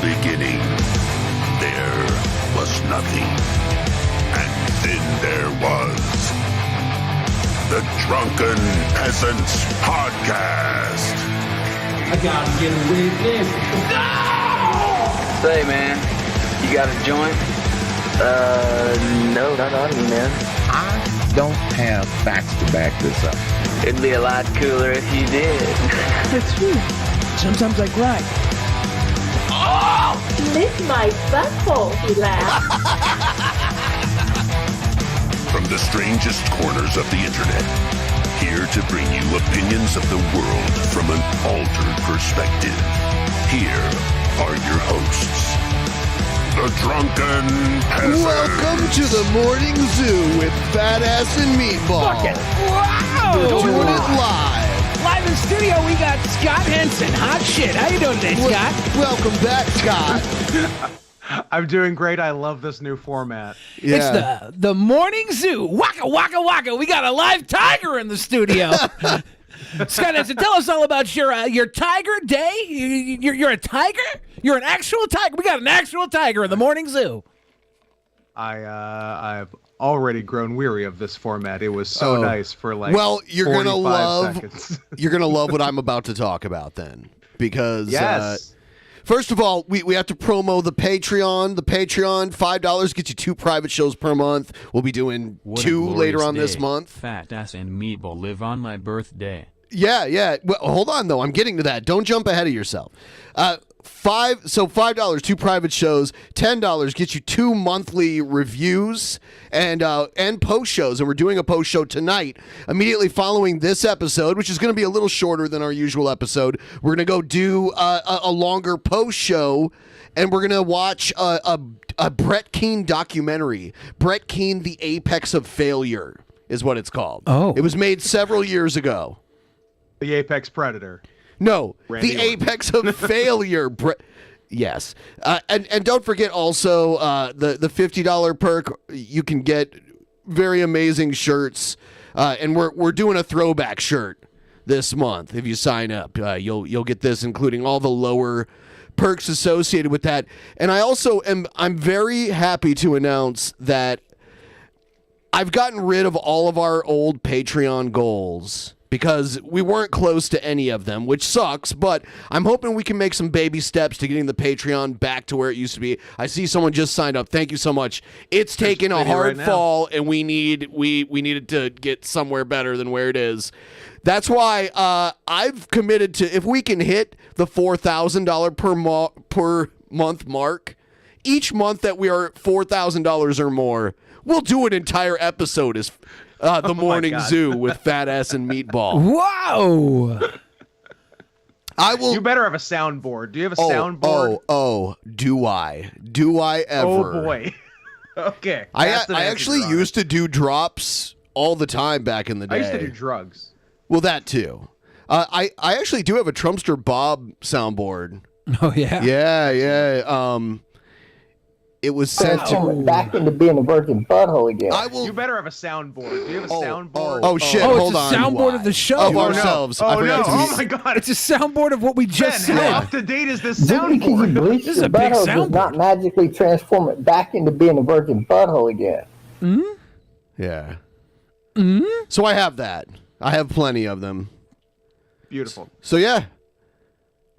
beginning, there was nothing. And then there was the Drunken Peasants Podcast. I gotta get a witness. No! Say, man, you got a joint? No, not on me, man. I don't have facts to back this up. It'd be a lot cooler if you did. That's true. Sometimes I cry. Oh! Lick my butthole, he laughed. From the strangest corners of the internet, here to bring you opinions of the world from an altered perspective. Here are your hosts, the Drunken Peasants. Welcome to the Morning Zoo with Fat Ass and Meatball. Fucking wow! Doing it live. Live in studio, we got Scott Henson. Hot shit. How you doing today, Scott? Welcome back, Scott. I'm doing great. I love this new format. Yeah. It's the Morning Zoo. Waka, waka, waka. We got a live tiger in the studio. Scott Henson, tell us all about your tiger day. You're a tiger? You're an actual tiger? We got an actual tiger in the Morning Zoo. I've already grown weary of this format. It was so nice for like you're gonna 45 love seconds. you're gonna love what I'm about to talk about then, because Yes. first of all, we have to promo the Patreon. The Patreon, $5 gets you 2 private shows per month. We'll be doing What a 2 later glorious on this day. month. Fat Ass and Meatball live on my birthday. Yeah. Well, hold on though. I'm getting to that. Don't jump ahead of yourself. $5, 2 private shows. $10 gets you 2 monthly reviews and post shows. And we're doing a post show tonight, immediately following this episode, which is going to be a little shorter than our usual episode. We're going to go do a longer post show, and we're going to watch a Brett Keane documentary. Brett Keane, The Apex of Failure, is what it's called. Oh. It was made several years ago. The apex predator. No, Randy the Orton. apex of failure. Yes, and don't forget also the $50 perk. You can get very amazing shirts, and we're doing a throwback shirt this month. If you sign up, you'll get this, including all the lower perks associated with that. And I'm very happy to announce that I've gotten rid of all of our old Patreon goals, because we weren't close to any of them, which sucks, but I'm hoping we can make some baby steps to getting the Patreon back to where it used to be. I see someone just signed up. Thank you so much. It's taken a hard fall, and we needed to get somewhere better than where it is. That's why I've committed to, if we can hit the $4,000 per month mark, each month that we are $4,000 or more, we'll do an entire episode as the Morning Zoo with Fat Ass and Meatball. Wow. I will. You better have a soundboard. Do you have a soundboard? Do I? Do I ever? Oh boy. Okay. I That's an answer, actually Your Honor. used to do drops all the time back in the day. I used to do drugs. Well, that too. I actually do have a Trumpster Bob soundboard. Oh, yeah. Yeah. It was sent to. Back into being a virgin butthole again. I will. You better have a soundboard. Do you have a soundboard? Oh shit! Oh, hold it's a on. soundboard of the show. Of Oh, ourselves. I Oh forgot no! to Oh use- my god! It's a soundboard of what we just Ben, how said. up to date is this Just because you soundboard? bleach This is your a big butthole does soundboard. not magically transform it back into being a virgin butthole again. Yeah. So I have that. I have plenty of them. Beautiful. So yeah,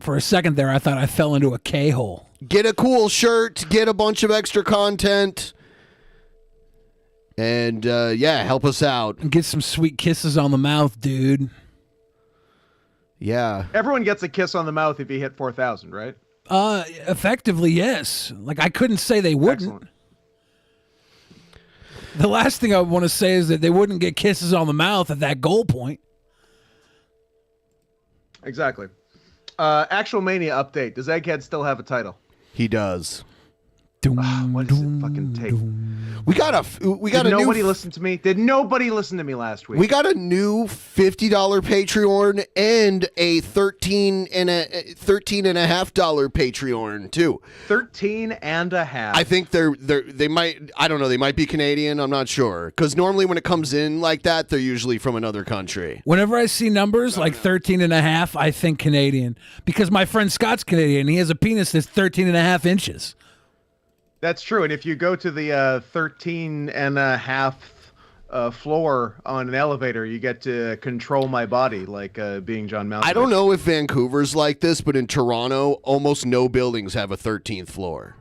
For a second there, I thought I fell into a K-hole. get a cool shirt, get a bunch of extra content, and help us out. And get some sweet kisses on the mouth, dude. Yeah. Everyone gets a kiss on the mouth if you hit 4,000, right? Effectively, yes. Like, I couldn't say they wouldn't. Excellent. The last thing I want to say is that they wouldn't get kisses on the mouth at that goal point. Exactly. Actual Mania update. Does Egghead still have a title? He does. What does it fucking take? We got Did nobody listen to me? Did nobody listen to me last week? We got a new $50 Patreon and a $13.5 Patreon too. 13 and a half. I think they might, I don't know, they might be Canadian. I'm not sure, because normally when it comes in like that, they're usually from another country. Whenever I see numbers like 13 and a half, I think Canadian, because my friend Scott's Canadian. He has a penis that's 13 and a half inches. That's true. And if you go to the 13 and a half floor on an elevator, you get to control my body like being John Malkovich. I don't know if Vancouver's like this, but in Toronto, almost no buildings have a 13th floor.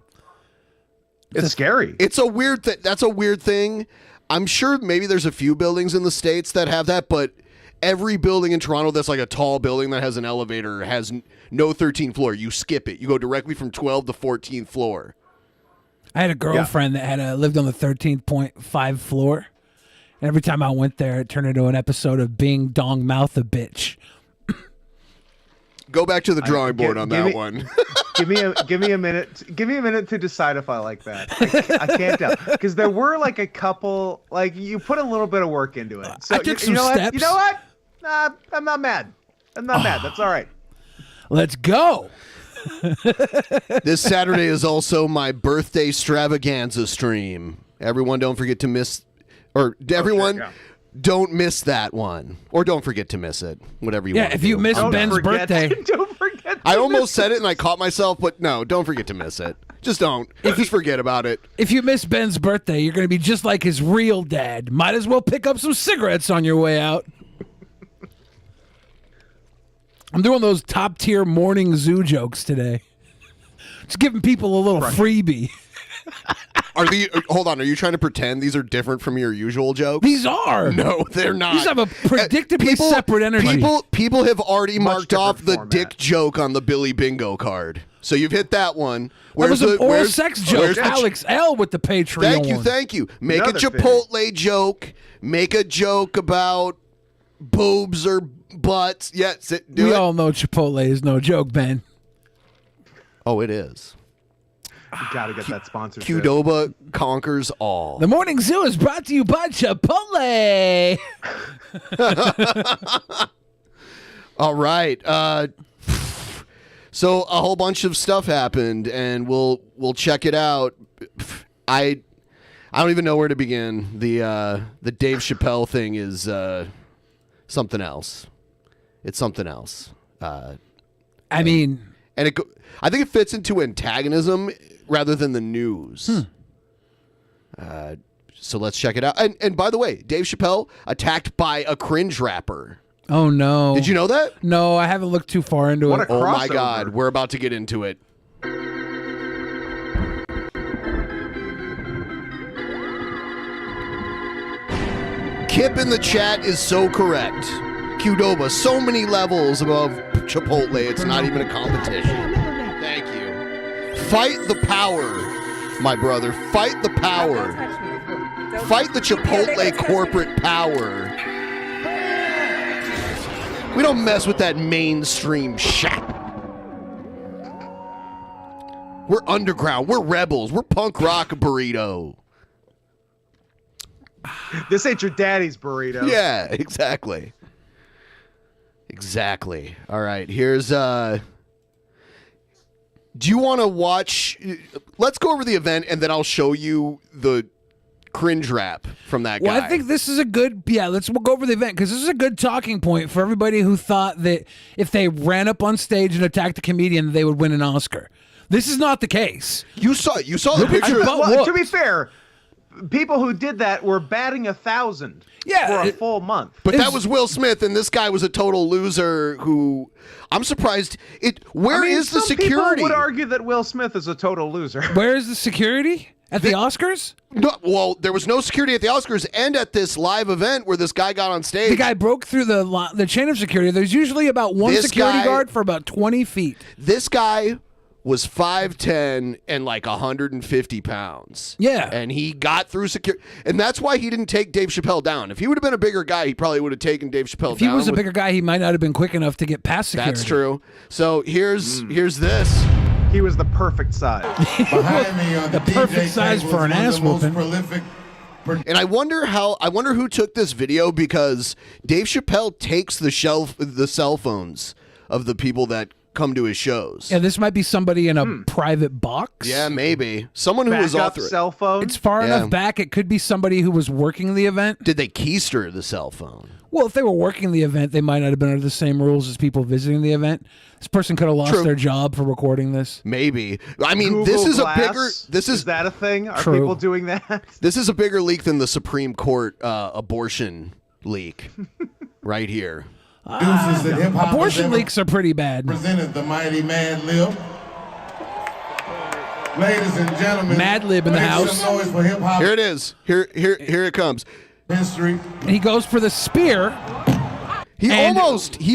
It's scary. It's a weird thing. That's a weird thing. I'm sure maybe there's a few buildings in the States that have that, but every building in Toronto that's like a tall building that has an elevator has no 13th floor. You skip it. You go directly from 12th to 14th floor. I had a girlfriend that had lived on the 13.5 floor. And every time I went there, it turned into an episode of Bing Dong Mouth a Bitch. Go back to the drawing board on that one. give me a minute. Give me a minute to decide if I like that. I can't tell, because there were like a couple. Like, you put a little bit of work into it. So I took some steps. You know what? Nah, I'm not mad. I'm not mad. That's all right. Let's go. This Saturday is also my birthday extravaganza stream. Everyone don't forget to miss, or everyone don't miss that one. Or don't forget to miss it. Whatever you want to do. Yeah, if you miss Ben's birthday. Don't forget I almost said it and I caught myself, but no, don't forget to miss it. Just don't. Just forget about it. If you miss Ben's birthday, you're going to be just like his real dad. Might as well pick up some cigarettes on your way out. I'm doing those top tier morning zoo jokes today. Just giving people a little freebie. Hold on, are you trying to pretend these are different from your usual jokes? These are. No, they're not. These have a predictably separate energy. People have already marked off the dick joke on the Billy Bingo card. So you've hit that one. That was an oral sex joke. Alex L. with the Patreon. Thank you. Make a Chipotle joke. Make a joke about boobs or butts. Yes, we all know Chipotle is no joke, Ben. Oh, it is. You gotta get that sponsorship. Qdoba conquers all. The Morning Zoo is brought to you by Chipotle. All right. So a whole bunch of stuff happened, and we'll check it out. I don't even know where to begin. The Dave Chappelle thing is something else. It's something else. I mean, and I think it fits into antagonism rather than the news. So let's check it out. And by the way, Dave Chappelle attacked by a cringe rapper. Oh no! Did you know that? No, I haven't looked too far into it. Oh my God, we're about to get into it. Kip in the chat is so correct. Qdoba, so many levels above Chipotle, it's not even a competition. Thank you. Fight the power, my brother. Fight the power. Fight the Chipotle corporate power. We don't mess with that mainstream shit. We're underground. We're rebels. We're punk rock burrito. This ain't your daddy's burrito. Yeah, exactly. Exactly. All right, here's do you want to watch? Let's go over the event and then I'll show you the cringe rap from that guy. Well, I think this is a good, we'll go over the event because this is a good talking point for everybody who thought that if they ran up on stage and attacked a comedian, they would win an Oscar. This is not the case. You saw the picture. Well, to be fair, people who did that were batting 1,000 for a full month. But that was Will Smith, and this guy was a total loser who I'm surprised. Where is the security? Some people would argue that Will Smith is a total loser. Where is the security? At the Oscars? No, well, there was no security at the Oscars and at this live event where this guy got on stage. The guy broke through the chain of security. There's usually about one security guard for about 20 feet. This guy was 5'10" and like 150 pounds. Yeah. And he got through security. And that's why he didn't take Dave Chappelle down. If he would have been a bigger guy, he probably would have taken Dave Chappelle down. If he was a bigger guy, he might not have been quick enough to get past security. That's true. So here's this. He was the perfect size. Behind me on the perfect size for an ass whooping. And I wonder who took this video, because Dave Chappelle takes the cell phones of the people that come to his shows. Yeah, this might be somebody in a private box. Yeah, maybe. Someone who was Backup authorized. cell phone. It's far enough back, it could be somebody who was working the event. Did they keister the cell phone? Well, if they were working the event, they might not have been under the same rules as people visiting the event. This person could have lost their job for recording this. Maybe. I mean, Google this is Glass? a bigger. Is that a thing? Are True. people doing that? This is a bigger leak than the Supreme Court abortion leak, right here. Abortion leaks are pretty bad. Presented the mighty Mad Lib. Ladies and gentlemen, Mad Lib in the make house. some noise for hip-hop Here it is. Here it comes. history. And he goes for the spear. He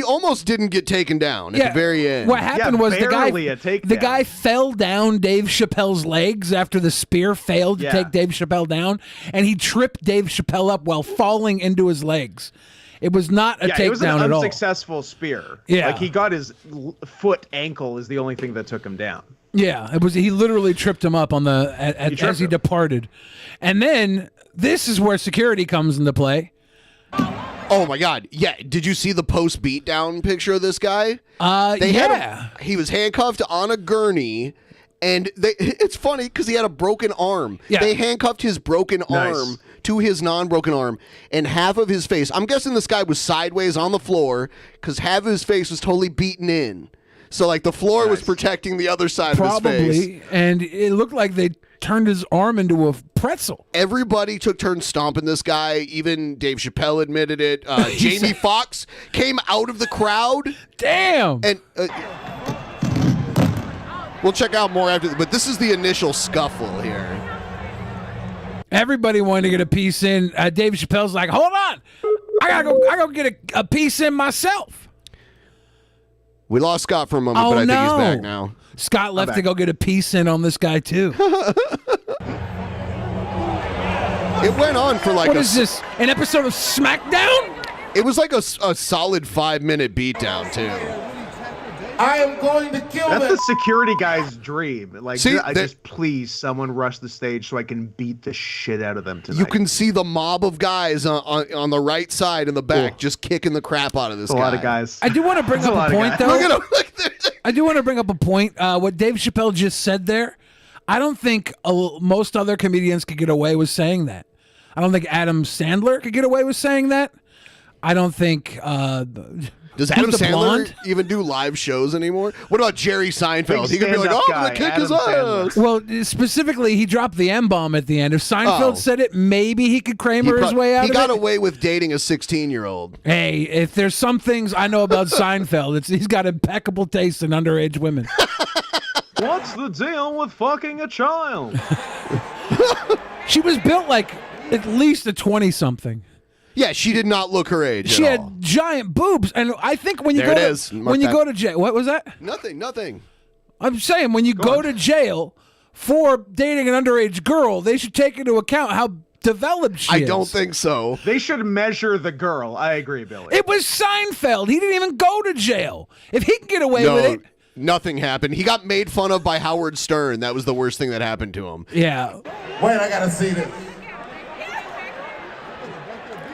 almost didn't get taken down at the very end. What happened was barely a takedown. the guy fell down Dave Chappelle's legs after the spear failed to Yeah. take Dave Chappelle down, and he tripped Dave Chappelle up while falling into his legs. It was not a it was an takedown at all. unsuccessful spear. Yeah. Like he got his foot ankle is the only thing that took him down. Yeah, it was. He literally tripped him up on the as he departed, and then this is where security comes into play. Oh my God! Yeah, did you see the post beatdown picture of this guy? He was handcuffed on a gurney, and it's funny because he had a broken arm. Yeah. They handcuffed his broken Nice. arm to his non-broken arm, and half of his face. I'm guessing this guy was sideways on the floor because half of his face was totally beaten in. So like the floor was protecting the other side of his face. Probably, and it looked like they turned his arm into a pretzel. Everybody took turns stomping this guy. Even Dave Chappelle admitted it. Jamie Foxx came out of the crowd. Damn. And we'll check out more after. But this is the initial scuffle here. Everybody wanted to get a piece in. Dave Chappelle's like, hold on, I gotta get a piece in myself. We lost Scott for a moment, but I think he's back now. Scott left to go get a piece in on this guy too. It went on for like What is this? An episode of SmackDown? It was like a solid 5-minute beatdown too. I am going to kill That's them. the security guy's dream. Like, See, just please, someone rush the stage so I can beat the shit out of them tonight. You can see the mob of guys on the right side in the back just kicking the crap out of this guy. A lot of guys. I do want to bring That's a up lot a of point, guys. though. Look at him. I do want to bring up a point. What Dave Chappelle just said there, I don't think most other comedians could get away with saying that. I don't think Adam Sandler could get away with saying that. I don't think. Does Adam Sandler even do live shows anymore? What about Jerry Seinfeld? He could be like, stand-up "Oh, I'm gonna guy, kick his Adam ass." Well, specifically, he dropped the M-bomb at the end. If Seinfeld Oh. said it, maybe he could Kramer his way out He of got it. away with dating a 16-year-old. Hey, if there's some things I know about Seinfeld, he's got impeccable taste in underage women. What's the deal with fucking a child? She was built like at least a 20-something. Yeah, she did not look her age. She at had all. giant boobs, and I think when you There go it to is. Mark when you that. go to jail, what was that? Nothing. I'm saying when you go to jail for dating an underage girl, they should take into account how developed she is. I don't think so. They should measure the girl. I agree, Billy. It was Seinfeld. He didn't even go to jail. If he can get away with it, nothing happened. He got made fun of by Howard Stern. That was the worst thing that happened to him. yeah. Wait, I gotta see this.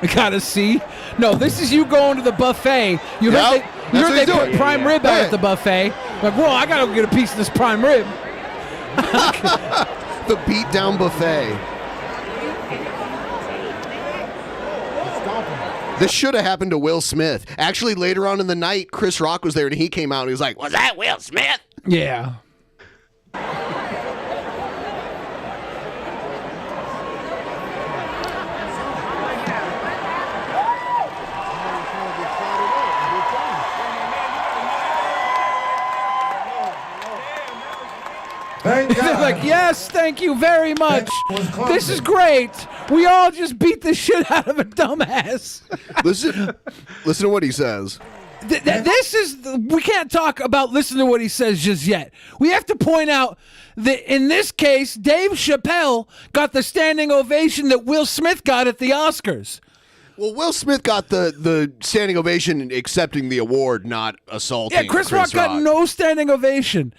I gotta see. No, this is you going to the buffet. You heard Yep, that's what they he's put doing. prime rib out Yeah. at the buffet. Like, whoa, I gotta get a piece of this prime rib. The beatdown buffet. This should have happened to Will Smith. Actually, later on in the night, Chris Rock was there and he came out and he was like, "Was that Will Smith?" Yeah. Thank They're God. like, yes, thank you very much. was clumsy. This is great. We all just beat the shit out of a dumbass. Listen to what he says. This is, we can't talk about listen to what he says just yet. We have to point out that in this case, Dave Chappelle got the standing ovation that Will Smith got at the Oscars. Well, Will Smith got the standing ovation accepting the award, not assaulting Yeah, Chris Rock got no standing ovation.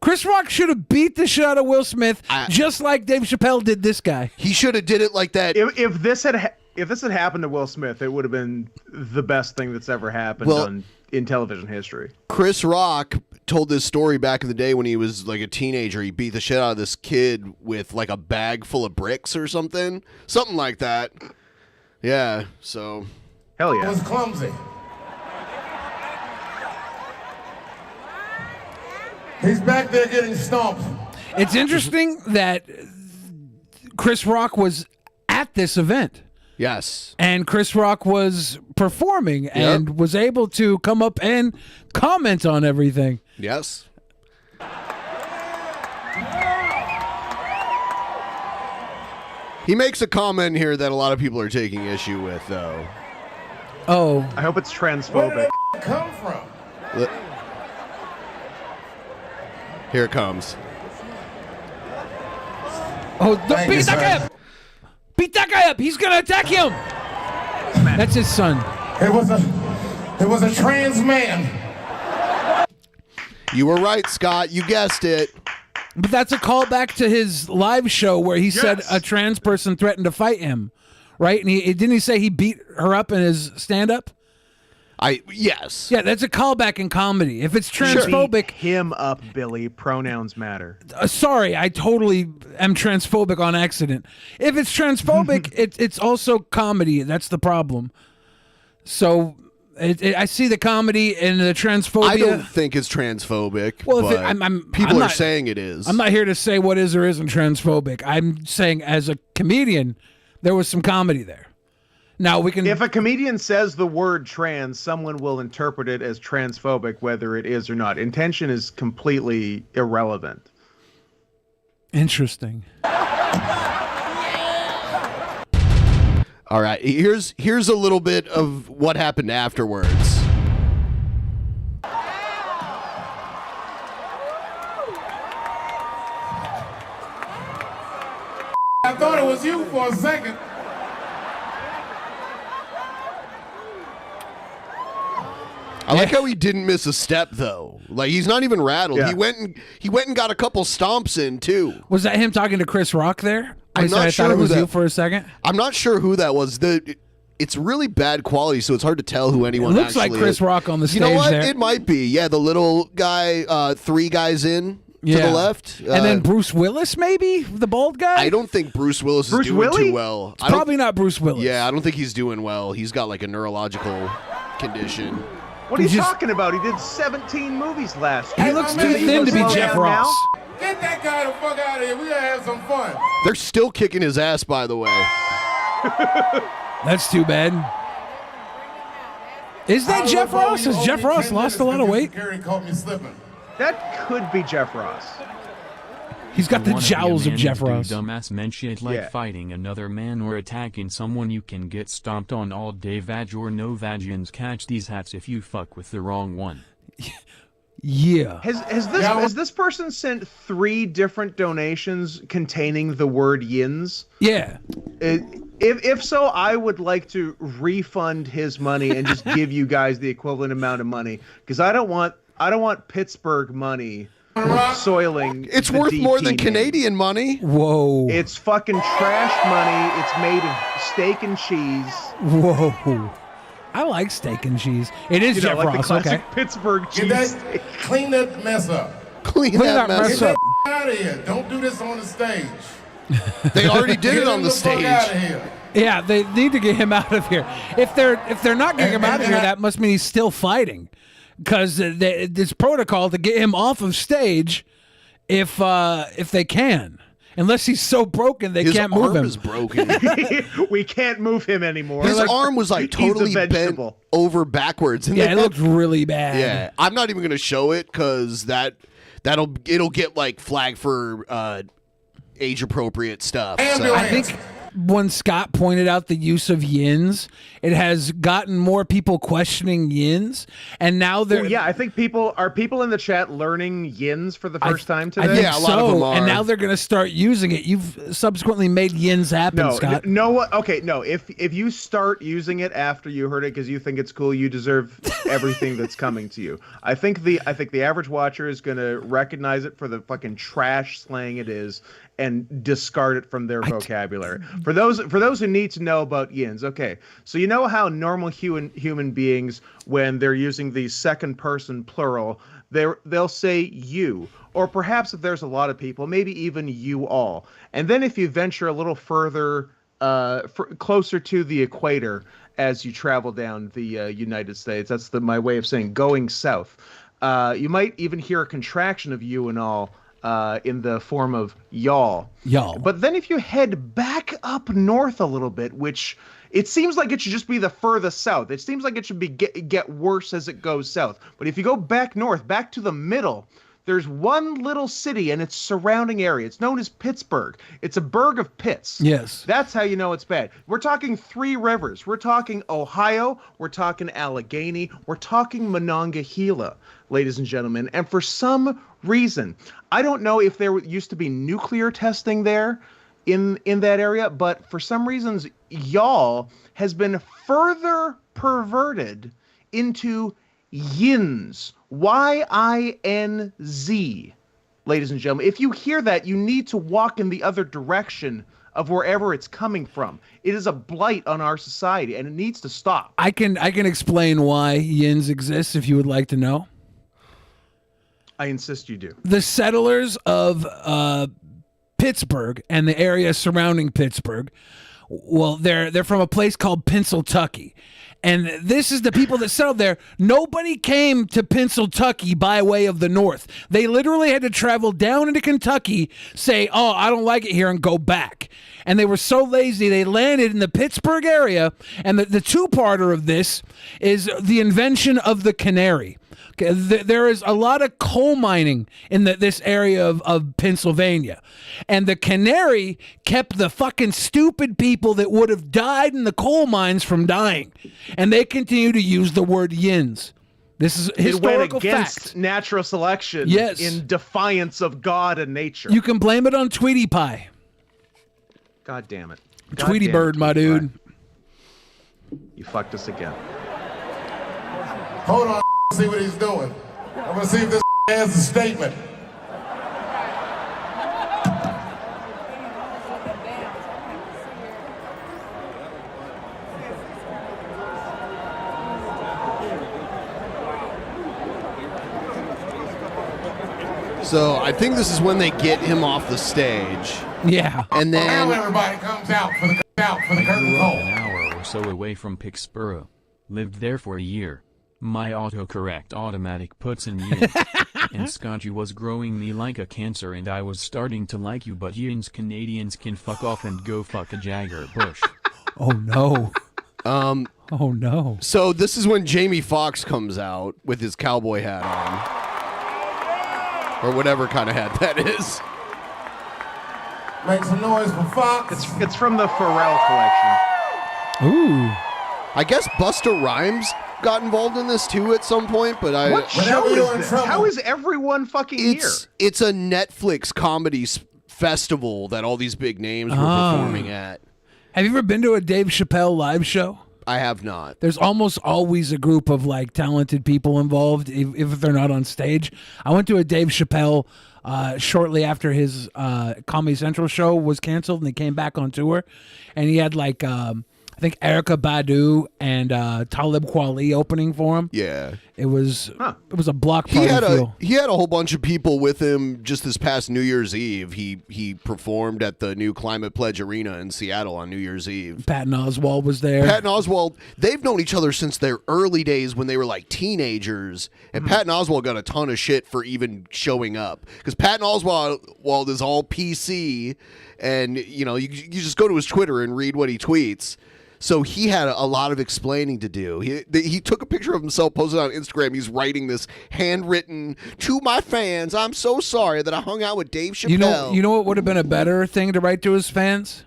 Chris Rock should have beat the shit out of Will Smith, just like Dave Chappelle did this guy. He should have did it like that. If this had happened to Will Smith, it would have been the best thing that's ever happened in television history. Chris Rock told this story back in the day when he was like a teenager. He beat the shit out of this kid with like a bag full of bricks or something like that. Yeah, so hell yeah. It was clumsy. He's back there getting stomped. It's interesting that Chris Rock was at this event. Yes. And Chris Rock was performing and was able to come up and comment on everything. Yes. He makes a comment here that a lot of people are taking issue with, though. Oh. I hope it's transphobic. Where did that come from? Here it comes. Oh, beat that guy up! Beat that guy up! He's gonna attack him! That's his son. It was a trans man. You were right, Scott. You guessed it. But that's a callback to his live show where he said a trans person threatened to fight him, right? And didn't he say he beat her up in his stand-up? Yes. Yeah, that's a callback in comedy. If it's transphobic, Beat him up, Billy. Pronouns matter. Sorry, I totally am transphobic on accident. If it's transphobic, it's also comedy. That's the problem. So I see the comedy and the transphobia. I don't think it's transphobic. Well, but people are saying it is. I'm not here to say what is or isn't transphobic. I'm saying as a comedian, there was some comedy there. Now we can. If a comedian says the word trans, someone will interpret it as transphobic, whether it is or not. Intention is completely irrelevant. Interesting. All right, here's a little bit of what happened afterwards. I thought it was you for a second. I like how he didn't miss a step though. Like he's not even rattled. Yeah. He went and got a couple stomps in too. Was that him talking to Chris Rock there? I'm not I sure thought it who was that- you for a second. I'm not sure who that was. It's really bad quality, so it's hard to tell who anyone It looks like actually Chris is. Rock on the stage You know what? there. It might be. Yeah, the little guy, 3 guys in to the left. And then Bruce Willis, maybe? The bald guy? I don't think Bruce Willis is doing too well. It's probably not Bruce Willis. Yeah, I don't think he's doing well. He's got like a neurological condition. What are you talking about? He did 17 movies last year. He looks too thin to be Jeff Ross. Get that guy the fuck out of here. We gotta have some fun. They're still kicking his ass, by the way. That's too bad. Is that Jeff Ross? Has Jeff Ross lost a lot of weight? Security caught me slipping. That could be Jeff Ross. He's got the Wanna be a jowls of man Jeff and do Ross. Dumbass men shit like Yeah. fighting another man or attacking someone you can get stomped on all day. Vag or no vagians, catch these hats if you fuck with the wrong one. Yeah. Has this person sent 3 different donations containing the word yins? Yeah. If so, I would like to refund his money and just give you guys the equivalent amount of money, because I don't want Pittsburgh money soiling. It's the worth more DP than name. Canadian money. Whoa. It's fucking trash money. It's made of steak and cheese. Whoa. I like steak and cheese. It is Jeff like Ross, the classic okay. Pittsburgh Get cheese. that, clean that mess up. Clean that mess Get up. that out of here. Don't do this on the stage. They already did it on the Fuck stage. out of here. Yeah, they need to get him out of here. If they're not getting him out of here, that must mean he's still fighting, because it's protocol to get him off of stage if they can. Unless he's so broken they can't move him. His arm is broken. We can't move him anymore. His arm was like He's a totally bent vegetable. over backwards. And Yeah, they it had- looked really bad. Yeah, I'm not even gonna show it because it'll get like flagged for age appropriate stuff. So. I think when Scott pointed out the use of yins, it has gotten more people questioning yins, and now they're I think people in the chat learning yins for the first time today. I think a lot of them are. And now they're going to start using it. You've subsequently made yins happen, Scott. No. If you start using it after you heard it because you think it's cool, you deserve everything that's coming to you. I think the average watcher is going to recognize it for the fucking trash slang it is and discard it from their vocabulary. For those who need to know about yins, okay. So you know how normal human beings, when they're using the second person plural, they'll say you, or perhaps if there's a lot of people, maybe even you all. And then if you venture a little further, closer to the equator as you travel down the United States, that's my way of saying going south. You might even hear a contraction of you and all in the form of y'all. Y'all. But then if you head back up north a little bit, which it seems like it should just be the furthest south. It seems like it should be get worse as it goes south. But if you go back north, back to the middle, there's one little city and its surrounding area. It's known as Pittsburgh. It's a burg of pits. Yes. That's how you know it's bad. We're talking 3 rivers. We're talking Ohio. We're talking Allegheny. We're talking Monongahela, ladies and gentlemen. And for some reason, I don't know if there used to be nuclear testing there in that area, but for some reasons, y'all has been further perverted into yins. Y-I-N-Z, ladies and gentlemen. If you hear that, you need to walk in the other direction of wherever it's coming from. It is a blight on our society, and it needs to stop. I can explain why yins exist if you would like to know. I insist you do. The settlers of Pittsburgh and the area surrounding Pittsburgh, well, they're from a place called Pennsyltucky. And this is the people that settled there. Nobody came to Pennsyltucky by way of the north. They literally had to travel down into Kentucky, say, oh, I don't like it here, and go back. And they were so lazy, they landed in the Pittsburgh area. And the two-parter of this is the invention of the canary. Okay, there is a lot of coal mining in this area of Pennsylvania. And the canary kept the fucking stupid people that would have died in the coal mines from dying. And they continue to use the word yins. This is historical it went against fact. Natural selection in defiance of God and nature. You can blame it on Tweety Pie. God damn it. Tweety Bird, my dude. You fucked us again. Hold on, see what he's doing. I'm gonna see if this has a statement. So I think this is when they get him off the stage. Yeah. And then now everybody comes out for the curtain call. An hour or so away from Pittsburgh. Lived there for a year. My autocorrect automatic puts in yin. And Scotchy was growing me like a cancer and I was starting to like you, but yins Canadians can fuck off and go fuck a Jagger Bush. Oh no. Oh no. So this is when Jamie Foxx comes out with his cowboy hat on. Or whatever kind of hat that is. Make some noise for Fox. It's from the Pharrell collection. Ooh. I guess Busta Rhymes got involved in this too at some point, but What show is this? How is everyone fucking here? It's a Netflix comedy festival that all these big names were performing at. Have you ever been to a Dave Chappelle live show? I have not. There's almost always a group of like talented people involved, if they're not on stage. I went to a Dave Chappelle shortly after his Comedy Central show was canceled, and they came back on tour, and he had like I think Erykah Badu and Talib Kweli opening for him. Yeah, it was a block party. He had a whole bunch of people with him just this past New Year's Eve. He performed at the new Climate Pledge Arena in Seattle on New Year's Eve. Patton Oswalt was there. Patton Oswalt, they've known each other since their early days when they were like teenagers, and Patton Oswalt got a ton of shit for even showing up because Patton Oswalt is all PC, and you just go to his Twitter and read what he tweets. So he had a lot of explaining to do. He took a picture of himself, posted on Instagram. He's writing this handwritten, "To my fans, I'm so sorry that I hung out with Dave Chappelle." You know what would have been a better thing to write to his fans?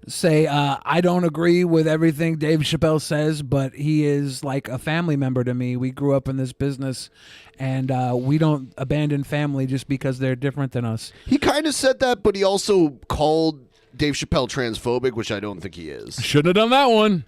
say I don't agree with everything Dave Chappelle says, but he is like a family member to me. We grew up in this business, and we don't abandon family just because they're different than us. He kind of said that, but he also called Dave Chappelle transphobic, which I don't think he is. Should have done that one.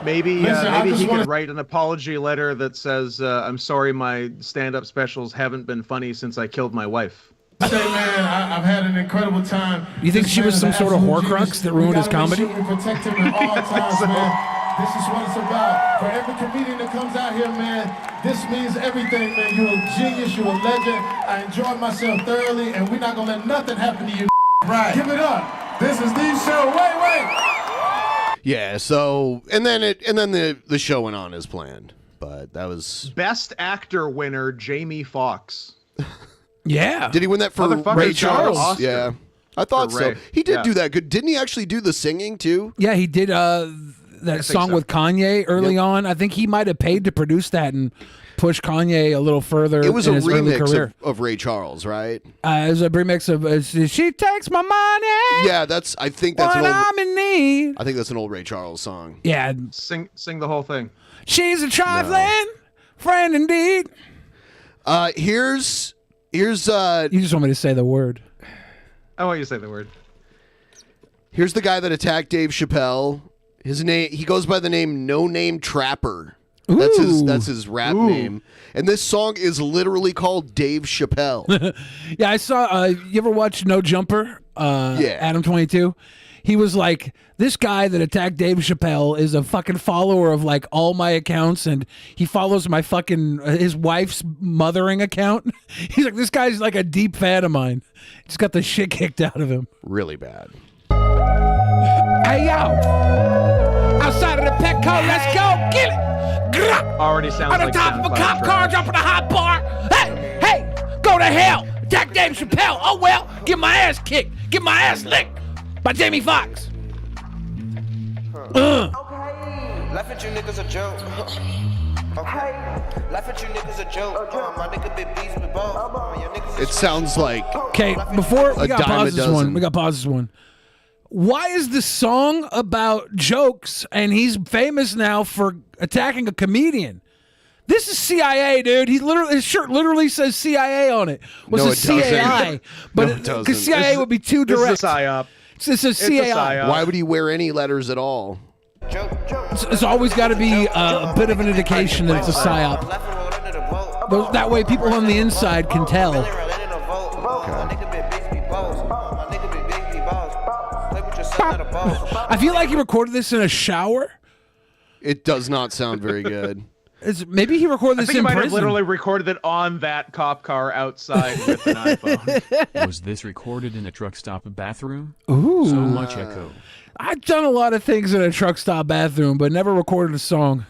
Maybe Listen, maybe he wanna- could write an apology letter that says, "I'm sorry, my stand-up specials haven't been funny since I killed my wife." Say, man, I've had an incredible time. You think This she was man some is sort of absolute Horcrux genius. that ruined We his gotta make comedy? sure we protect him at all times, man. This is what it's about. For every comedian that comes out here, man, this means everything, man. You're a genius, you're a legend. I enjoyed myself thoroughly, and we're not gonna let nothing happen to you. Right. Give it up. This is the show. Wait. Yeah. So and then the show went on as planned, but that was Best Actor winner Jamie Foxx. Yeah. Did he win that for Motherfucker Ray got an Charles? Oscar Yeah. I thought for so. Ray. He did Yeah. do that good. Didn't he actually do the singing too? Yeah, he did that think song so. with Kanye early on. I think he might have paid to produce that and push Kanye a little further. It was in a his early remix career. of Ray Charles, right? It was a remix of "She Takes My Money." Yeah, I think that's when an old. I'm in need. I think that's an old Ray Charles song. Yeah, Sing the whole thing. she's a trifling friend indeed. Here's You just want me to say the word. I want you to say the word. here's the guy that attacked Dave Chappelle. His name, he goes by the name No Name Trapper. That's his rap name. And this song is literally called Dave Chappelle. Yeah, I saw. You ever watch No Jumper? Yeah. Adam 22. He was like, this guy that attacked Dave Chappelle is a fucking follower of like all my accounts, and he follows my fucking his wife's mothering account. He's like, this guy's like a deep fan of mine. He's got the shit kicked out of him. Really bad. Hey yo, outside of the Petco, let's go get it. Grah! Already sounds On the like top of a SoundCloud cop car, trash. jumping a hot bar. Hey, go to hell. Attack Dave Chappelle. Oh well, get my ass kicked. Get my ass licked by Jamie Foxx. Laugh at you niggas a joke. Okay. Laugh at you niggas a joke. My nigga big beats with balls. Your niggas It sounds like Okay, before we A got dime a pause this one. dozen. We got pause this one. Why is the song about jokes and he's famous now for attacking a comedian? This is CIA, dude. His shirt literally says CIA on it. Was No, it it doesn't. CAI? But No, it doesn't. because CIA would be too This direct. is a psyop. This is CAI. Why would he wear any letters at all? It's always got to be a bit of an indication that it's a psyop. That way, people on the inside can tell. I feel like he recorded this in a shower. It does not sound very good. Maybe he recorded I this think he in might have prison. literally recorded it on that cop car outside with an iPhone. Was this recorded in a truck stop bathroom? Ooh. So much echo. I've done a lot of things in a truck stop bathroom, but never recorded a song.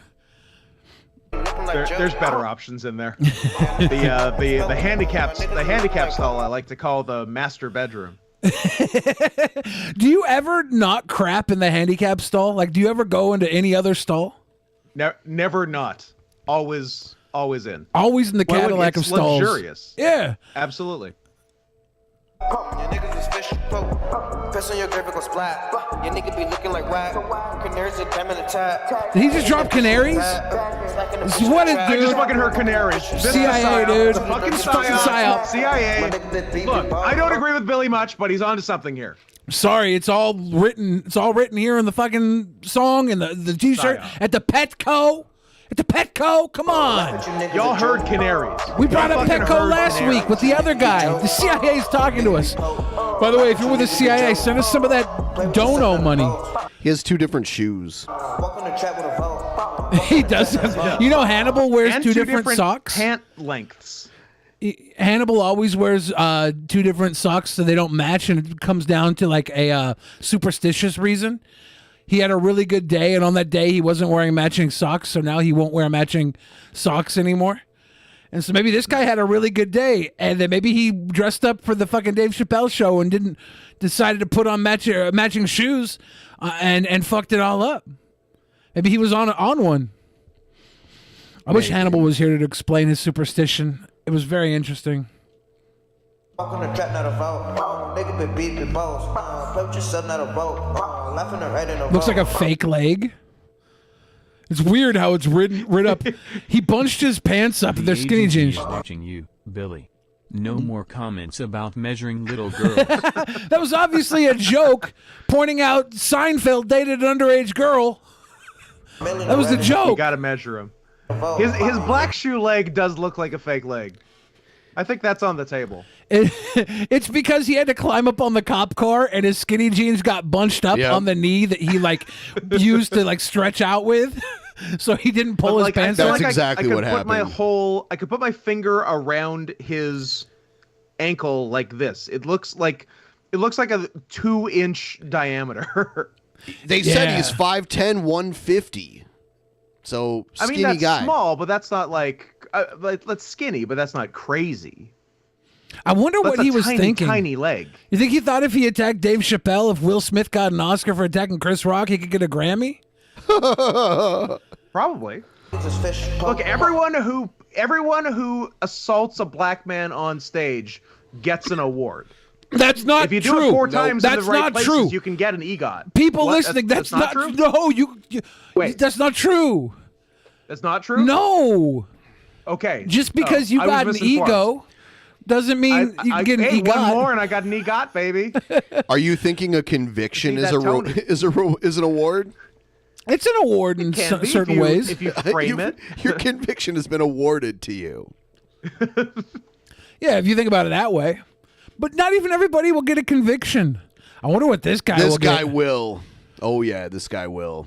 There's better options in there. The handicap stall I like to call the master bedroom. Do you ever not crap in the handicap stall? Like, do you ever go into any other stall? Never not. Always in. Always in the Cadillac of it's stalls. luxurious. Yeah. Absolutely. Your niggas is fish poke. Piss on your grave, it gon' splat. Your nigga be looking like whack. Canaries are damn in the tap. Did he just drop canaries? What a I dude. just fucking heard canaries. This is a CIA, psyop. dude. It's a fucking It's fucking psyop. psyop. CIA. Look, I don't agree with Billy much, but he's onto something here. Sorry, it's all written. It's all written here in the fucking song and the T-shirt Psyop. at the Petco. At the Petco, come on. Y'all heard canaries. We brought Y'all up fucking Petco heard last canaries. week with the other guy. The CIA is talking to us. By the way, if you're with the CIA, send us some of that dono money. He has two different shoes. Walk on the trap with a vote. He does. You know, Hannibal wears And two different socks. pant lengths. Hannibal always wears two different socks so they don't match, and it comes down to like a superstitious reason. He had a really good day, and on that day he wasn't wearing matching socks, so now he won't wear matching socks anymore. And so maybe this guy had a really good day, and then maybe he dressed up for the fucking Dave Chappelle show and decided to put on matching shoes and fucked it all up. Maybe he was on one. I wish Hannibal was here to explain his superstition. It was very interesting. Walk on the trap, not a vote. Nigga been beat the boss. Play with yourself, not a vote. Laughing and writing a Looks like a fake leg. It's weird how it's written up. He bunched his pants up. They're skinny jeans. Watching you, Billy. No more comments about measuring little girls. That was obviously a joke, pointing out Seinfeld dated an underage girl. That was the joke. You gotta measure him. His black shoe leg does look like a fake leg. I think that's on the table. It's because he had to climb up on the cop car and his skinny jeans got bunched up on the knee that he used to stretch out with. So he didn't pull his pants That's up. exactly what happened. I could put my finger around his ankle like this. It looks like a 2-inch diameter. They said he's 5'10", 150. So skinny that's guy. small, but that's not that's skinny, but that's not crazy. I wonder what he was thinking. Tiny leg. You think he thought if he attacked Dave Chappelle, if Will Smith got an Oscar for attacking Chris Rock, he could get a Grammy? Probably. Look, everyone who assaults a black man on stage gets an award. That's not true. If you true. do it 4 times in That's the right not places, true. you can get an EGOT. People What? listening, that's not true. No, wait. That's not true. That's not true? No. Okay. Just because you got an ego doesn't mean you can get an EGOT. One more and I got an EGOT, baby. Are you thinking a conviction is an award? It's an award in certain ways. If you frame it. Your conviction has been awarded to you. Yeah, if you think about it that way. But not even everybody will get a conviction. I wonder what this guy will get. This guy will. Oh, yeah, this guy will.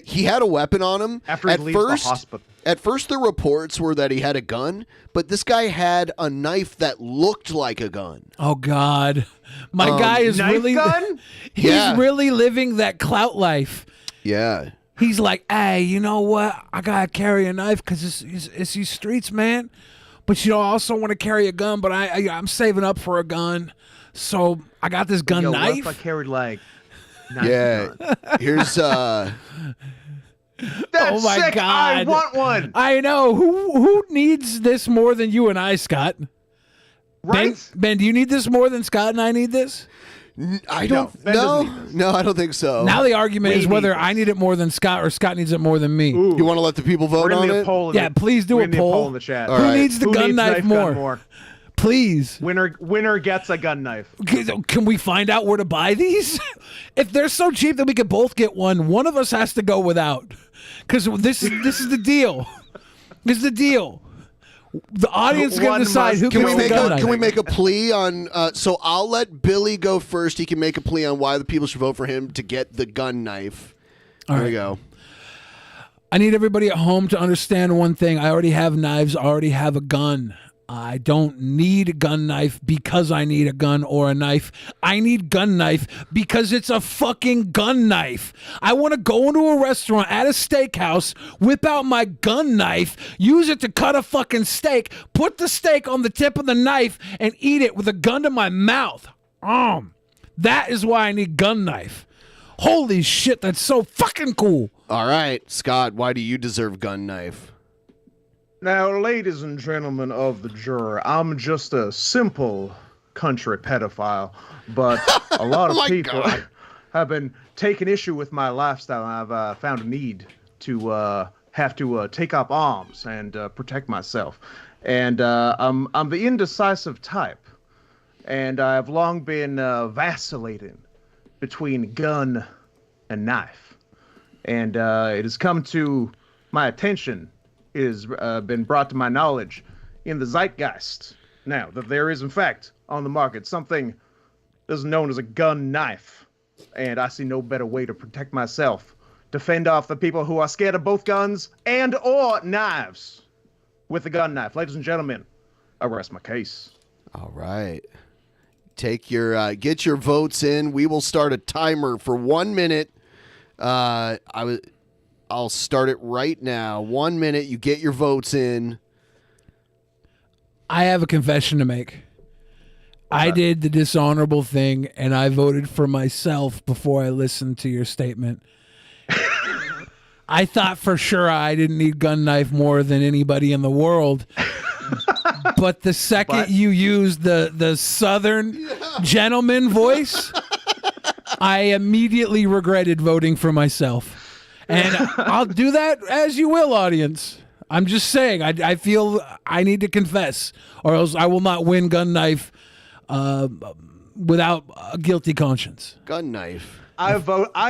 He had a weapon on him. After he leaves the hospital. At first, the reports were that he had a gun, but this guy had a knife that looked like a gun. Oh, God. My guy is really... gun? He's really living that clout life. Yeah. He's like, hey, you know what? I got to carry a knife because it's these streets, man. But, I also want to carry a gun, but I'm saving up for a gun. So I got this gun knife. What if I carried knife gun? Here's... That's oh my sick. God. I want one. I know. Who needs this more than you and I, Scott? Right? Ben, do you need this more than Scott and I need this? I don't. No, I don't think so. Now the argument is whether I need it more than Scott or Scott needs it more than me. You want to let the people vote on it? Yeah, please do a poll. In the chat. Who needs the gun knife more? Please. Winner gets a gun knife. Can we find out where to buy these? If they're so cheap that we could both get one of us has to go without. Because this is the deal. This is the deal. The audience is going to decide who gets the gun knife. Can we make a plea on... so I'll let Billy go first. He can make a plea on why the people should vote for him to get the gun knife. There we go. I need everybody at home to understand one thing. I already have knives. I already have a gun. I don't need a gun knife because I need a gun or a knife. I need gun knife because it's a fucking gun knife. I want to go into a restaurant at a steakhouse, whip out my gun knife, use it to cut a fucking steak, put the steak on the tip of the knife, and eat it with a gun to my mouth. That is why I need gun knife. Holy shit, that's so fucking cool. All right, Scott, why do you deserve gun knife? Now, ladies and gentlemen of the juror, I'm just a simple country pedophile, but a lot of people have been taking issue with my lifestyle, and I've found a need to have to take up arms and protect myself. And I'm the indecisive type, and I've long been vacillating between gun and knife. And it has come to my attention, has been brought to my knowledge in the zeitgeist now that there is, in fact, on the market something that is known as a gun knife. And I see no better way to protect myself, to fend off the people who are scared of both guns and or knives with a gun knife. Ladies and gentlemen, I rest my case. All right. Take your get your votes in. We will start a timer for 1 minute. I'll start it right now. 1 minute. You get your votes in. I have a confession to make. I did the dishonorable thing, and I voted for myself before I listened to your statement. I thought for sure I didn't need gun knife more than anybody in the world. But the second you use the Southern gentleman voice, I immediately regretted voting for myself. And I'll do that as you will, audience. I'm just saying, I feel I need to confess, or else I will not win gun knife without a guilty conscience. Gun knife. I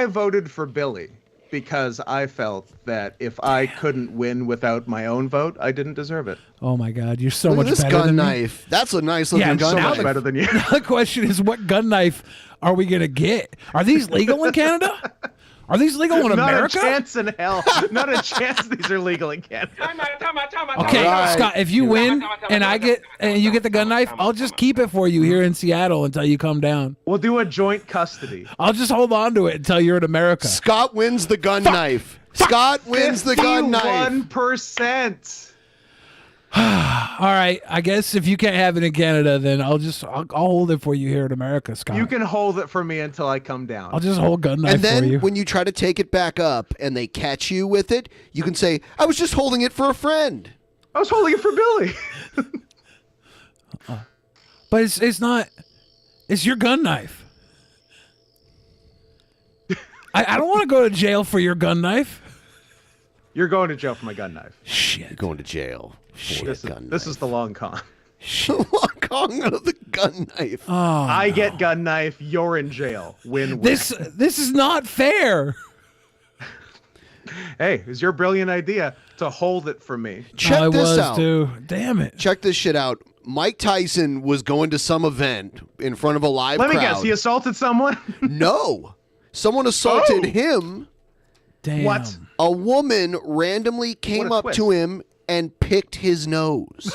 voted for Billy because I felt that if I couldn't win without my own vote, I didn't deserve it. Oh my God, you're so Look much at this better gun than knife. That's a nice looking gun so knife. much better than you. Now the question is, what gun knife are we gonna get? Are these legal in Canada? Are these legal in America? Not a chance in hell. Not a chance these are legal in Canada. Okay, right. Scott, if you win and you get the gun knife, I'll just keep it for you here in Seattle until you come down. We'll do a joint custody. I'll just hold on to it until you're in America. Scott wins the gun knife. Scott wins the gun knife. 51%. All right, I guess if you can't have it in Canada, then I'll hold it for you here in America, Scott. You can hold it for me until I come down. I'll just hold gun knife And then for you. when you try to take it back up and they catch you with it, you can say, I was just holding it for a friend. I was holding it for Billy. But it's not. It's your gun knife. I don't want to go to jail for your gun knife. You're going to jail for my gun knife. Shit. You're going to jail for a gun This is the long con. Long con of the gun knife. Oh, I get gun knife. You're in jail. Win-win. This is not fair. Hey, it's your brilliant idea to hold it for me. Check this out. Too. Damn it. Check this shit out. Mike Tyson was going to some event in front of a live crowd. Let me guess. He assaulted someone? No. Someone assaulted him. Damn. What? A woman randomly came up twist. to him and picked his nose.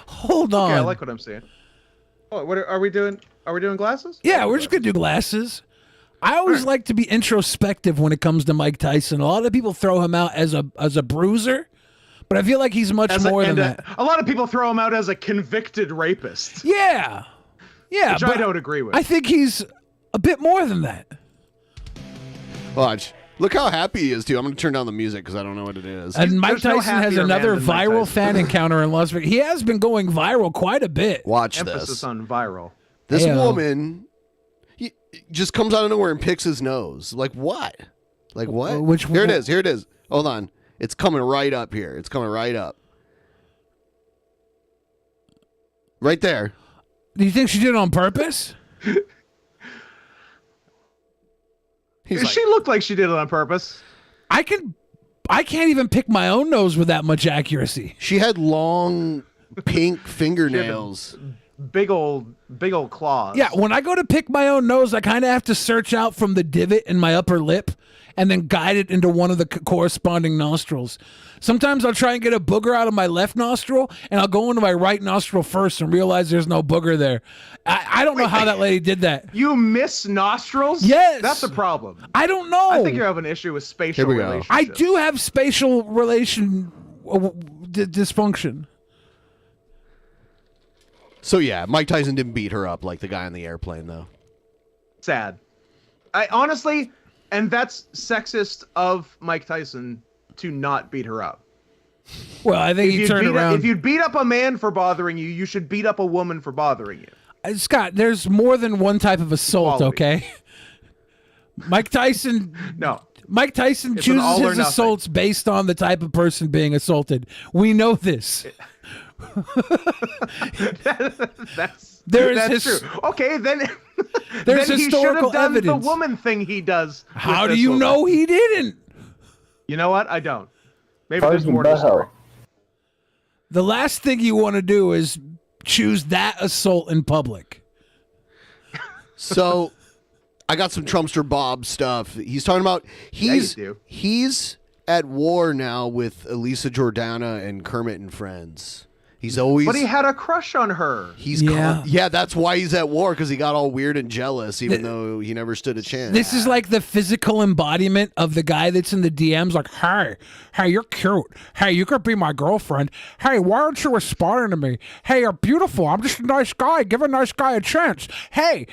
Hold on. Okay, I like what I'm seeing. Oh, what are we doing? Are we doing glasses? Yeah, we're just gonna do glasses. I always like to be introspective when it comes to Mike Tyson. A lot of people throw him out as a bruiser, but I feel like he's much more than that. A lot of people throw him out as a convicted rapist. Yeah, Which I but don't agree with. I think he's a bit more than that. Watch. Look how happy he is, too. I'm going to turn down the music because I don't know what it is. And Mike There's no Tyson has happier man another than Mike viral Tyson. fan encounter in Las Vegas. He has been going viral quite a bit. Watch Emphasis this. on viral. This Heyo. woman he just comes out of nowhere and picks his nose. Like what? Like what? Which Here it is. Here it is. Hold on. It's coming right up here. It's coming right up. Right there. Do you think she did it on purpose? She looked like she did it on purpose. I can't even pick my own nose with that much accuracy. She had long pink fingernails. Big old claws. Yeah, when I go to pick my own nose, I kind of have to search out from the divot in my upper lip and then guide it into one of the corresponding nostrils. Sometimes I'll try and get a booger out of my left nostril, and I'll go into my right nostril first and realize there's no booger there. I don't know how that lady did that. You miss nostrils? Yes. That's a problem. I don't know. I think you have an issue with spatial Here we go. relationships. I do have spatial relation dysfunction. So yeah, Mike Tyson didn't beat her up like the guy on the airplane, though. Sad. I honestly, and that's sexist of Mike Tyson to not beat her up. Well, I think he turned around. If you'd beat up a man for bothering you, you should beat up a woman for bothering you. Scott, there's more than one type of assault, Quality. okay? Mike Tyson. No. Mike Tyson It's an all chooses or his nothing. assaults based on the type of person being assaulted. We know this. That's true. Okay, then There's then he should historical have done evidence. the woman thing he does. with How do this you woman. know he didn't? You know what? I don't. Maybe there's more to the story. The last thing you want to do is choose that assault in public. So I got some Trumpster Bob stuff. He's talking about he's at war now with Elisa Jordana and Kermit and Friends. He's always But he had a crush on her. Yeah, that's why he's at war, because he got all weird and jealous, even though he never stood a chance. This is like the physical embodiment of the guy that's in the DMs like, hey, you're cute. Hey, you could be my girlfriend. Hey, why aren't you responding to me? Hey, you're beautiful. I'm just a nice guy. Give a nice guy a chance. Hey,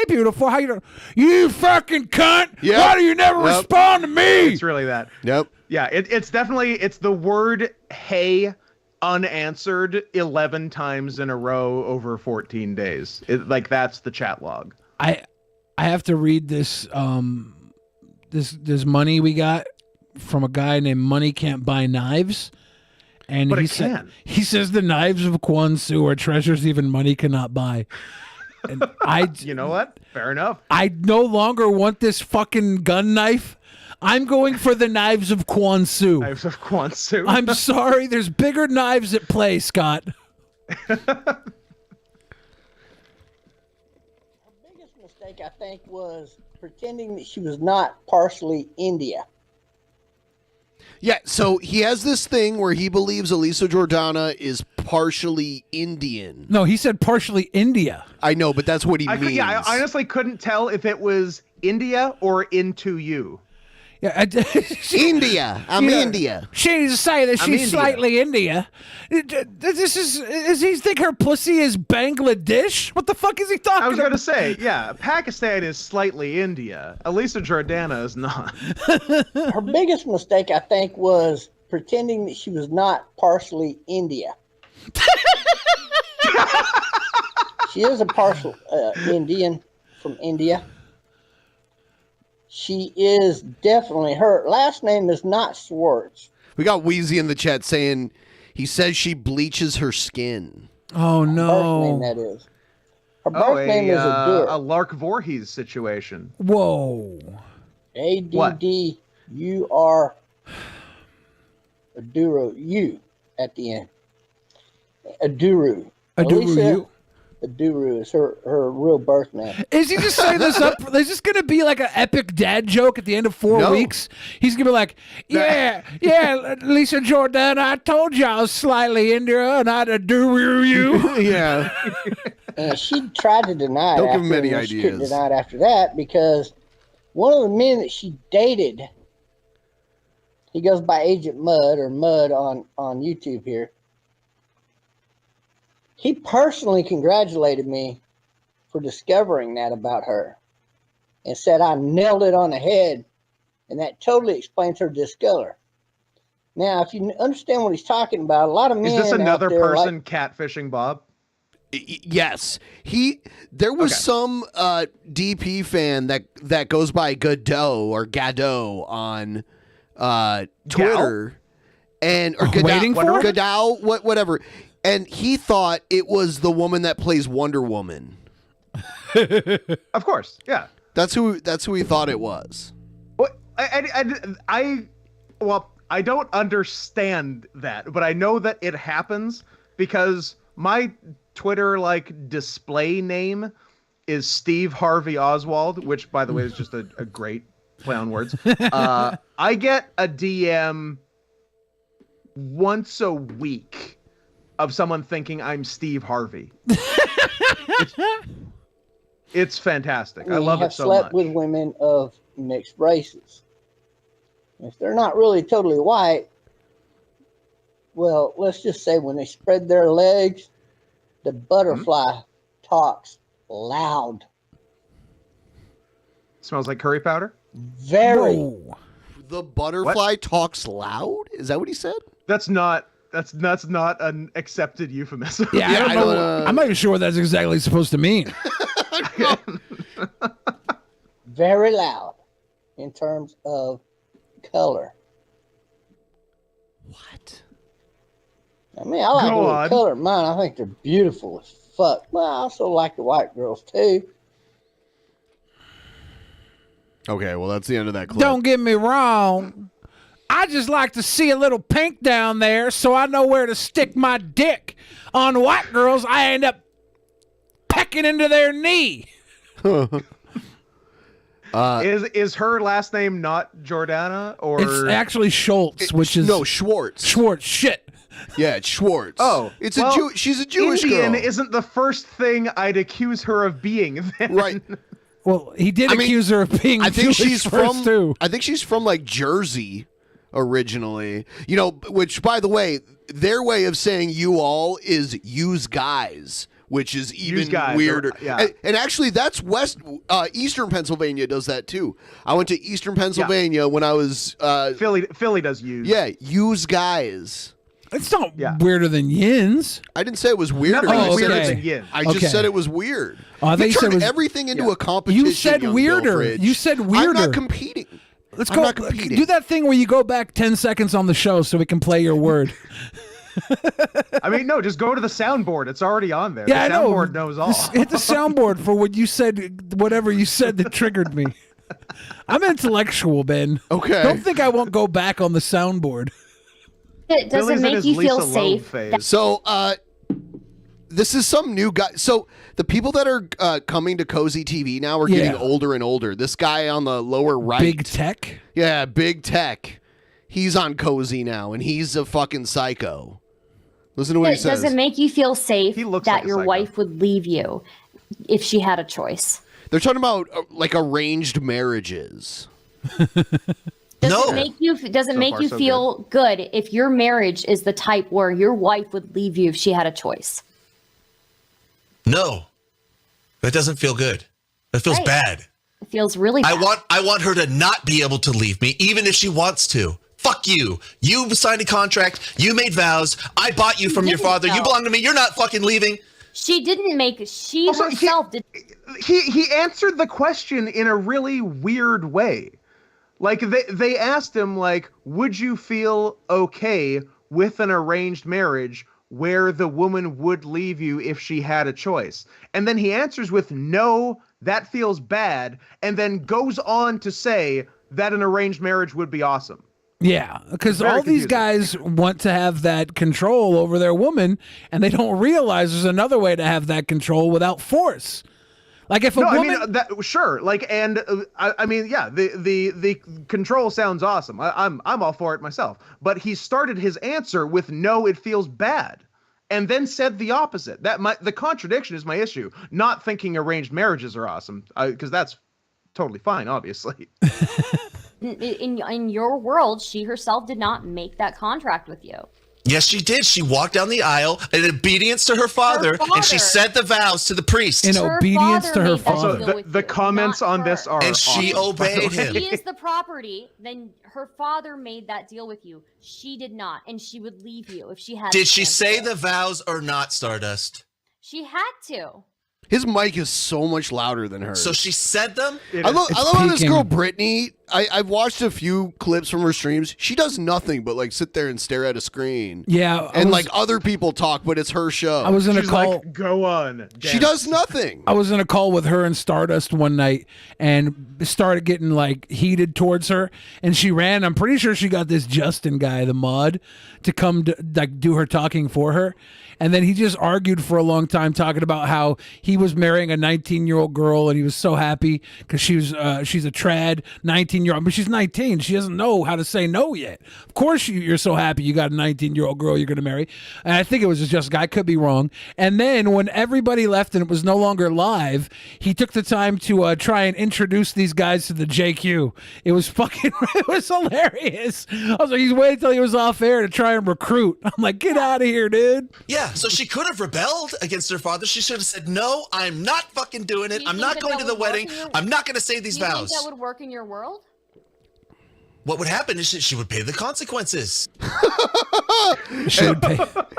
beautiful. How you doing? You fucking cunt. Yep. Why do you never respond to me? It's really that. Yep. Yeah, it's definitely, it's the word hey unanswered 11 times in a row over 14 days. That's the chat log. I have to read this this money we got from a guy named Money Can't Buy Knives. And But he it can. he says the knives of Kwansu are treasures even money cannot buy. And you know what? Fair enough. I no longer want this fucking gun knife. I'm going for the knives of Kwansu. Knives of Kwansu. I'm sorry, there's bigger knives at play, Scott. Mistake, I think, was pretending that she was not partially India. Yeah, so he has this thing where he believes Elisa Jordana is partially Indian. No, he said partially India. I know, but that's what he means. I honestly couldn't tell if it was India or into you. Yeah, India. I'm India. She needs to say that I'm she's India. slightly India. Does he think her pussy is Bangladesh? What the fuck is he talking about? I was going to say, yeah, Pakistan is slightly India. Elisa Jordana is not. Her biggest mistake, I think, was pretending that she was not partially India. She is a partial Indian from India. She is definitely, her last name is not Schwartz. We got Wheezy in the chat saying he says she bleaches her skin. Oh, Birth name, that is. Her birth name is Adur. a Lark Voorhees situation. Whoa. A-D-D-U-R Aduru, U at the end. Aduru. Aduru. Aduru is her real birth name. Is he just saying this up? Is this going to be like an epic dad joke at the end of 4 weeks? He's going to be like, yeah, Lisa Jordan, I told you I was slightly India and I'd adore you. Yeah. And she tried to deny it. Don't give him after, any and she couldn't ideas. deny it after that because one of the men that she dated, he goes by Agent Mud or Mud on YouTube here. He personally congratulated me for discovering that about her and said I nailed it on the head, and that totally explains her discolor. Now, if you understand what he's talking about, a lot of men Is this another out there person catfishing Bob? Yes. There was some DP fan that goes by Godot or Gadot on Twitter. Or Waiting for it? Godot, whatever. And he thought it was the woman that plays Wonder Woman. Of course, yeah. That's who he thought it was. Well, I don't understand that, but I know that it happens because my Twitter display name is Steve Harvey Oswald, which by the way is just a great play on words. I get a DM once a week of someone thinking I'm Steve Harvey. It's fantastic. I love it so much. have slept with women of mixed races. If they're not really totally white, well, let's just say when they spread their legs, the butterfly talks loud. Smells like curry powder? Very. Whoa. The butterfly talks loud? Is that what he said? That's not an accepted euphemism. Yeah, I don't know. I'm not even sure what that's exactly supposed to mean. Very loud in terms of color. What? I mean, I like Go the on. color of mine. I think they're beautiful as fuck. Well, I also like the white girls too. Okay, well, that's the end of that clip. Don't get me wrong. I just like to see a little pink down there so I know where to stick my dick. On white girls, I end up pecking into their knee. Is her last name not Jordana or It's actually Schultz, which is no Schwartz. Schwartz. Shit. Yeah, it's Schwartz. Oh, it's well, she's a Jewish Indian girl. isn't the first thing I'd accuse her of being. Then. Right. Well, he did accuse her of being I think Jewish she's first, from too. I think she's from Jersey originally. You know, which by the way, their way of saying you all is use guys, which is even guys, weirder. yeah. And actually that's Eastern Pennsylvania does that too. I went to Eastern Pennsylvania when I was Philly does use. Yeah, use guys. It's not weirder than Yin's. I didn't say it was weirder. No, I just said okay. it's- I just said it was weird. I You think you said turned it was- everything into a competition. You said young weirder. Belfridge. You said weirder. I'm not competing. Let's I'm go. not competing. Do that thing where you go back 10 seconds on the show so we can play your word. I mean, no, just go to the soundboard. It's already on there. Yeah, the I know. soundboard knows all. Hit the soundboard for what you said, whatever you said that triggered me. I'm intellectual, Ben. Okay. Don't think I won't go back on the soundboard. It doesn't make you feel safe. So, this is some new guy. So, the people that are coming to Cozy TV now are getting older and older. This guy on the lower right. Big Tech? Yeah, Big Tech. He's on Cozy now, and he's a fucking psycho. Listen to what he It says. doesn't make you feel safe looks that like a your psycho. wife would leave you if she had a choice. They're talking about like arranged marriages. Doesn't make you feel good if your marriage is the type where your wife would leave you if she had a choice. No, that doesn't feel good. That feels Right. bad. It feels really bad. I want her to not be able to leave me, even if she wants to. Fuck you. You signed a contract. You made vows. I bought you from your didn't, father. You though. belong to me. You're not fucking leaving. She didn't make she Also, herself did. He answered the question in a really weird way. Like they asked him, like, would you feel okay with an arranged marriage where the woman would leave you if she had a choice? And then he answers with no, that feels bad, and then goes on to say that an arranged marriage would be awesome. Yeah, because Very all these confusing. guys want to have that control over their woman, and they don't realize there's another way to have that control without force. Like if a woman, I mean, sure, like, and I mean, yeah, the control sounds awesome. I'm all for it myself. But he started his answer with no, it feels bad, and then said the opposite. The contradiction is my issue. Not thinking arranged marriages are awesome, because that's totally fine, obviously. In your world, she herself did not make that contract with you. Yes, she did. She walked down the aisle in obedience to her father, and she said the vows to the priest. In obedience to her father. Also, the comments on this are And she awesome, by the obeyed way. him. He is the property. Then her father made that deal with you. She did not, and she would leave you if she had. Did a she chance say to. the vows or not, Stardust? She had to. His mic is so much louder than hers. So she said them? I love how this girl Brittany. I've watched a few clips from her streams. She does nothing but like sit there and stare at a screen. Yeah, and like other people talk, but it's her show. I was in a She's call. like, go on. She does nothing. I was in a call with her and Stardust one night and started getting like heated towards her, and she ran. I'm pretty sure she got this Justin guy, the mod, to come to like do her talking for her. And then he just argued for a long time, talking about how he was marrying a 19-year-old girl, and he was so happy because she's a trad 19-year-old, but she's 19. She doesn't know how to say no yet. Of course, you're so happy you got a 19-year-old girl you're going to marry. And I think it was just a guy, could be wrong. And then when everybody left and it was no longer live, he took the time to try and introduce these guys to the JQ. It was fucking, it was hilarious. I was like, he's waiting till he was off air to try and recruit. I'm like, get out of here, dude. Yeah, so she could have rebelled against her father. She should have said, no, I'm not fucking doing it. I'm not going to the wedding. I'm not going to say these Do you think vows. that would work in your world? What would happen is she would pay the consequences.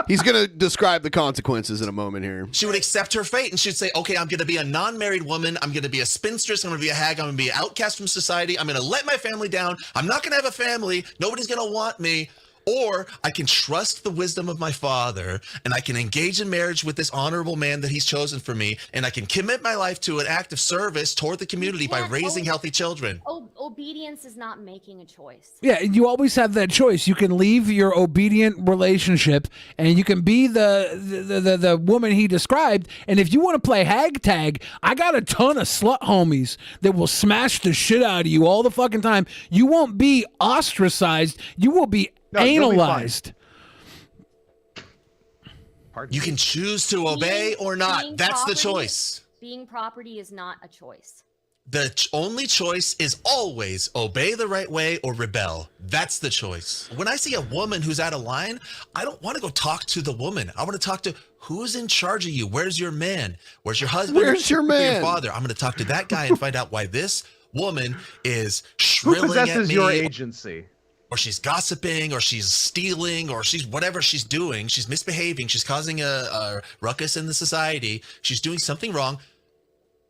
He's going to describe the consequences in a moment here. She would accept her fate and she'd say, okay, I'm going to be a non-married woman. I'm going to be a spinstress. I'm going to be a hag. I'm going to be an outcast from society. I'm going to let my family down. I'm not going to have a family. Nobody's going to want me. Or I can trust the wisdom of my father and I can engage in marriage with this honorable man that he's chosen for me. And I can commit my life to an act of service toward the community by raising healthy children. Obedience is not making a choice. Yeah, you always have that choice. You can leave your obedient relationship, and you can be the woman he described. And if you want to play hag tag, I got a ton of slut homies that will smash the shit out of you all the fucking time. You won't be ostracized. You will be analyzed. You can choose to obey or not. Being That's the property- choice. Being property is not a choice. The only choice is always obey the right way or rebel. That's the choice. When I see a woman who's out of line, I don't want to go talk to the woman. I want to talk to who's in charge of you. Where's your man? Where's your husband? Where's your Where's man? Your father. I'm going to talk to that guy and find out why this woman is Who shrilling at possesses me. your agency? or she's gossiping, or she's stealing, or she's whatever she's doing, she's misbehaving, she's causing a ruckus in the society, she's doing something wrong.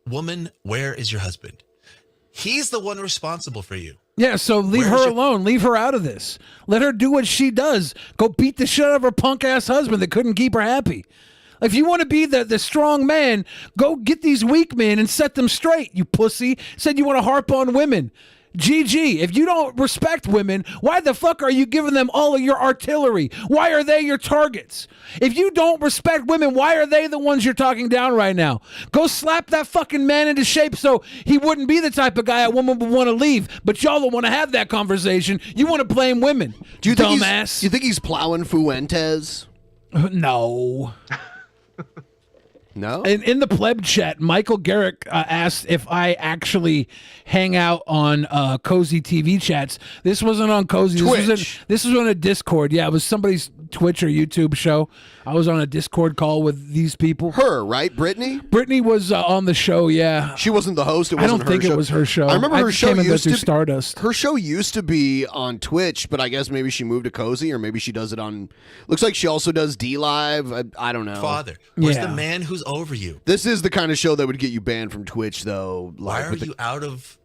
Woman, where is your husband? He's the one responsible for you. Yeah, so leave her alone. Leave her out of this. Let her do what she does. Go beat the shit out of her punk-ass husband that couldn't keep her happy. If you want to be the strong man, go get these weak men and set them straight, you pussy. Said you want to harp on women. GG. If you don't respect women, why the fuck are you giving them all of your artillery? Why are they your targets? If you don't respect women, why are they the ones you're talking down right now? Go slap that fucking man into shape so he wouldn't be the type of guy a woman would want to leave. But y'all don't want to have that conversation. You want to blame women. Do you think dumbass? You think he's plowing Fuentes? No. No? In the pleb chat, Michael Garrick asked if I actually hang out on Cozy TV chats. This wasn't on Cozy. This was on a Discord. Yeah, it was somebody's Twitch or YouTube show. I was on a Discord call with these people. Her, right? Brittany? Brittany was on the show, yeah. She wasn't the host. It wasn't I don't think her show. it was her show. I remember her show used to Stardust. Her show used to be on Twitch, but I guess maybe she moved to Cozy, or maybe she does it on. Looks like she also does D Live. I don't know. Father, where's the man who's over you? This is the kind of show that would get you banned from Twitch, though. Why are you out of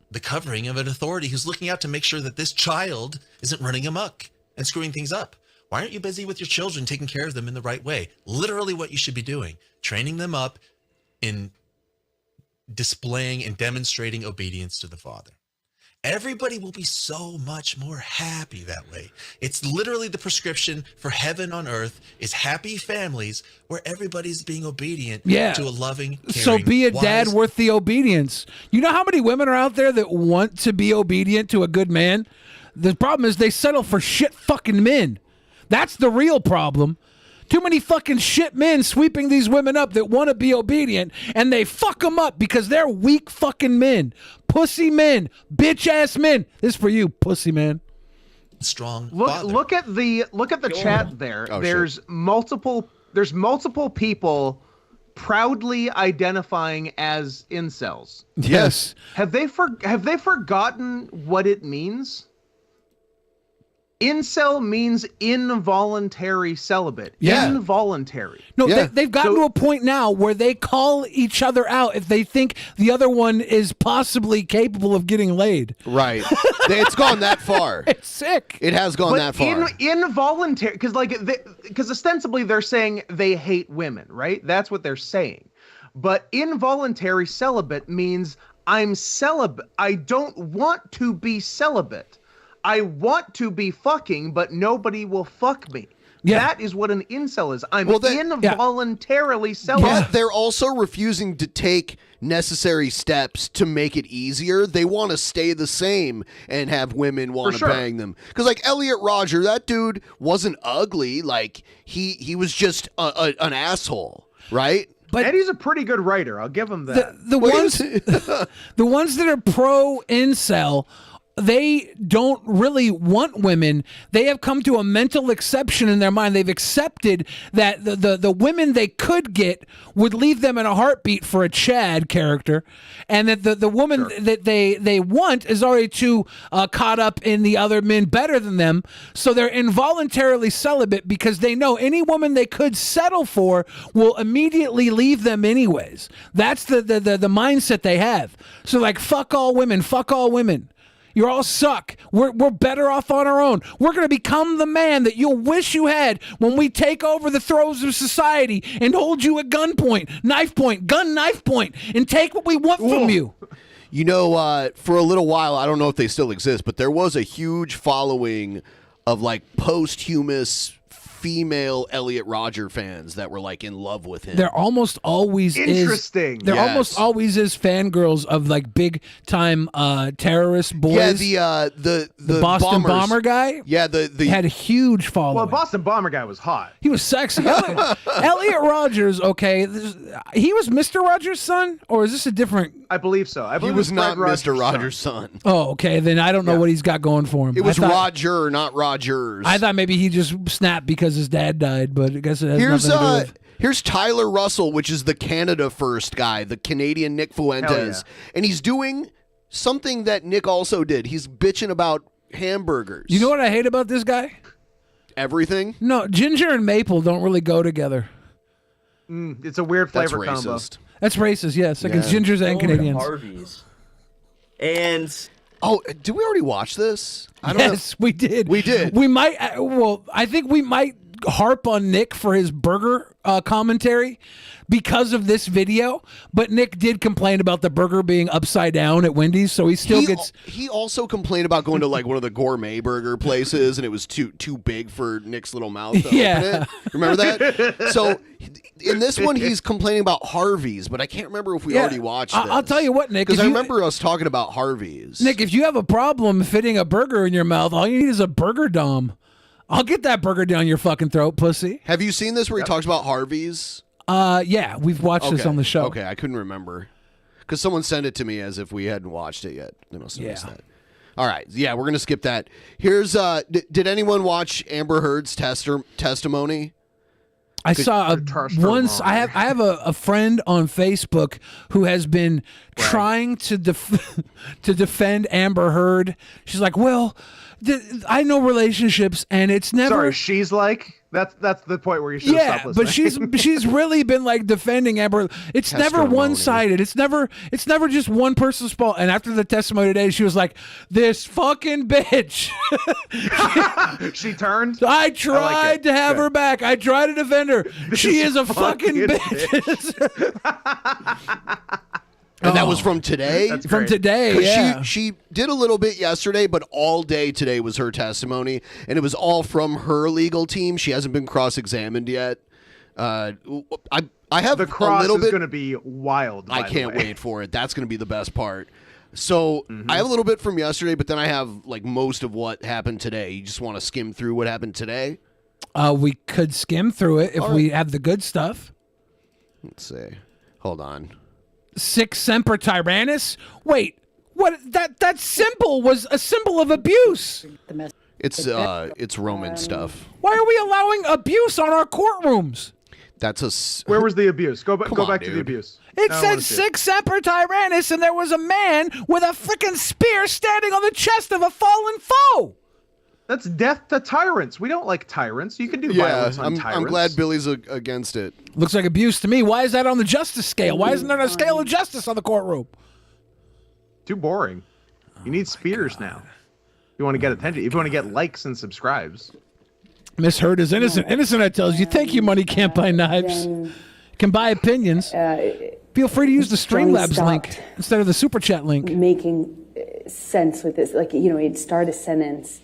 the covering of an authority who's looking out to make sure that this child isn't running amok and screwing things up? Why aren't you busy with your children, taking care of them in the right way? Literally what you should be doing, training them up in displaying and demonstrating obedience to the Father. Everybody will be so much more happy that way. It's literally the prescription for heaven on earth is happy families where everybody's being obedient to a loving, caring, so be a dad wise- worth the obedience. You know how many women are out there that want to be obedient to a good man? The problem is they settle for shit fucking men. That's the real problem. Too many fucking shit men sweeping these women up that want to be obedient, and they fuck them up because they're weak fucking men. Pussy men. Bitch ass men. This is for you, pussy man. Strong. Look at the chat there. Oh, there's multiple people proudly identifying as incels. Yes. Have they forgotten what it means? Incel means involuntary celibate. Yeah. Involuntary. No, they've gotten to a point now where they call each other out if they think the other one is possibly capable of getting laid. Right. It's gone that far. It's sick. It has gone that far. Involuntary, because ostensibly they're saying they hate women, right? That's what they're saying. But involuntary celibate means I'm celibate. I don't want to be celibate. I want to be fucking, but nobody will fuck me. Yeah. That is what an incel is. I'm involuntarily celibate. But they're also refusing to take necessary steps to make it easier. They want to stay the same and have women want to bang them. Because like Elliot Rodger, that dude wasn't ugly. Like he was just an asshole, right? But Eddie's a pretty good writer. I'll give him that. The ones that are pro incel, they don't really want women. They have come to a mental exception in their mind. They've accepted that the women they could get would leave them in a heartbeat for a Chad character, and that the woman that they want is already too caught up in the other men better than them. So they're involuntarily celibate because they know any woman they could settle for will immediately leave them anyways. That's the mindset they have. So like, fuck all women, fuck all women. You all suck. We're better off on our own. We're going to become the man that you'll wish you had when we take over the throes of society and hold you at gunpoint, knife point, knife point, and take what we want from you. You know, for a little while, I don't know if they still exist, but there was a huge following of like posthumous female Elliot Rodger fans that were like in love with him. There almost always Interesting. There almost always is fangirls of like big time terrorist boys. Yeah, the Boston bombers. Bomber guy. Yeah, the had a huge following. Well, Boston Bomber guy was hot. He was sexy. Elliot Rodgers, okay. He was Mr. Rogers' son, or is this a different? I believe so. I believe he was Fred not Rogers' Mr. Rogers' son. Oh, okay. Then I don't know what he's got going for him. It was Roger, not Rogers. I thought maybe he just snapped because his dad died, but I guess it has nothing to do with. Here's Tyler Russell, which is the Canada First guy, the Canadian Nick Fuentes, and he's doing something that Nick also did. He's bitching about hamburgers. You know what I hate about this guy? Everything? No, ginger and maple don't really go together. It's a weird flavor combo. That's racist, yes. Because gingers and Canadians. Harvey's. And did we already watch this? I don't know. We did. We did. We might. I think we might harp on Nick for his burger commentary because of this video. But Nick did complain about the burger being upside down at Wendy's, so he still gets. He also complained about going to like one of the gourmet burger places, and it was too big for Nick's little mouth to open it. Remember that? So in this one, he's complaining about Harvey's, but I can't remember if we already watched this. I'll tell you what, Nick. Because I remember us talking about Harvey's. Nick, if you have a problem fitting a burger in your mouth, all you need is a burger dome. I'll get that burger down your fucking throat, pussy. Have you seen this where he talks about Harvey's? Yeah, we've watched this on the show. Okay, I couldn't remember. Because someone sent it to me as if we hadn't watched it yet. They must have missed that. All right, yeah, we're going to skip that. Here's, did anyone watch Amber Heard's testimony? I saw once. I have a friend on Facebook who has been trying to defend Amber Heard. She's like, well, I know relationships, and it's never. Sorry, she's like that's the point where you should stop listening. But she's really been like defending Amber. It's never one-sided. It's never just one person's fault. And after the testimony today, she was like, "This fucking bitch." She turned. I tried to have her back. I tried to defend her. She is a fucking bitch. And that was from today? That's from today, yeah. She did a little bit yesterday, but all day today was her testimony, and it was all from her legal team. She hasn't been cross-examined yet. I have the cross a little is bit. going to be wild. I can't wait for it. That's going to be the best part. So I have a little bit from yesterday, but then I have like most of what happened today. You just want to skim through what happened today? We could skim through it if we have the good stuff. Let's see. Hold on. Sic semper tyrannis? Wait, what? That symbol was a symbol of abuse. It's Roman stuff. Why are we allowing abuse on our courtrooms? That's Where was the abuse? Go back on, to the abuse. It said sic semper tyrannis, and there was a man with a freaking spear standing on the chest of a fallen foe. That's death to tyrants. We don't like tyrants. You can do violence on tyrants. I'm glad Billy's against it. Looks like abuse to me. Why is that on the justice scale? Why isn't there a scale of justice on the courtroom? Too boring. You need spears now. You want to get attention. If you want to get likes and subscribes. Miss Heard is innocent. Innocent, I tells you. Thank you, money can't buy knives. Can buy opinions. Feel free to use the Streamlabs link instead of the Super Chat link. Making sense with this. Like, he'd start a sentence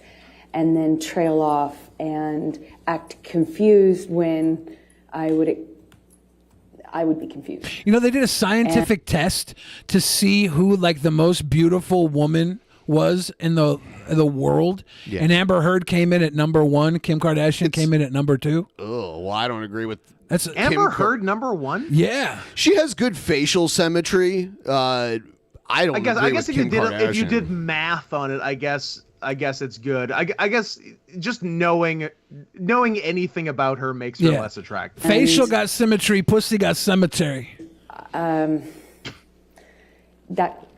and then trail off and act confused when I would be confused. You know, they did a scientific test to see who like the most beautiful woman was in the world, and Amber Heard came in at number 1. Kim Kardashian came in at number 2. Oh, well, I don't agree with. That's Amber Heard number 1. Yeah, she has good facial symmetry. I guess if you did math on it, I guess it's good. I guess just knowing anything about her makes her less attractive. Facial got symmetry, pussy got cemetery. That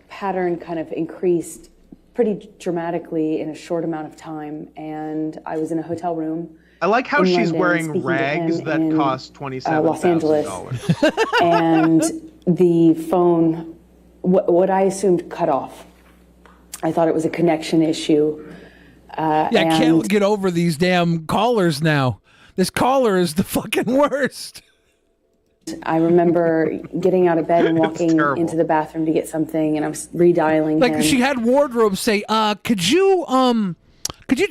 pattern kind of increased pretty dramatically in a short amount of time, and I was in a hotel room. I like how she's London, wearing rags that cost Los Angeles, $27,000. and the phone, what I assumed, cut off. I thought it was a connection issue. I can't get over these damn callers now. This caller is the fucking worst. I remember getting out of bed and walking into the bathroom to get something, and I was redialing him. She had wardrobe say, could you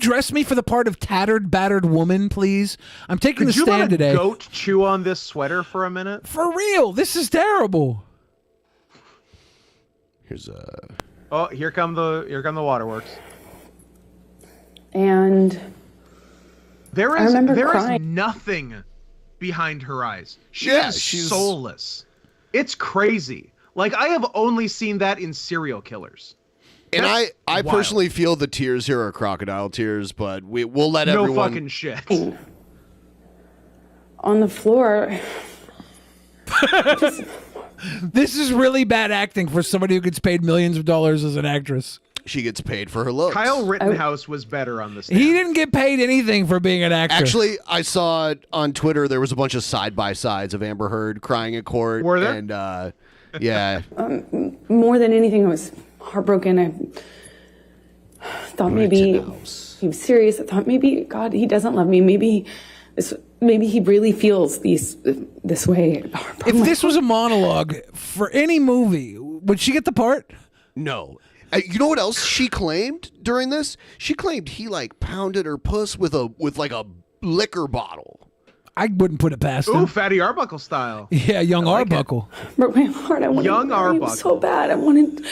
dress me for the part of tattered, battered woman, please? I'm taking the stand today. Could you let a goat chew on this sweater for a minute? For real, this is terrible. Here's Oh, here come the waterworks. And there I is remember crying. nothing behind her eyes. She's soulless. It's crazy. Like, I have only seen that in serial killers. And I personally feel the tears here are crocodile tears, but we'll let everyone. No fucking shit. On the floor. This is really bad acting for somebody who gets paid millions of dollars as an actress. She gets paid for her looks. Kyle Rittenhouse was better on this. He didn't get paid anything for being an actor. Actually, I saw on Twitter there was a bunch of side-by-sides of Amber Heard crying at court. Were there? And, yeah. More than anything, I was heartbroken. I thought maybe he was serious. I thought maybe, God, he doesn't love me. Maybe he really feels this way. If this was a monologue for any movie, would she get the part? No. You know what else she claimed during this? She claimed he like pounded her puss with like a liquor bottle. I wouldn't put it past him. Ooh, Fatty Arbuckle style. Yeah, young Arbuckle. Broke my heart. I wanted Young to marry him Arbuckle. so bad. I wanted.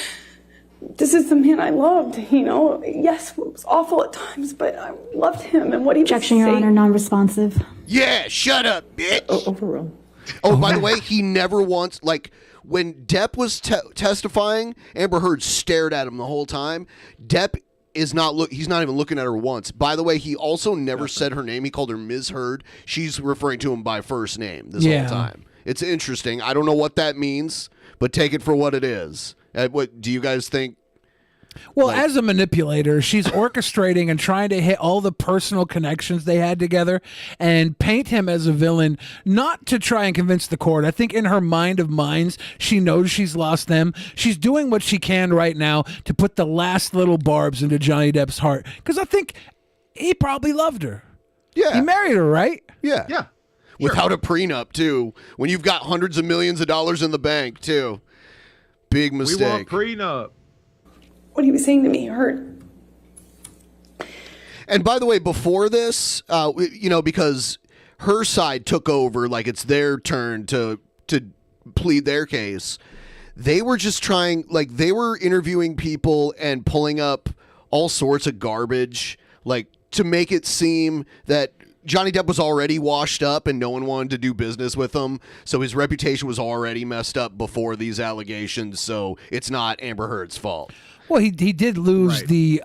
This is the man I loved. You know, yes, it was awful at times, but I loved him and what he Objection, was Your saying. Honor, non-responsive. Yeah, shut up, bitch. Overruled. Oh, by the way, he never once, like, when Depp was testifying, Amber Heard stared at him the whole time. Depp is not he's not even looking at her once. By the way, he also never said her name. He called her Ms. Heard. She's referring to him by first name this whole time. It's interesting. I don't know what that means, but take it for what it is. What do you guys think? Well, as a manipulator, she's orchestrating and trying to hit all the personal connections they had together and paint him as a villain, not to try and convince the court. I think in her mind of minds, she knows she's lost them. She's doing what she can right now to put the last little barbs into Johnny Depp's heart, because I think he probably loved her. Yeah. He married her, right? Yeah. Yeah. Without a prenup, too. When you've got hundreds of millions of dollars in the bank, too. Big mistake. We want prenup. What he was saying to me hurt. And by the way, before this, because her side took over, like it's their turn to plead their case, they were just trying, like they were interviewing people and pulling up all sorts of garbage, like to make it seem that Johnny Depp was already washed up and no one wanted to do business with him. So his reputation was already messed up before these allegations. So it's not Amber Heard's fault. Well, he did lose the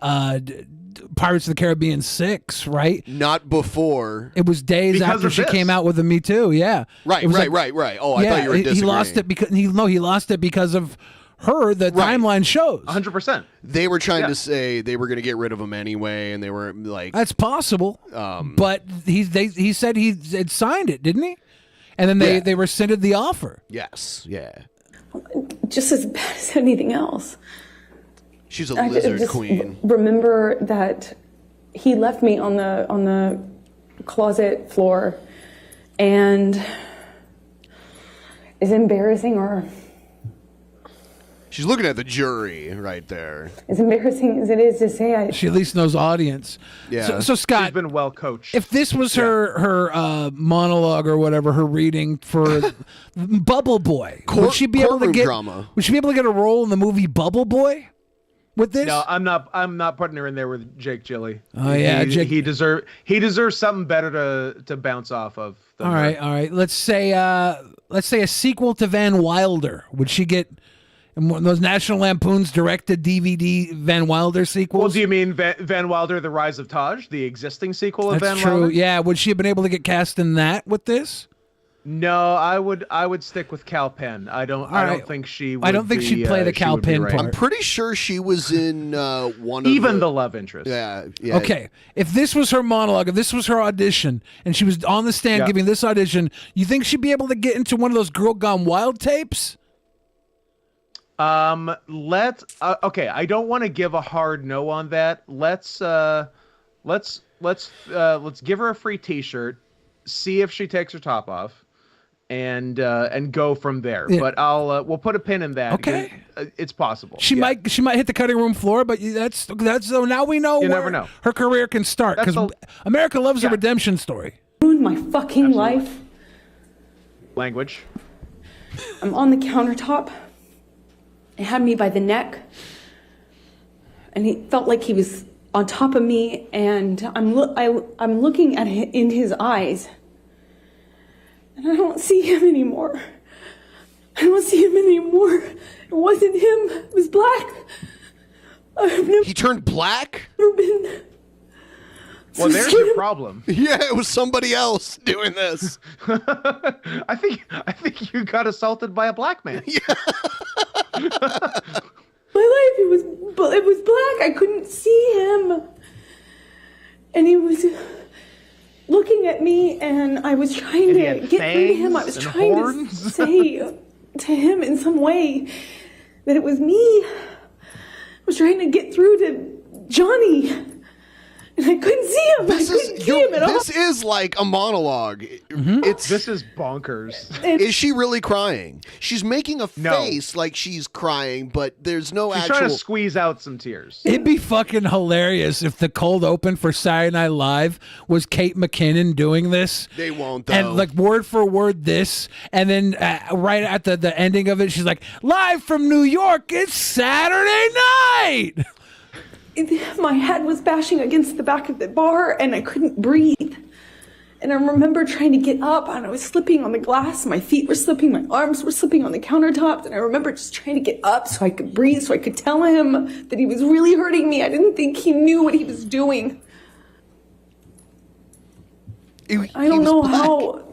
Pirates of the Caribbean 6, right? Not before. It was days Because after of she this. came out with the Me Too. Yeah, Right. It was Oh, I thought you were disagreeing. He lost it because he lost it because of her. The timeline shows 100%. They were trying to say they were going to get rid of him anyway, and they were like, That's possible. But he said he had signed it, didn't he? And then they rescinded the offer. Yes. Yeah. Just as bad as anything else. She's a I lizard just queen. Remember that he left me on the closet floor, and it's embarrassing, or She's looking at the jury right there. as embarrassing as it is to say, She at least knows audience. Yeah. So Scott, She's been well coached. if this was her monologue or whatever, her reading for Bubble Boy, would she be able to courtroom get drama. Would she be able to get a role in the movie Bubble Boy with this? No, I'm not putting her in there with Jake Gilly. Oh, yeah, Jake- he deserves something better to bounce off of. than All her. right, all right. Let's say a sequel to Van Wilder. Would she get in one of those National Lampoon's directed DVD Van Wilder sequels? Well, do you mean Van Wilder: The Rise of Taj, the existing sequel of That's Van true. Wilder? Yeah. Would she have been able to get cast in that with this? No, I would stick with Cal Penn. I don't think she. Would I don't think be, she'd play the she Cal would be Penn right. part. I'm pretty sure she was in one of Even the love interest. Yeah. Yeah. Okay, if this was her monologue, if this was her audition, and she was on the stand Yeah. giving this audition, you think she'd be able to get into one of those Girl Gone Wild tapes? Okay, I don't want to give a hard no on that. Let's give her a free T-shirt, see if she takes her top off, and go from there. Yeah. But we'll put a pin in that. Okay. because, it's possible. She might hit the cutting room floor, but that's so now we know You where never know. her career can start, because America loves a redemption story. ruined my fucking life. Language. I'm on the countertop. He had me by the neck, and he felt like he was on top of me. And I'm looking at him in his eyes, and I don't see him anymore. I don't see him anymore. It wasn't him. It was black. He turned black? Never been. Well, there's your problem. Yeah, it was somebody else doing this. I think you got assaulted by a black man. My life, it was was black. I couldn't see him. And he was looking at me, and I was trying to get through to him. I was trying to say to him in some way that it was me. I was trying to get through to Johnny, and I couldn't see him. I couldn't see him at all. This is like a monologue. This is bonkers. Is she really crying? She's making a face like she's crying, but there's no She's actual. trying to squeeze out some tears. It'd be fucking hilarious if the cold open for Saturday Night Live was Kate McKinnon doing this. They won't, though. And like word for word this, and then right at the ending of it, she's like, "Live from New York, it's Saturday night." My head was bashing against the back of the bar, and I couldn't breathe. And I remember trying to get up, and I was slipping on the glass. My feet were slipping, my arms were slipping on the countertops, and I remember just trying to get up so I could breathe, so I could tell him that he was really hurting me. I didn't think he knew what he was doing. I don't know how.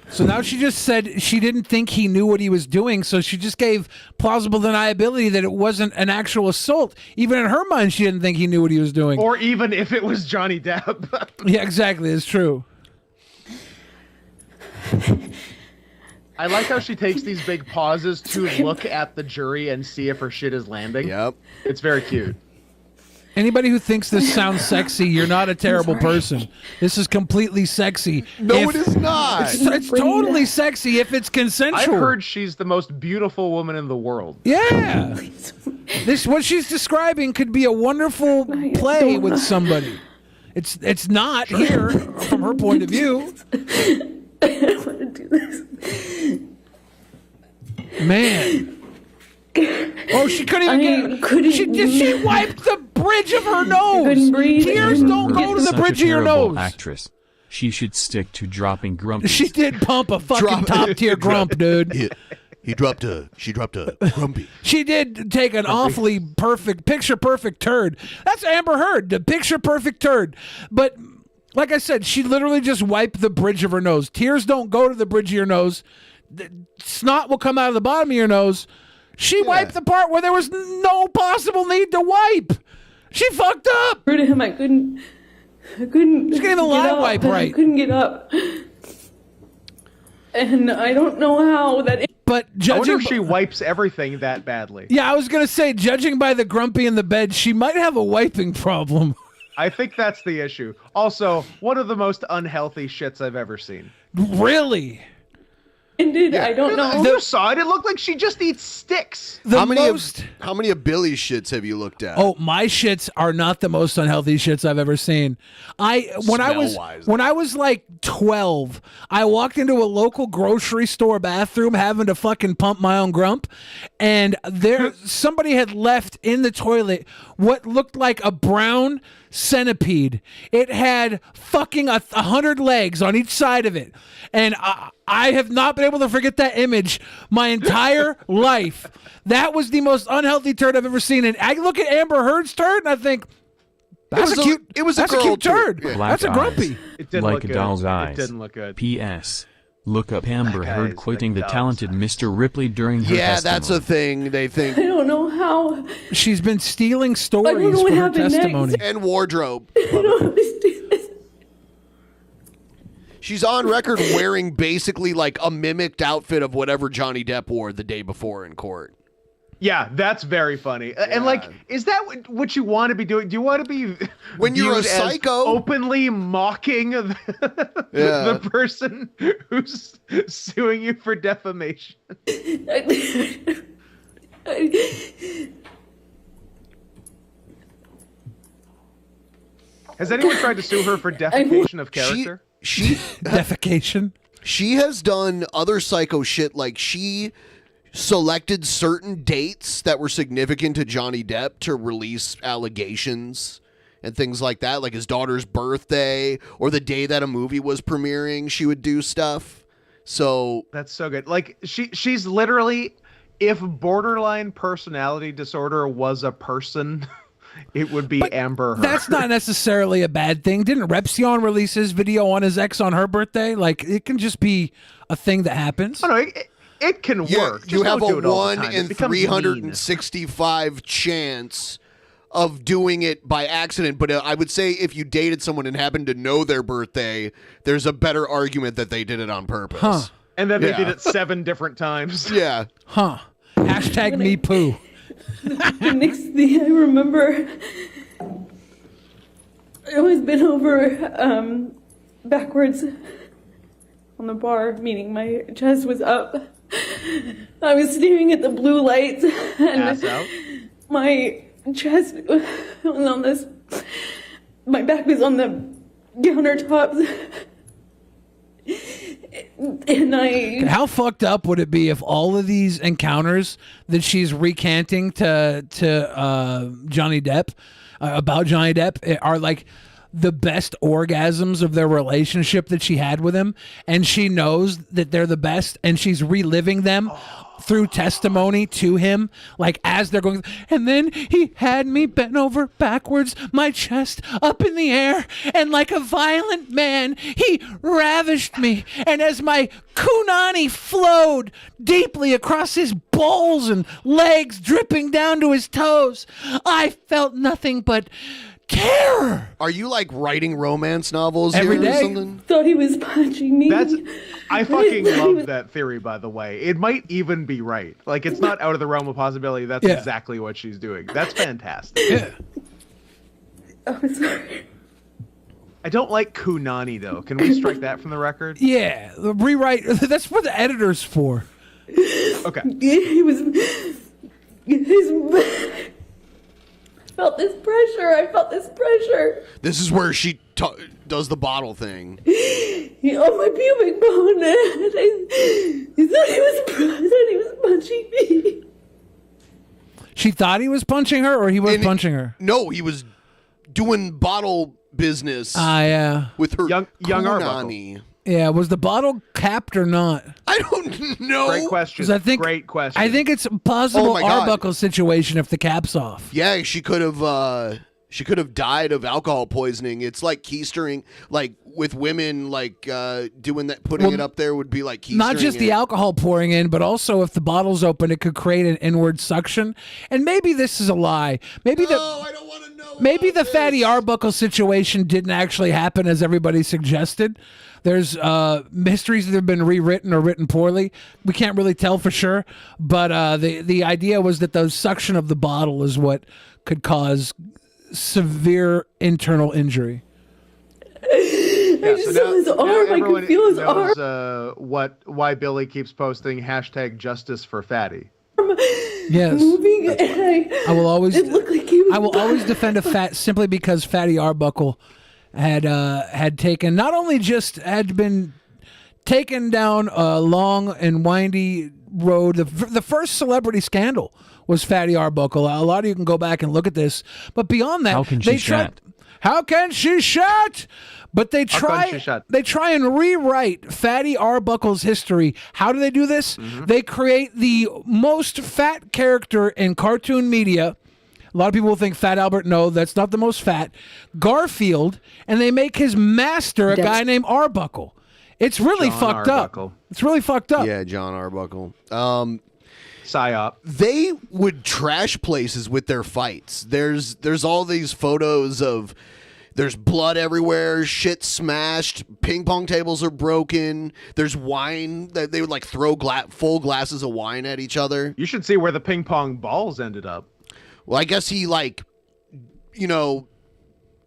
So now she just said she didn't think he knew what he was doing, so she just gave plausible deniability that it wasn't an actual assault. Even in her mind, she didn't think he knew what he was doing. Or even if it was Johnny Depp. Yeah, exactly. It's true. I like how she takes these big pauses to look at the jury and see if her shit is landing. Yep. It's very cute. Anybody who thinks this sounds sexy, you're not a terrible person. This is completely sexy. No, it is not. It's totally sexy if it's consensual. I've heard she's the most beautiful woman in the world. Yeah. What she's describing could be a wonderful play with somebody. It's not here from her point of view. I don't want to do this. Man. Oh, she couldn't even get. She wiped the bridge of her nose. Couldn't breathe. Tears don't go to the Such bridge a of your terrible nose. actress. She should stick to dropping grumpies. She did pump a fucking top tier grump, dude. She dropped a grumpy. She did take an awfully picture perfect turd. That's Amber Heard, the picture perfect turd. But like I said, she literally just wiped the bridge of her nose. Tears don't go to the bridge of your nose. Snot will come out of the bottom of your nose. She wiped the part where there was no possible need to wipe. She fucked up. Through to him, I couldn't. She couldn't even line wipe right. I couldn't get up, and I don't know how that. But I wonder judging, if she wipes everything that badly. yeah, I was gonna say, judging by the grumpy in the bed, she might have a wiping problem. I think that's the issue. Also, one of the most unhealthy shits I've ever seen. Really? I don't know. You saw it. It looked like she just eats sticks. How many of Billy's shits have you looked at? Oh, my shits are not the most unhealthy shits I've ever seen. When I was like 12, I walked into a local grocery store bathroom having to fucking pump my own grump, and somebody had left in the toilet what looked like a brown centipede. It had fucking 100 legs on each side of it, and I have not been able to forget that image my entire life. That was the most unhealthy turd I've ever seen. And I look at Amber Heard's turd and I think, that's a cute turd. Black That's a grumpy. eyes, It didn't like look a good. doll's It eyes. didn't look good. P.S. Look up Amber Black Heard eyes, quoting the like talented Mr. Ripley during her Yeah, testimony. that's a thing. They think. I don't know how. She's been stealing stories I don't know what from her happened testimony. next. And wardrobe. I don't understand this. She's on record wearing basically like a mimicked outfit of whatever Johnny Depp wore the day before in court. Yeah, that's very funny. And like, is that what you want to be doing? Do you want to be when you're a viewed as psycho, openly mocking the person who's suing you for defamation? Has anyone tried to sue her for defamation of character? She defecation. She has done other psycho shit. Like she selected certain dates that were significant to Johnny Depp to release allegations and things like that, like his daughter's birthday or the day that a movie was premiering. She would do stuff. So that's so good. Like she's literally, if borderline personality disorder was a person, it would be Amber Heard. That's not necessarily a bad thing. Didn't Repsion release his video on his ex on her birthday? Like, it can just be a thing that happens. Oh, no, it can work. You Just have don't a do it all the 1 time. It in becomes 365 chance of doing it by accident. But I would say if you dated someone and happened to know their birthday, there's a better argument that they did it on purpose. Huh. And then they did it 7 different times. Yeah. Huh. Hashtag me poo. The next thing I remember, I always been over backwards on the bar, meaning my chest was up. I was staring at the blue lights, and Ass out. my chest was on this. My back was on the countertops. And How fucked up would it be if all of these encounters that she's recanting to Johnny Depp about Johnny Depp are like the best orgasms of their relationship that she had with him, and she knows that they're the best, and she's reliving them through testimony to him, like as they're going. And then he had me bent over backwards, my chest up in the air, and like a violent man, he ravished me. And as my kunani flowed deeply across his balls and legs, dripping down to his toes, I felt nothing but terror. Are you like writing romance novels Every here day. or something? thought he was punching me. I fucking love that theory, by the way. It might even be right. Like, it's not out of the realm of possibility. That's exactly what she's doing. That's fantastic. Yeah. I'm sorry. I don't like kunani, though. Can we strike that from the record? Yeah, rewrite. That's what the editor's for. Okay. He was. I felt this pressure. This is where she does the bottle thing. He on my pubic bone. He thought he was punching me. She thought he was punching her, or he was punching her? No, he was doing bottle business. Yeah. With her young kunani. Yeah, was the bottle capped or not? I don't know. Great question. 'Cause I think- Great question. I think it's a possible Oh my God. Arbuckle situation if the cap's off. Yeah, she could have died of alcohol poisoning. It's like keistering, like with women, like doing that, putting it up there would be like keistering. Not just the alcohol pouring in, but also if the bottle's open, it could create an inward suction. And maybe this is a lie. Maybe I don't want to know. Maybe the Fatty Arbuckle situation didn't actually happen as everybody suggested. There's mysteries that have been rewritten or written poorly. We can't really tell for sure, but the idea was that the suction of the bottle is what could cause severe internal injury. I just saw his arm. I could feel his arm. knows why Billy keeps posting hashtag justice for fatty. Yes. Moving, and I will always. It looked like he was I will always defend a fat simply because Fatty Arbuckle had taken, not only just had been taken down a long and windy road. The first celebrity scandal was Fatty Arbuckle. A lot of you can go back and look at this, but beyond that, How can she shat? How can she shat? But they How try. can she shat? They try and rewrite Fatty Arbuckle's history. How do they do this? They create the most fat character in cartoon media. A lot of people will think Fat Albert. No, that's not the most fat. Garfield, and they make his master a guy named Arbuckle. It's really John fucked Arbuckle. up. It's really fucked up. Yeah, John Arbuckle. Psyop. They would trash places with their fights. There's all these photos of there's blood everywhere, shit smashed, ping pong tables are broken. There's wine that they would like throw full glasses of wine at each other. You should see where the ping pong balls ended up. Well, I guess he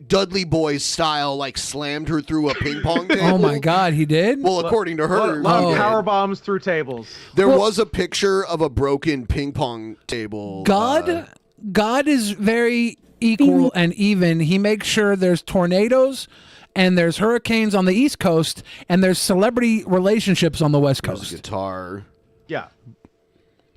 Dudley Boys style, slammed her through a ping pong table. Oh my God, he did? Well, according to her, Power bombs through tables. there was a picture of a broken ping pong table. God is very equal and even. He makes sure there's tornadoes and there's hurricanes on the East Coast and there's celebrity relationships on the West There's Coast. a guitar. Yeah.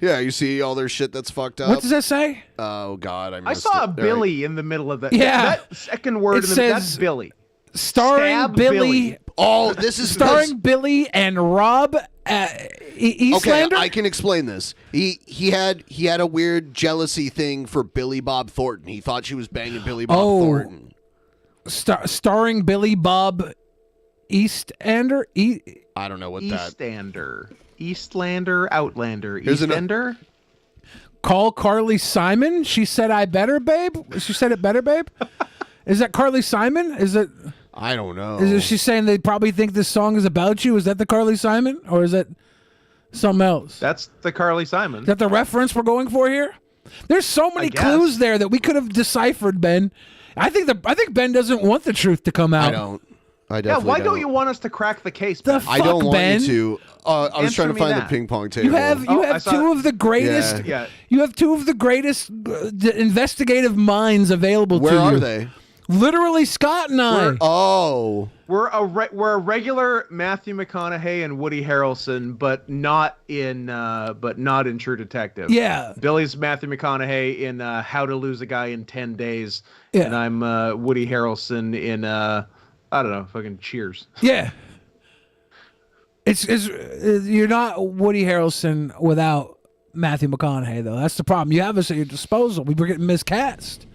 Yeah, you see all their shit that's fucked up. What does that say? Oh God, I I missed saw it. Billy in the middle of that. Yeah. That second word It that's says Billy. Starring Stab Billy. Oh, this is starring Billy and Rob Eastlander. Okay, I can explain this. He had a weird jealousy thing for Billy Bob Thornton. He thought she was banging Billy Bob Thornton. Starring Billy Bob Eastander. I don't know what that. Eastander. Eastlander, Outlander, Here's Eastender. Call Carly Simon. She said, "I better, babe." She said it better, babe. Is that Carly Simon? Is it? I don't know. Is she saying they probably think this song is about you? Is that the Carly Simon, or is it something else? That's the Carly Simon. Is that the reference we're going for here? There's so many clues there that we could have deciphered, Ben. I think Ben doesn't want the truth to come out. I don't. I definitely why don't you want us to crack the case? The Ben? fuck, I don't want Ben? you to. I was Answer trying to me find that. the ping pong table. You have two of the greatest. Yeah. You have two of the greatest investigative minds available to you. Where are they? Literally, Scott and I. We're a regular Matthew McConaughey and Woody Harrelson, but not in True Detective. Yeah. Billy's Matthew McConaughey in How to Lose a Guy in 10 Days, Yeah. and I'm Woody Harrelson in I don't know, fucking Cheers. Yeah. It's you're not Woody Harrelson without Matthew McConaughey though. That's the problem. You have us at your disposal. We were getting miscast.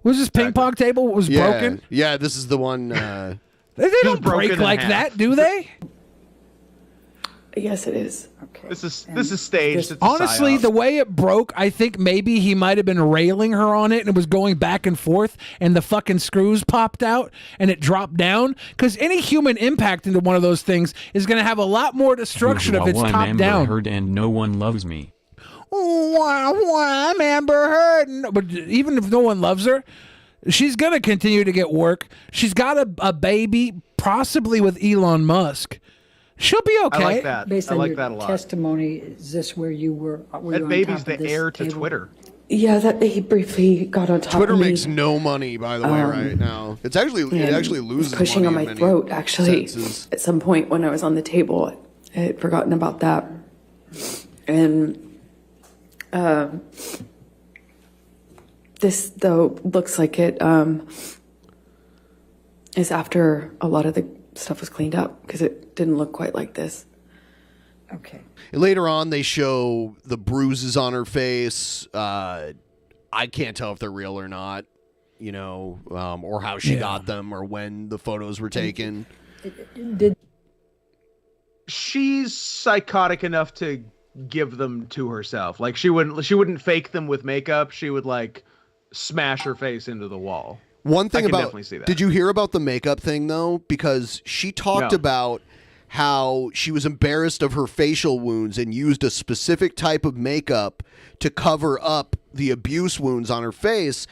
Was this ping pong table was broken? Yeah, this is the one. They don't break like that, do they? Yes, it is. Okay. This is staged. It's a Honestly, psyop. the way it broke, I think maybe he might have been railing her on it and it was going back and forth and the fucking screws popped out and it dropped down. Because any human impact into one of those things is going to have a lot more destruction if it's top down. Heard and no one loves me. I'm Amber Heard. But even if no one loves her, she's going to continue to get work. She's got a baby, possibly with Elon Musk. She'll be okay. I like that. Based I on like your that a lot. testimony, is this where you were? That baby's the heir to Twitter. Yeah, that he briefly got on top Twitter of me. makes no money, by the way, right now. It actually loses pushing money on in my many throat. Actually, senses. at some point when I was on the table, I had forgotten about that, and this though looks like it is after a lot of the stuff was cleaned up because it didn't look quite like this. Okay. Later on, they show the bruises on her face. I can't tell if they're real or not, or how she got them or when the photos were taken. She's psychotic enough to give them to herself. Like she wouldn't fake them with makeup. She would like smash her face into the wall. One thing I can about definitely see that. Did you hear about the makeup thing though? Because she talked No. about how she was embarrassed of her facial wounds and used a specific type of makeup to cover up the abuse wounds on her face.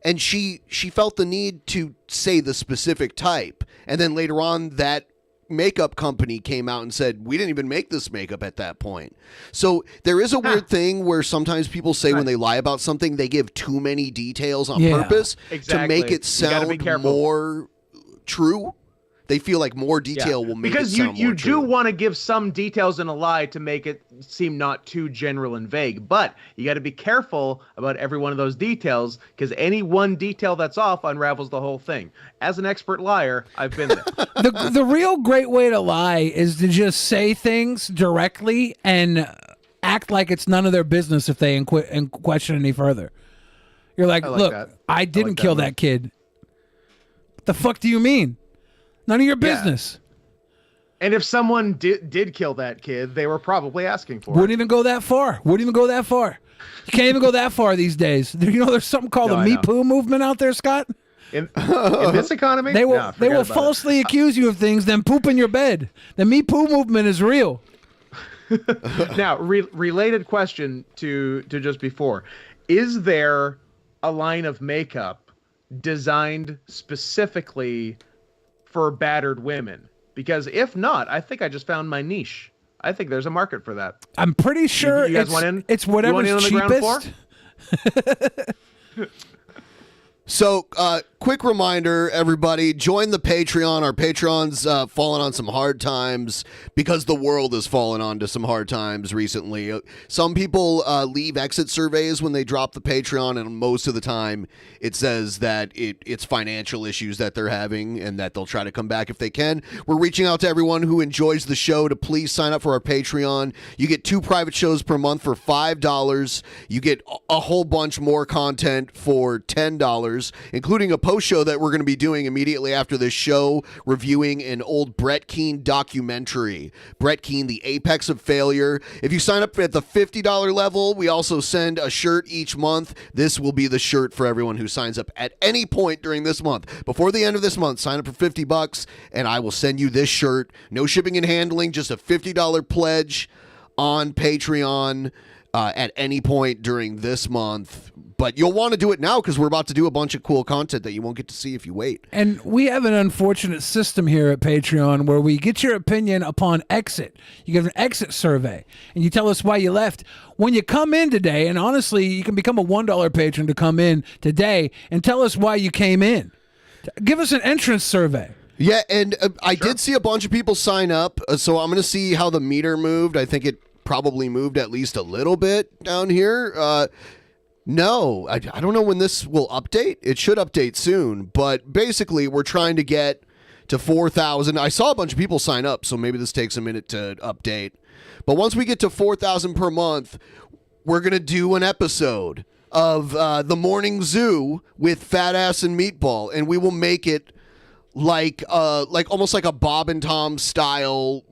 And she felt the need to say the specific type. And then later on, that makeup company came out and said, we didn't even make this makeup at that point. So there is a weird thing where sometimes people say when they lie about something, they give too many details on purpose to make it You gotta be sound careful. more true. They feel like more detail will make because it sound you more do true. want to give some details in a lie to make it seem not too general and vague, but you got to be careful about every one of those details because any one detail that's off unravels the whole thing. As an expert liar, I've been there. The real great way to lie is to just say things directly and act like it's none of their business if they question any further. You're like, I like look, that. I didn't like that kill move. that kid. What the fuck do you mean? None of your business. And if someone did kill that kid, they were probably asking for Wouldn't even go that far. Wouldn't even go that far. You can't even go that far these days. There's something called No, the I Me know. Poo movement out there, Scott. In this economy, They will No, forget about it. falsely accuse you of things, then poop in your bed. The Me Poo movement is real. Now, related question to just before. Is there a line of makeup designed specifically for battered women? Because if not, I think I just found my niche. I think there's a market for that. I'm pretty sure you guys want in? it's You want whatever's in on the ground cheapest. So, quick reminder, everybody, join the Patreon. Our Patreon's fallen on some hard times because the world has fallen onto some hard times recently. Some people leave exit surveys when they drop the Patreon, and most of the time it says that it's financial issues that they're having and that they'll try to come back if they can. We're reaching out to everyone who enjoys the show to please sign up for our Patreon. You get 2 private shows per month for $5. You get a whole bunch more content for $10, including a post show that we're going to be doing immediately after this show, reviewing an old Brett Keane documentary. Brett Keane, The Apex of Failure. If you sign up at the $50 level, we also send a shirt each month. This will be the shirt for everyone who signs up at any point during this month. Before the end of this month, sign up for $50 and I will send you this shirt. No shipping and handling, just a $50 pledge on Patreon at any point during this month. But you'll want to do it now because we're about to do a bunch of cool content that you won't get to see if you wait. And we have an unfortunate system here at Patreon where we get your opinion upon exit. You give an exit survey, and you tell us why you left. When you come in today, and honestly, you can become a $1 patron to come in today and tell us why you came in. Give us an entrance survey. Yeah, and I did see a bunch of people sign up, so I'm going to see how the meter moved. I think it probably moved at least a little bit down here. No, I don't know when this will update. It should update soon, but basically we're trying to get to 4,000. I saw a bunch of people sign up, so maybe this takes a minute to update. But once we get to 4,000 per month, we're going to do an episode of The Morning Zoo with Fat Ass and Meatball, and we will make it like almost like a Bob and Tom style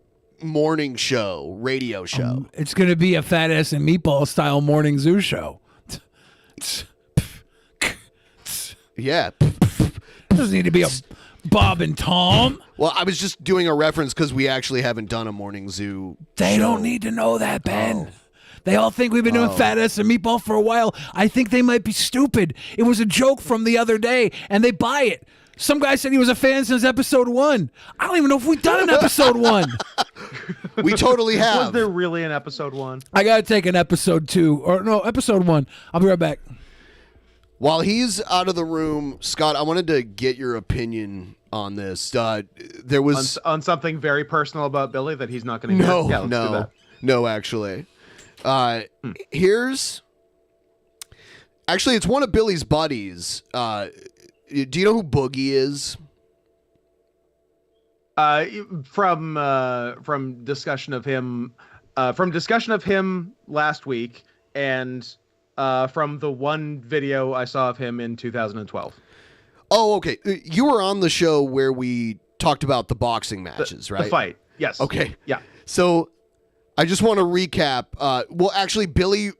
morning show, radio show. It's going to be a Fat Ass and Meatball style morning zoo show. Yeah. Doesn't need to be a Bob and Tom. Well, I was just doing a reference because we actually haven't done a morning zoo. They don't need to know that, Ben. They all think we've been doing Fat Ass and Meatball for a while. I think they might be stupid. It was a joke from the other day, and they buy it. Some guy said he was a fan since episode 1. I don't even know if we've done an episode 1. We totally have. Was there really an episode 1? I got to take an episode 2. Or no, episode 1. I'll be right back. While he's out of the room, Scott, I wanted to get your opinion on this. There was on something very personal about Billy that he's not going to hear. No, actually. Here's actually it's one of Billy's buddies. Do you know who Boogie is? From discussion of him last week, and from the one video I saw of him in 2012. Oh, okay. You were on the show where we talked about the boxing matches, right? The fight. Yes. Okay. Yeah. So I just want to recap. Well, actually, Boogie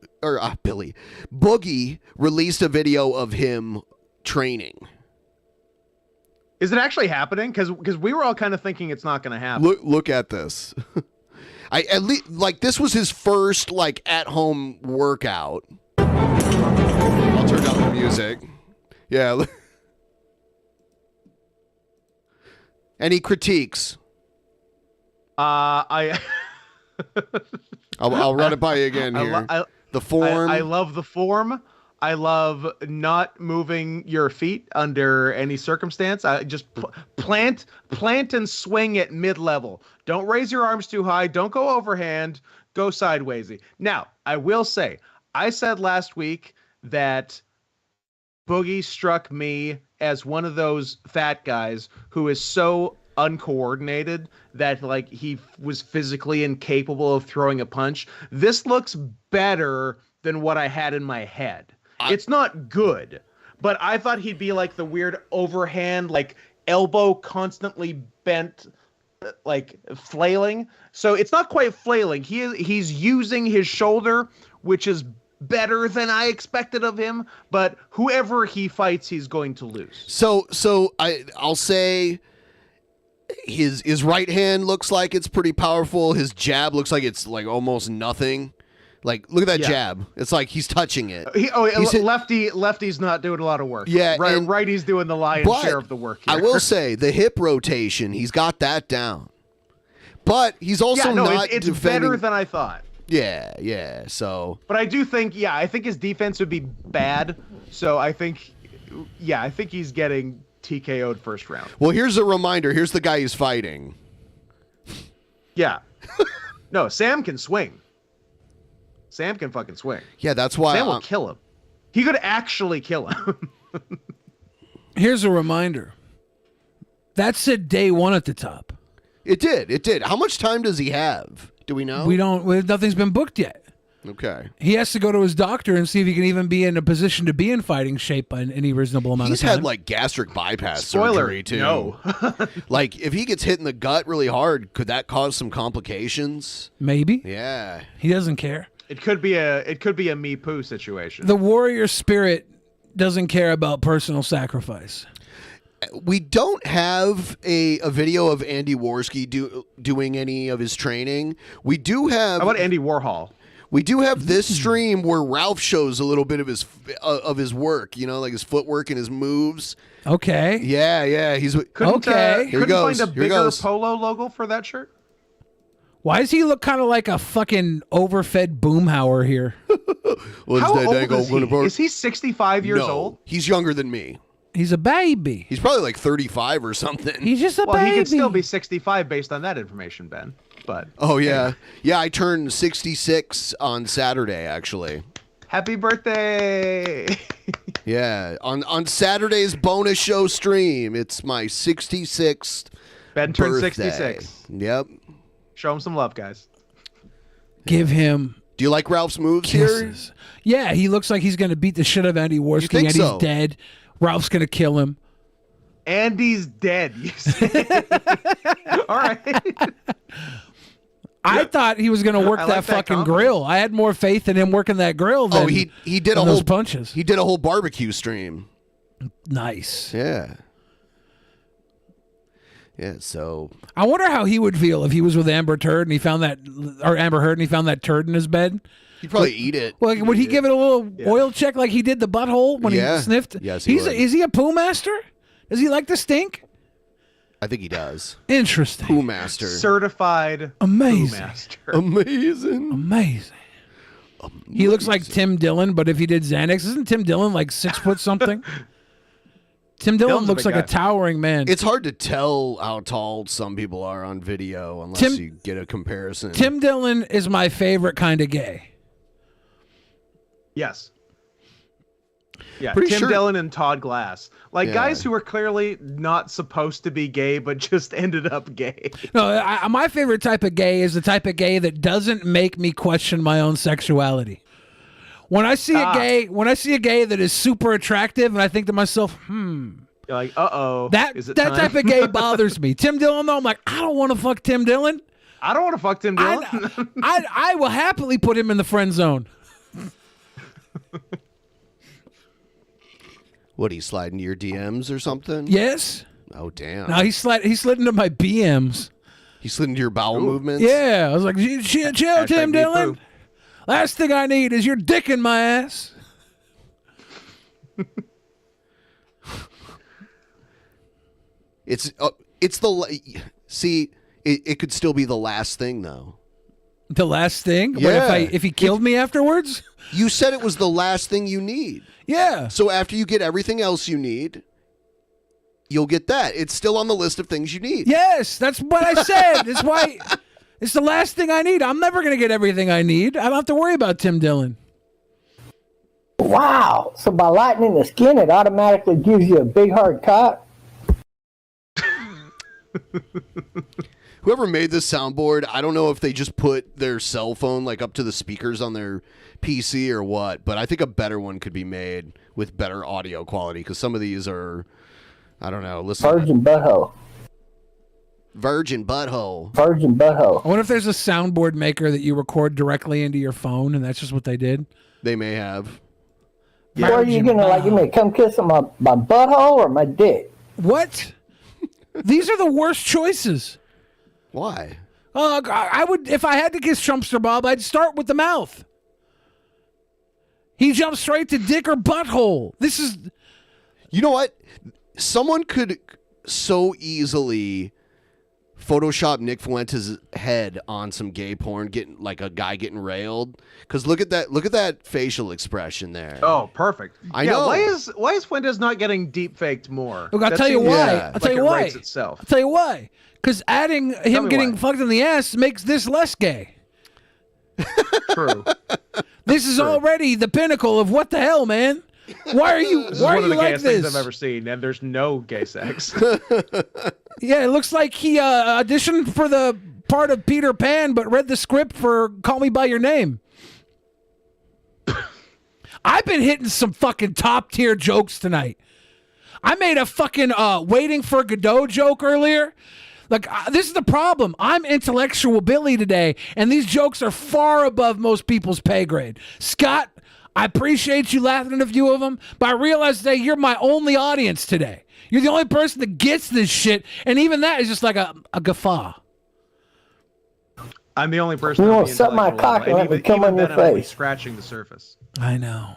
released a video of him training. Is it actually happening? Because we were all kind of thinking it's not going to happen. Look at this. At least this was his first at home workout. I'll turn down the music. Yeah. Any critiques? I'll run it by you again here. The form. I love the form. I love not moving your feet under any circumstance. I just plant and swing at mid-level. Don't raise your arms too high. Don't go overhand. Go sidewaysy. Now, I will say, I said last week that Boogie struck me as one of those fat guys who is so uncoordinated that he was physically incapable of throwing a punch. This looks better than what I had in my head. It's not good, but I thought he'd be the weird overhand, elbow constantly bent, flailing. So it's not quite flailing. He's using his shoulder, which is better than I expected of him, but whoever he fights, he's going to lose. So I'll say his right hand looks like it's pretty powerful. His jab looks like it's almost nothing. Look at that jab. It's like he's touching it. Lefty's not doing a lot of work. Yeah, righty's doing the lion's share of the work here. I will say the hip rotation, he's got that down. But he's also not it's defending. better than I thought. Yeah. So, but I do think, I think his defense would be bad. So I think he's getting TKO'd first round. Well, here's a reminder. Here's the guy he's fighting. Yeah. No, Sam can swing. Sam can fucking swing. Yeah, that's why Sam will kill him. He could actually kill him. Here's a reminder. That said day 1 at the top. It did. How much time does he have? Do we know? We don't. Nothing's been booked yet. Okay. He has to go to his doctor and see if he can even be in a position to be in fighting shape by any reasonable amount He's of time. had like gastric bypass Spoiler, surgery too. no. Like if he gets hit in the gut really hard, could that cause some complications? Maybe. Yeah. He doesn't care. It could be a me poo situation. The warrior spirit doesn't care about personal sacrifice. We don't have a video of Andy Worski doing any of his training. We do have. How about Andy Warhol? We do have this stream where Ralph shows a little bit of his work, you know, like his footwork and his moves. Okay. Yeah. He's Couldn't Here he find goes. a Here he bigger goes. polo logo for that shirt. Why does he look kind of like a fucking overfed boomhauer here? How old is he? Is he 65 years No, old? he's younger than me. He's a baby. He's probably like 35 or something. He's just a Well, baby. he could still be 65 based on that information, Ben. But Oh yeah, yeah. I turned 66 on Saturday, actually. happy birthday! Yeah, on Saturday's bonus show stream, it's my 66th. Ben turned birthday. 66. Yep. Show him some love, guys. Give him. Do you like Ralph's moves kisses. Yeah, he looks like he's going to beat the shit out of Andy Worski. think Andy's so? dead. Ralph's going to kill him. Andy's dead. You say. All right. I thought he was going to work I that like that fucking comment. grill. I had more faith in him working that grill than Oh, he did a than whole those punches. He did a whole barbecue stream. Nice. Yeah. Yeah. So I wonder how he would feel if he was with Amber Heard and he found that turd in his bed. he'd probably eat it. Well, would he give it a little oil check like he did the butthole when Yeah. he sniffed? Yes, he would. Is he a poo master? Does he like to stink? I think he does. Interesting. Poo master. Certified Amazing. poo master. Amazing. He looks like Tim Dillon, but if he did Xanax, isn't Tim Dillon like 6 foot something? Tim Dillon Dillon's a looks big like a guy. towering man. It's hard to tell how tall some people are on video unless you get a comparison. Tim Dillon is my favorite kind of gay. Yes. Yeah, Pretty Tim sure- Dillon and Todd Glass. Like Yeah. guys who are clearly not supposed to be gay, but just ended up gay. No, my favorite type of gay is the type of gay that doesn't make me question my own sexuality. When I see a gay that is super attractive, and I think to myself, You're like, uh-oh. that is it that time? type of gay bothers me. Tim Dillon, though, I'm like, I don't want to fuck Tim Dillon. I don't want to fuck Tim Dillon. I will happily put him in the friend zone. What, he slide into your DMs or something? Yes. Oh, damn. No, he slid into my BMs. He slid into your bowel movements? Yeah, I was like, chill, Tim me Dillon. poo. Last thing I need is your dick in my ass. It could still be the last thing, though. The last thing? Yeah. What, if he killed me afterwards? You said it was the last thing you need. Yeah. So after you get everything else you need, you'll get that. It's still on the list of things you need. Yes, that's what I said. That's why it's the last thing I need. I'm never going to get everything I need. I don't have to worry about Tim Dillon. Wow. So by lightening the skin, it automatically gives you a big hard cock? Whoever made this soundboard, I don't know if they just put their cell phone like up to the speakers on their PC or what, but I think a better one could be made with better audio quality because some of these are, I don't know. Listen, Virgin butthole. Virgin butthole. Virgin butthole. I wonder if there's a soundboard maker that you record directly into your phone, and that's just what they did. They may have. Or are you gonna like give me a come kiss on my butthole or my dick? What? These are the worst choices. Why? I would, if I had to kiss Trumpster Bob, I'd start with the mouth. He jumped straight to dick or butthole. This is. You know what? Someone could so easily Photoshop Nick Fuentes' head on some gay porn, getting like a guy getting railed. Because look at that facial expression there. Oh, perfect. I know. Why is Fuentes not getting deep faked more? Look, I'll That tell you seems why. like I'll tell you it why. writes itself. I'll tell you why. Because adding him me getting why. fucked in the ass makes this less gay. True. This is already the pinnacle of what the hell, man. Why are you? This is Why one are of you the like gayest things this? I've ever seen, and there's no gay sex. Yeah, it looks like he auditioned for the part of Peter Pan, but read the script for Call Me by Your Name. I've been hitting some fucking top tier jokes tonight. I made a fucking waiting for Godot joke earlier. Like, this is the problem. I'm intellectual Billy today, and these jokes are far above most people's pay grade. Scott, I appreciate you laughing at a few of them, but I realize today you're my only audience today. You're the only person that gets this shit, and even that is just like a guffaw. I'm the only person. You on won't the suck my intellectual cock level, and let me come on then your I'm only face. scratching the surface. I know.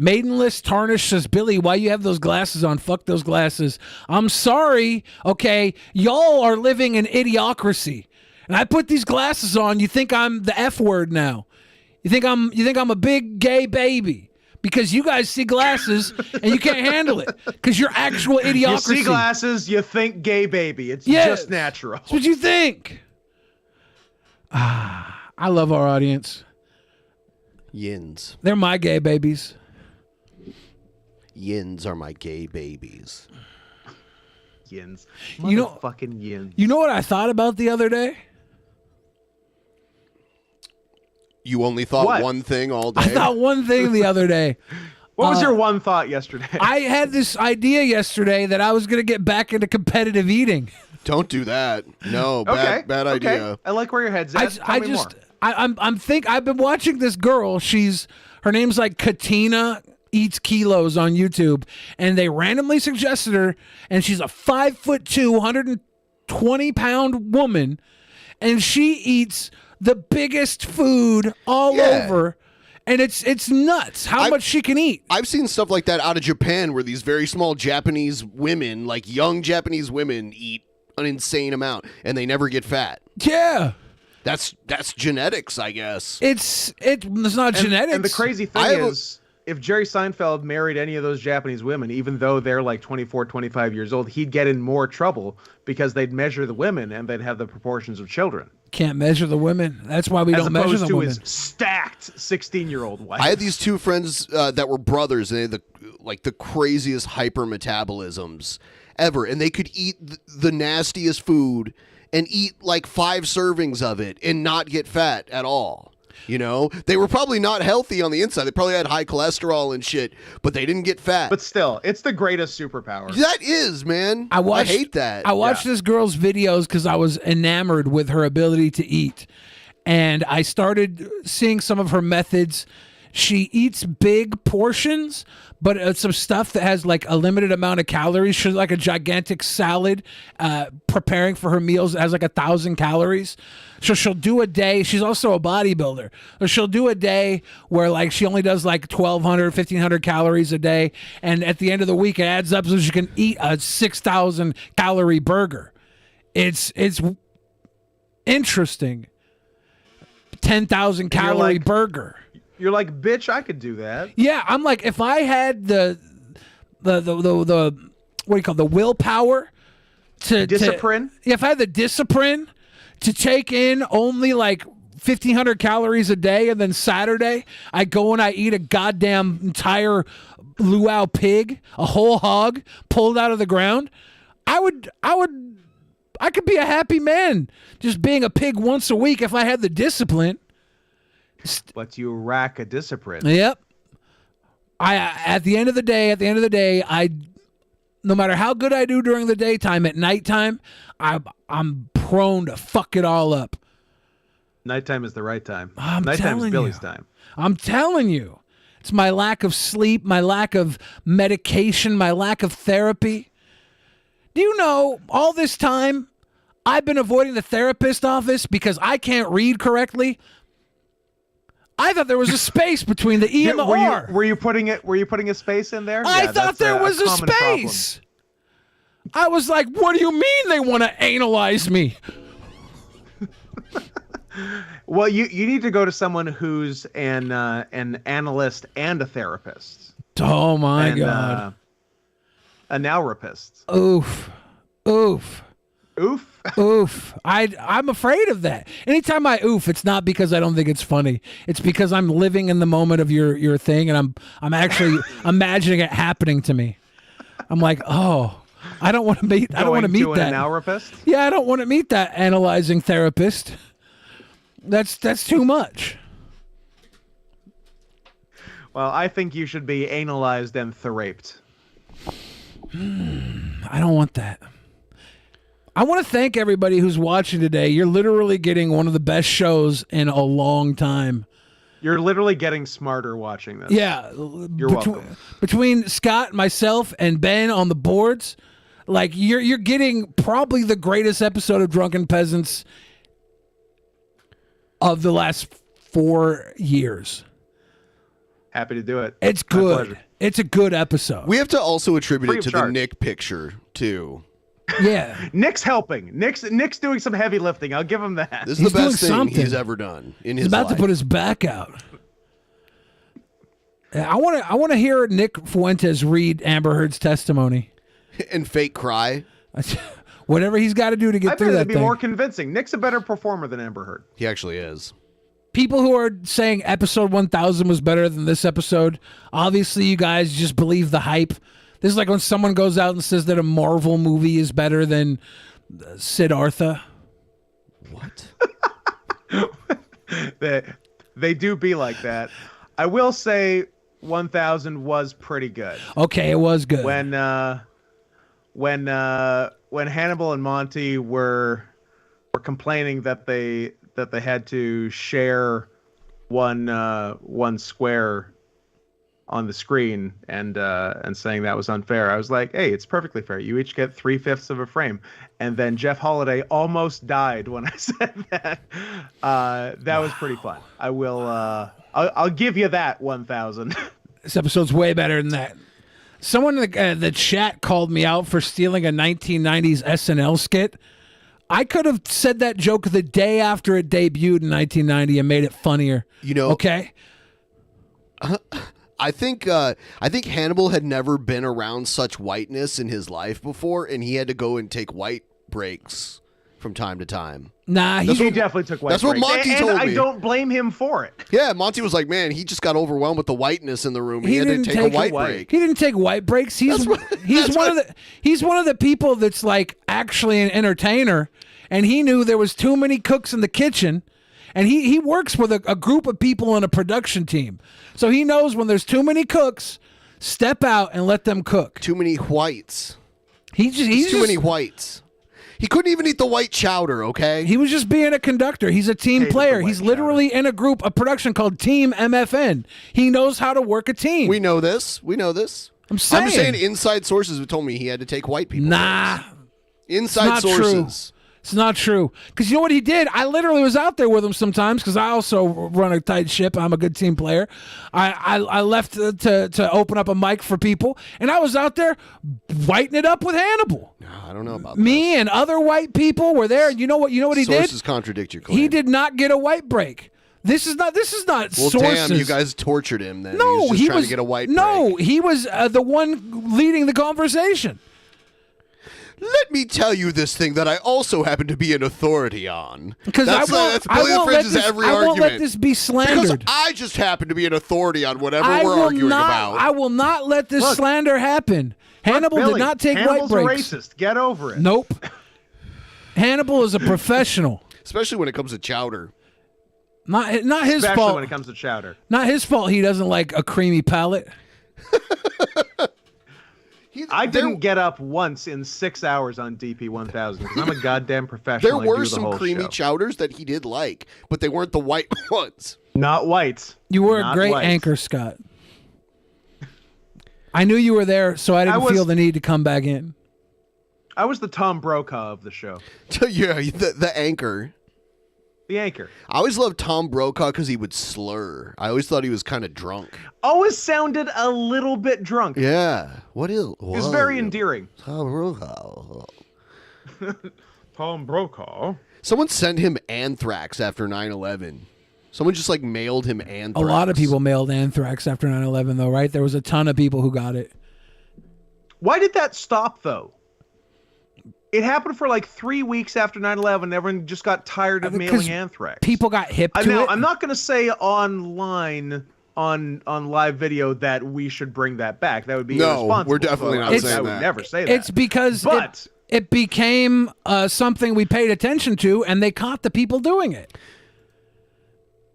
Maidenless Tarnish says, Billy, why you have those glasses on? Fuck those glasses. I'm sorry, okay? Y'all are living in idiocracy. And I put these glasses on, you think I'm the F word now. You think I'm a big gay baby. Because you guys see glasses and you can't handle it. Because you're actual idiocracy. You see glasses, you think gay baby. It's just natural. That's what you think. I love our audience. Yins. They're my gay babies. Yins are my gay babies. Yins. You know, fucking yins. You know what I thought about the other day? You only thought What? one thing all day? I thought one thing the other day. What was your one thought yesterday? I had this idea yesterday that I was going to get back into competitive eating. Don't do that. No, bad idea. I like where your head's at. Tell me more. I've been watching this girl. Her name's like Katina Eats Kilos on YouTube, and they randomly suggested her, and she's a 5'2", 120-pound woman, and she eats the biggest food all over, and it's nuts how much she can eat. I've seen stuff like that out of Japan where these very small Japanese women, like young Japanese women, eat an insane amount, and they never get fat. Yeah. That's genetics, I guess. It's not genetics. And the crazy thing is, if Jerry Seinfeld married any of those Japanese women, even though they're like 24, 25 years old, he'd get in more trouble because they'd measure the women and they'd have the proportions of children. Can't measure the women. That's why we don't measure the women. As opposed to his stacked 16-year-old wife. I had these two friends that were brothers, and they had the craziest hyper metabolisms ever, and they could eat the nastiest food and eat like 5 servings of it and not get fat at all. You know, they were probably not healthy on the inside. They probably had high cholesterol and shit, but they didn't get fat. But still, it's the greatest superpower. That is, man. I hate that. I watched this girl's videos because I was enamored with her ability to eat. And I started seeing some of her methods. She eats big portions, but some stuff that has like a limited amount of calories. She's like a gigantic salad preparing for her meals that has like 1,000 calories. So she'll do a day. She's also a bodybuilder. So she'll do a day where like she only does like 1,200, 1,500 calories a day. And at the end of the week, it adds up so she can eat a 6,000 calorie burger. It's interesting. 10,000 calorie burger. You're like, bitch, I could do that. Yeah, I'm like, if I had the what do you call it, the willpower discipline? If I had the discipline to take in only like 1,500 calories a day, and then Saturday I go and I eat a goddamn entire luau pig, a whole hog pulled out of the ground, I could be a happy man just being a pig once a week if I had the discipline. But you lack a discipline. Yep. At the end of the day, no matter how good I do during the daytime, at nighttime, I'm prone to fuck it all up. Nighttime is the right time. Nighttime is Billy's time. I'm telling you. It's my lack of sleep, my lack of medication, my lack of therapy. Do you know, all this time, I've been avoiding the therapist office because I can't read correctly? I thought there was a space between the E and the R. Were you putting a space in there? I thought there was a space. I was like, what do you mean they want to analyze me? Well, you need to go to someone who's an analyst and a therapist. Oh my God. A now-rapist. Oof. Oof. Oof? Oof. I'm afraid of that. Anytime I oof, it's not because I don't think it's funny. It's because I'm living in the moment of your thing, and I'm actually imagining it happening to me. I'm like, oh, I don't want to meet. I don't want to meet that. Now-rapist? Yeah, I don't want to meet that analyzing therapist. That's too much. Well, I think you should be analyzed and theraped. I don't want that. I want to thank everybody who's watching today. You're literally getting one of the best shows in a long time. You're literally getting smarter watching this. Yeah. You're welcome. Between Scott, myself, and Ben on the boards, like you're getting probably the greatest episode of Drunken Peasants of the last 4 years. Happy to do it. It's good. It's a good episode. We have to also attribute Free it of to charge. the Nick picture too. Yeah. Nick's helping. Nick's doing some heavy lifting. I'll give him that. This is the best thing he's ever done in his He's about life. to put his back out. I want to hear Nick Fuentes read Amber Heard's testimony and fake cry. Whatever he's got to do to get I through bet that it'd be thing. more convincing. Nick's a better performer than Amber Heard. He actually is. People who are saying episode 1000 was better than this episode, obviously you guys just believe the hype. This is like when someone goes out and says that a Marvel movie is better than Siddhartha. What? They do be like that. I will say 1000 was pretty good. Okay, it was good. When Hannibal and Monty were complaining that they had to share one square on the screen and saying that was unfair, I was like, hey, it's perfectly fair. You each get 3/5 of a frame. And then Jeff Holiday almost died when I said that. That was pretty fun. I will. I'll give you that 1000. This episode's way better than that. Someone in the chat called me out for stealing a 1990s SNL skit. I could have said that joke the day after it debuted in 1990 and made it funnier. You know, okay. I think Hannibal had never been around such whiteness in his life before, and he had to go and take white breaks from time to time. Nah, he definitely took white That's what breaks. Monty And told me. I don't blame him for it. Yeah, Monty was like, man, he just got overwhelmed with the whiteness in the room. He had to take a white break. He didn't take white breaks. He's one of the people that's like actually an entertainer, and he knew there was too many cooks in the kitchen, and he works with a group of people on a production team, so he knows when there's too many cooks, step out and let them cook. Too many whites. He's too many whites. He couldn't even eat the white chowder, okay? He was just being a conductor. He's a team player. He's literally in a group, a production called Team MFN. He knows how to work a team. We know this. I'm saying. I'm just saying inside sources have told me he had to take white people. Nah. Inside sources. It's not true. Because you know what he did? I literally was out there with him sometimes because I also run a tight ship. I'm a good team player. I left to open up a mic for people, and I was out there whiting it up with Hannibal. I don't know about Me and other white people were there. You know what he did? Sources contradict your claim. He did not get a white break. This is not Well, sources. damn, you guys tortured him then. No, he was just trying to get a white break. No, he was the one leading the conversation. Let me tell you this thing that I also happen to be an authority on. Because that's Billy Fringe's every argument. I won't let this be slandered. Because I just happen to be an authority on whatever I we're will arguing not, about. I will not let this slander happen. Hannibal Billy, did not take Hannibal's white breaks. a racist. Get over it. Nope. Hannibal is a professional. Especially when it comes to chowder. Not his Especially fault. when it comes to chowder. Not his fault. He doesn't like a creamy palate. I didn't get up once in 6 hours on DP 1000 because I'm a goddamn professional. There were some creamy chowders that he did like, but they weren't the white ones. Not whites. You were Not a great whites. anchor, Scott. I knew you were there, so I didn't feel the need to come back in. I was the Tom Brokaw of the show. Yeah, the anchor. The anchor. I always loved Tom Brokaw because he would slur. I always thought he was kind of drunk. Always sounded a little bit drunk. Yeah. What is? He was very endearing. Tom Brokaw. Tom Brokaw. Someone sent him anthrax after 9/11. Someone just like mailed him anthrax. A lot of people mailed anthrax after 9/11, though, right? There was a ton of people who got it. Why did that stop, though? It happened for like 3 weeks after 9/11. Everyone just got tired of mailing anthrax. People got hip to it. I'm not going to say online on live video that we should bring that back. That would be irresponsible. We're definitely not saying that. I would never say that. It's because it became something we paid attention to, and they caught the people doing it.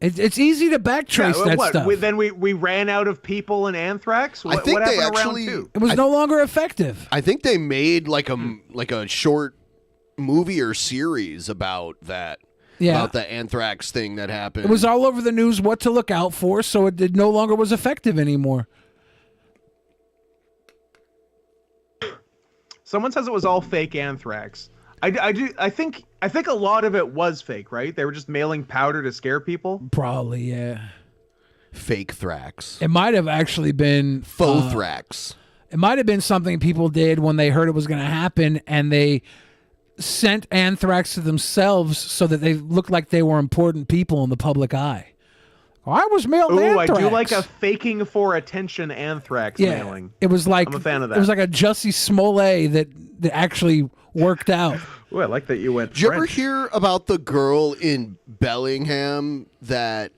It's easy to backtrace that stuff. Then we ran out of people in anthrax. What think they happened actually- around 2? It was no longer effective. I think they made like a short movie or series about that. Yeah. About the anthrax thing that happened. It was all over the news what to look out for, so it no longer was effective anymore. Someone says it was all fake anthrax. I think a lot of it was fake, right? They were just mailing powder to scare people. Probably, yeah. Fake thrax. It might have actually been Faux thrax. It might have been something people did when they heard it was going to happen, and they sent anthrax to themselves so that they looked like they were important people in the public eye. I was mailed anthrax. I do like a faking for attention anthrax mailing. It was like I'm a fan of that. It was like a Jussie Smollett that actually worked out. Ooh, I like that you went. Did you ever French. hear about the girl in Bellingham that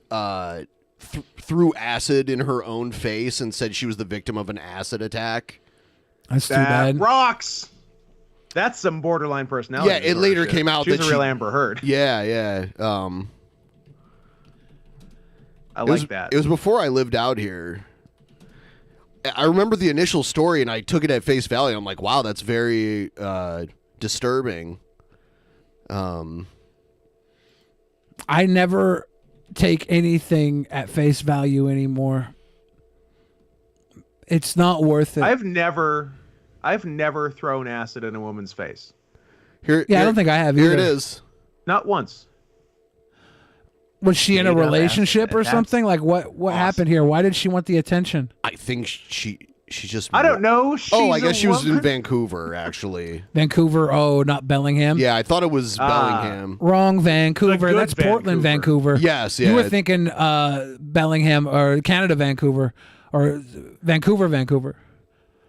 threw acid in her own face and said she was the victim of an acid attack? That's That too bad. rocks. That's some borderline personality. Yeah, it later came out She's that a real she- Amber Heard. Yeah. I It was- like that. It was before I lived out here. I remember the initial story, and I took it at face value. I'm like, wow, that's very disturbing. I never take anything at face value anymore. It's not worth it. I've never thrown acid in a woman's face. Here, I don't think I have Here either. it is. Not once. Was she in a Made up relationship or acid. something? Like what happened here? Why did she want the attention? I think she just. I don't know. I She's guess a she was in woman. Vancouver, actually. Vancouver, not Bellingham. Yeah, I thought it was Bellingham. Wrong, Vancouver. The good That's Portland, Vancouver. Yes, You were yeah. thinking Bellingham or Canada, Vancouver, or Vancouver, Vancouver.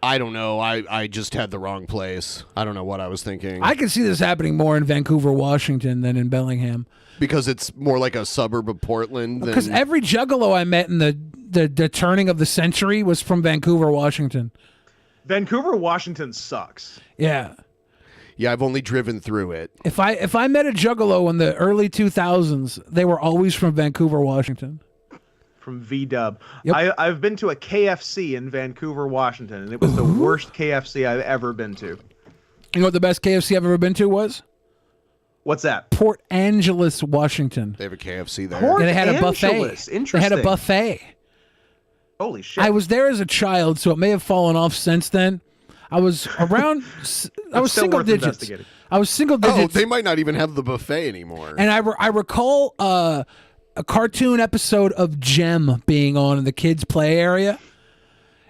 I don't know. I just had the wrong place. I don't know what I was thinking. I can see this happening more in Vancouver, Washington than in Bellingham. Because it's more like a suburb of Portland. Because Than... every juggalo I met in the turning of the century was from Vancouver, Washington. Vancouver, Washington sucks. Yeah. Yeah, I've only driven through it. If I met a juggalo in the early 2000s, they were always from Vancouver, Washington. From V-Dub. Yep. I've been to a KFC in Vancouver, Washington, and it was the worst KFC I've ever been to. You know what the best KFC I've ever been to was? What's that? Port Angeles, Washington. They have a KFC there. Port And they had a buffet. Angeles. They had a Interesting. buffet. Holy shit. I was there as a child, so it may have fallen off since then. I was around. I was still single worth digits. investigating. I was single Oh, digits. they might not even have the buffet anymore. And I recall a cartoon episode of Gem being on in the kids' play area.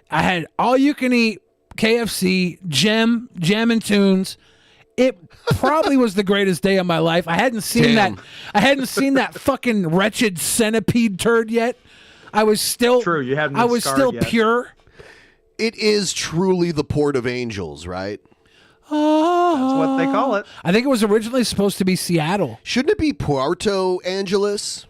I had all you can eat KFC, Gem and Tunes. It probably was the greatest day of my life. I hadn't seen that. I hadn't seen that fucking wretched centipede turd yet. I was still True, you haven't I been was scarred still yet. pure. It is truly the Port of Angels, right? That's what they call it. I think it was originally supposed to be Seattle. Shouldn't it be Puerto Angeles?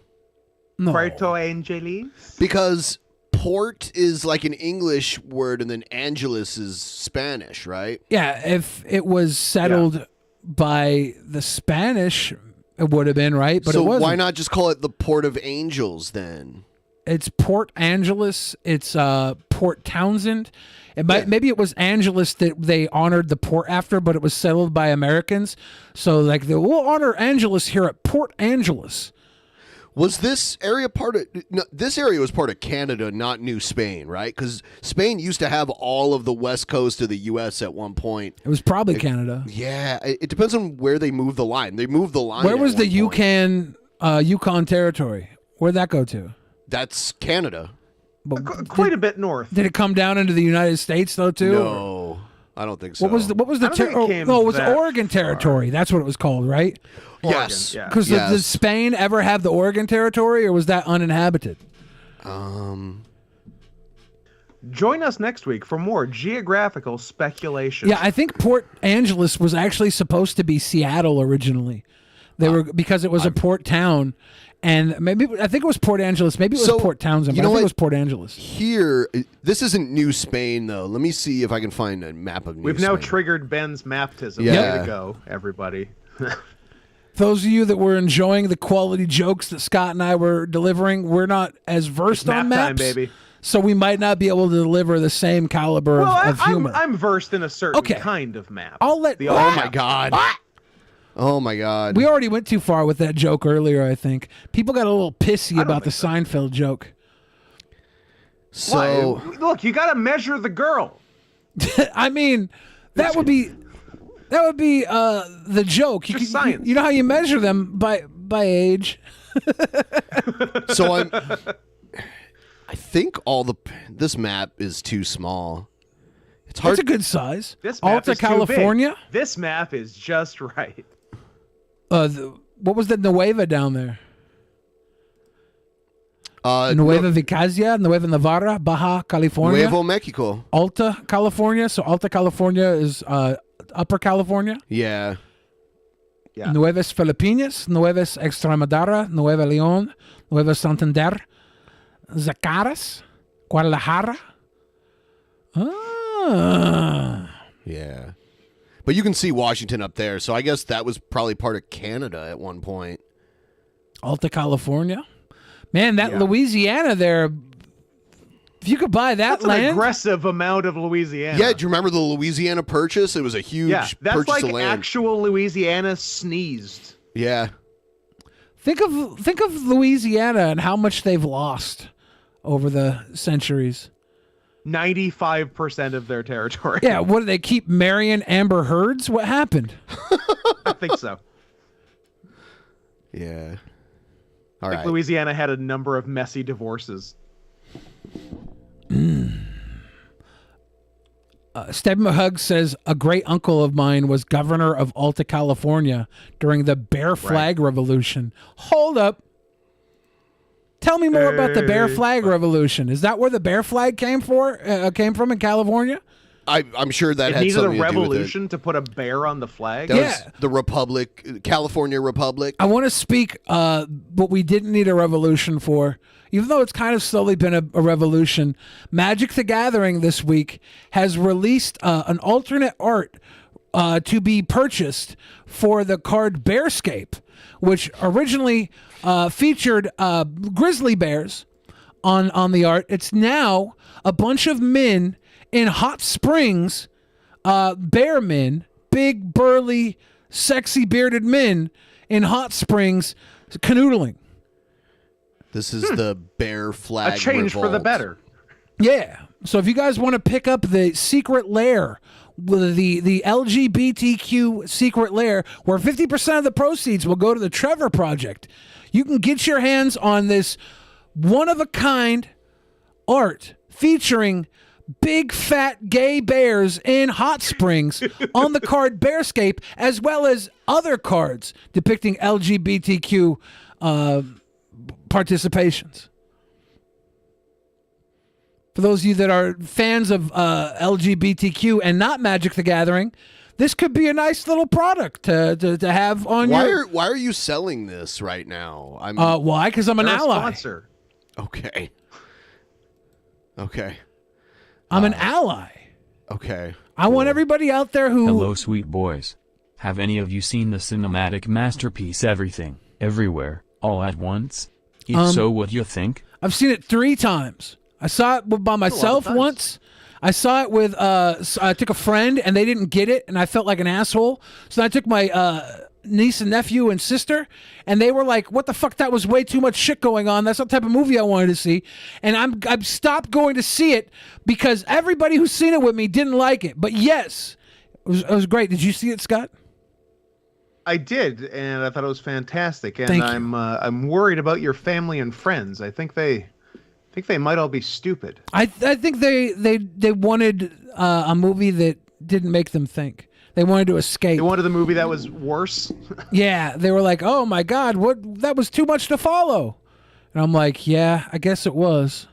No. Puerto Angeles. Because port is like an English word and then Angeles is Spanish, right? Yeah, if it was settled by the Spanish, it would have been right, but so it wasn't. why not just call it the Port of Angels then? It's Port Angeles. It's Port Townsend. Maybe it was Angeles that they honored the port after, but it was settled by Americans. So like we'll honor Angeles here at Port Angeles. Was this area part of... No, this area was part of Canada, not New Spain, right? Because Spain used to have all of the west coast of the U.S. at one point. It was probably Canada. Yeah, it depends on where they moved the line. They moved the line. Where at was the one point. Yukon Territory? Where'd that go to? That's Canada. But Quite a bit north. did it come down into the United States though too? No, I don't think so. What was the I don't think it came no, it was that Oregon Territory. That's what it was called, right? Yes. Yeah. Because did Spain ever have the Oregon Territory, or was that uninhabited? Join us next week for more geographical speculation. Yeah, I think Port Angeles was actually supposed to be Seattle originally. They were because it was a port town, and maybe I think it was Port Angeles. Maybe it was Port Townsend. you But I know think it what? was Port Angeles. Here, this isn't New Spain, though. Let me see if I can find a map of New We've Spain. now triggered Ben's maptism. Yeah. Way to go, everybody. For those of you that were enjoying the quality jokes that Scott and I were delivering, we're not as versed It's on nap time, maps, baby. so we might not be able to deliver the same caliber of humor. I'm versed in a certain kind of map. I'll let. Oh my god. Oh my god. We already went too far with that joke earlier, I think. People got a little pissy about the Seinfeld joke. So look, you got to measure the girl. I mean, that would be the joke. You know how you measure them by age. So I think this map is too small. It's hard. It's a good size. This map Alta is too California. big. This map is just right. What was the Nueva down there? Nueva Vicasia, Nueva Navarra, Baja California. Nuevo Mexico. Alta California. So Alta California is Upper California. Yeah. Nuevas Filipinas, Nuevas Extremadura, Nueva León, Nueva Santander, Zacatecas, Guadalajara. Yeah. But you can see Washington up there, so I guess that was probably part of Canada at one point. Alta California. Man, that Louisiana there, if you could buy that That's land. an aggressive amount of Louisiana. Yeah, do you remember the Louisiana Purchase? It was a huge that's purchase like of land. actual Louisiana sneezed. Yeah. Think of Louisiana and how much they've lost over the centuries. 95% of their territory. Yeah, what do they keep marrying Amber Heards? What happened? I think so. Yeah. I think Louisiana had a number of messy divorces. Stephen Hug says a great uncle of mine was governor of Alta California during the Bear Flag Revolution. Hold up. Tell me more about the Bear Flag Revolution. Is that where the Bear Flag came from in California? I'm sure that It had needed something a to do with it. revolution to put a bear on the flag. That was the Republic, California Republic. I want to speak what we didn't need a revolution for. Even though it's kind of slowly been a revolution, Magic the Gathering this week has released an alternate art to be purchased for the card Bearscape, which originally featured grizzly bears on the art. It's now a bunch of men in Hot Springs, bear men, big, burly, sexy, bearded men in Hot Springs canoodling. This is the Bear Flag A change for the revolt. better. Yeah. So if you guys want to pick up the secret lair, the LGBTQ secret lair, where 50% of the proceeds will go to the Trevor Project, you can get your hands on this one-of-a-kind art featuring big, fat, gay bears in Hot Springs on the card Bearscape, as well as other cards depicting LGBTQ participations. For those of you that are fans of LGBTQ and not Magic the Gathering, this could be a nice little product to have on Why are you selling this right now? Why? Because I'm an ally. Sponsor. Okay. I'm an ally. Okay. I want everybody out there who... Hello, sweet boys. Have any of you seen the cinematic masterpiece Everything, Everywhere, All at Once? If so, what do you think? I've seen it 3 times. I saw it by myself once. I saw it with I took a friend and they didn't get it and I felt like an asshole. So I took my niece and nephew and sister and they were like, "What the fuck? That was way too much shit going on. That's not the type of movie I wanted to see." And I've stopped going to see it because everybody who's seen it with me didn't like it. But yes, it was great. Did you see it, Scott? I did, and I thought it was fantastic. And Thank you. I'm worried about your family and friends. I think they might all be stupid. I think they wanted a movie that didn't make them think. They wanted to escape. They wanted the movie that was worse. Yeah, they were like, "Oh my God, what? That was too much to follow." And I'm like, "Yeah, I guess it was.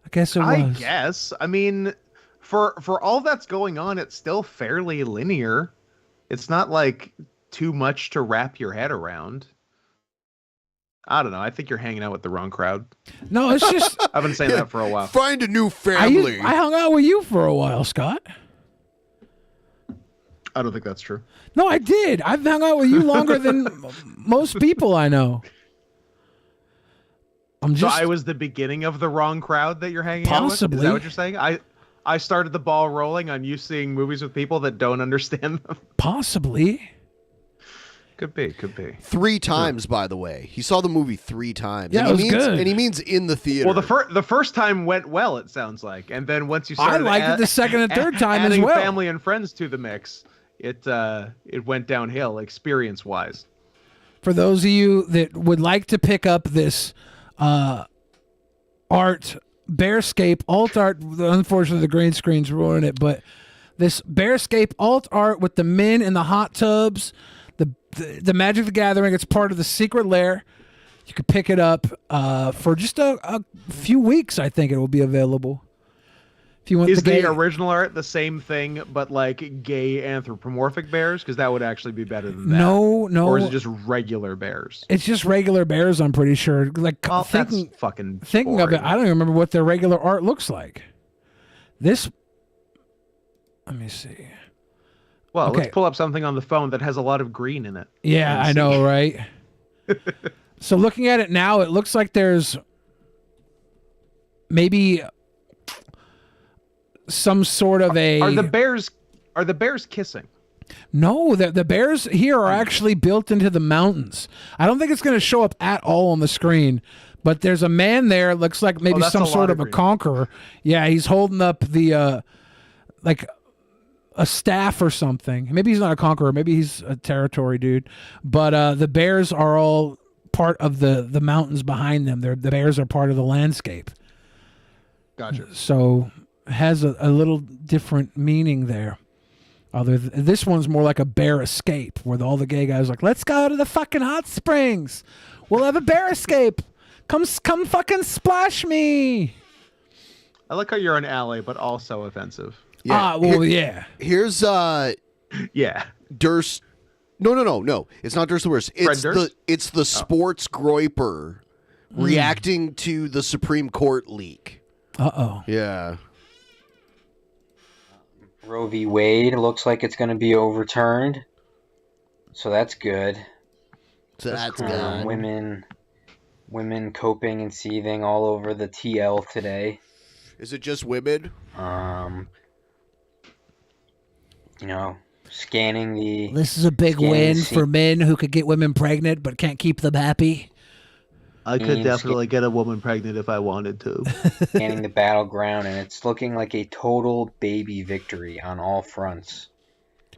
I guess it was." I guess. I mean, for all that's going on, it's still fairly linear. It's not like too much to wrap your head around. I don't know. I think you're hanging out with the wrong crowd. No, it's just I've been saying that for a while. Find a new family. I hung out with you for a while, Scott. I don't think that's true. No, I did. I've hung out with you longer than most people I know. So I was the beginning of the wrong crowd that you're hanging out with? Possibly. Is that what you're saying? I started the ball rolling on you seeing movies with people that don't understand them. Possibly. Could be. 3 times, by the way. He saw the movie 3 times. Yeah, and it was means, good. And he means in the theater. Well, the first time went well, it sounds like, and then once you I started, liked it the second and third time as adding well. family and friends to the mix, it went downhill experience wise. For those of you that would like to pick up this art, Bearscape alt art, unfortunately the green screen's ruining it, but this Bearscape alt art with the men in the hot tubs, the Magic the Gathering, it's part of the secret lair. You can pick it up for just a few weeks. I think it will be available. If you want Is the the original art the same thing, but like gay anthropomorphic bears? Because that would actually be better than that. No. Or is it just regular bears? It's just regular bears, I'm pretty sure. Like Well, that's fucking thinking of it, I don't even remember what their regular art looks like. Let me see. Well, Okay. let's pull up something on the phone that has a lot of green in it. Yeah, I know, right? So looking at it now, it looks like there's maybe some sort of a... Are the bears kissing? No, the bears here are actually built into the mountains. I don't think it's going to show up at all on the screen, but there's a man there. It looks like maybe that's some a sort lot of of a green. conqueror. Yeah, he's holding up the like a staff or something. Maybe he's not a conqueror. Maybe he's a territory dude. But the bears are all part of the mountains behind them. The bears are part of the landscape. Gotcha. So has a little different meaning there. This one's more like a bear escape, where all the gay guys are like, let's go to the fucking hot springs. We'll have a bear escape. Come fucking splash me. I like how you're an ally, but also offensive. Yeah. Yeah. Here's yeah. Duerst. No. It's not Duerst the Weurst. It's the sports groiper reacting to the Supreme Court leak. Uh-oh. Yeah. Roe v. Wade looks like it's going to be overturned, so that's good. So that's good. Women coping and seething all over the TL today. Is it just women? Scanning the... This is a big win for men who could get women pregnant but can't keep them happy. I could definitely get a woman pregnant if I wanted to. Scanning the battleground, and it's looking like a total baby victory on all fronts.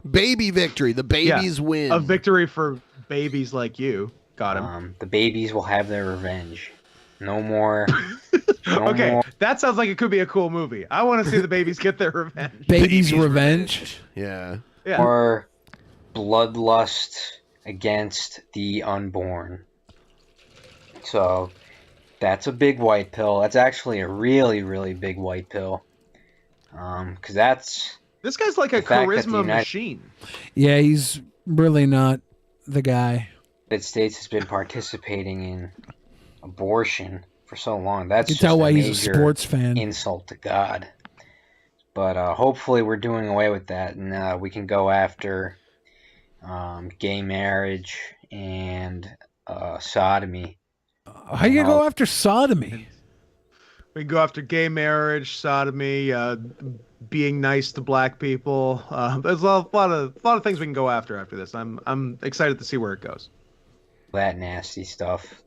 Baby victory. The babies win. A victory for babies like you. Got him. The babies will have their revenge. No more. Okay, that sounds like it could be a cool movie. I want to see the babies get their revenge. Babies' revenge? Yeah. Or bloodlust against the unborn. So that's a big white pill. That's actually a really, really big white pill. Because that's... This guy's like a charisma machine. Yeah, he's really not the guy. The United States has been participating in abortion for so long. That's You can tell just why he's a major sports fan. insult to God. But hopefully we're doing away with that, and we can go after gay marriage and sodomy. How you gonna go after sodomy? We can go after gay marriage, sodomy, being nice to black people. There's a lot of things we can go after this. I'm excited to see where it goes. That nasty stuff.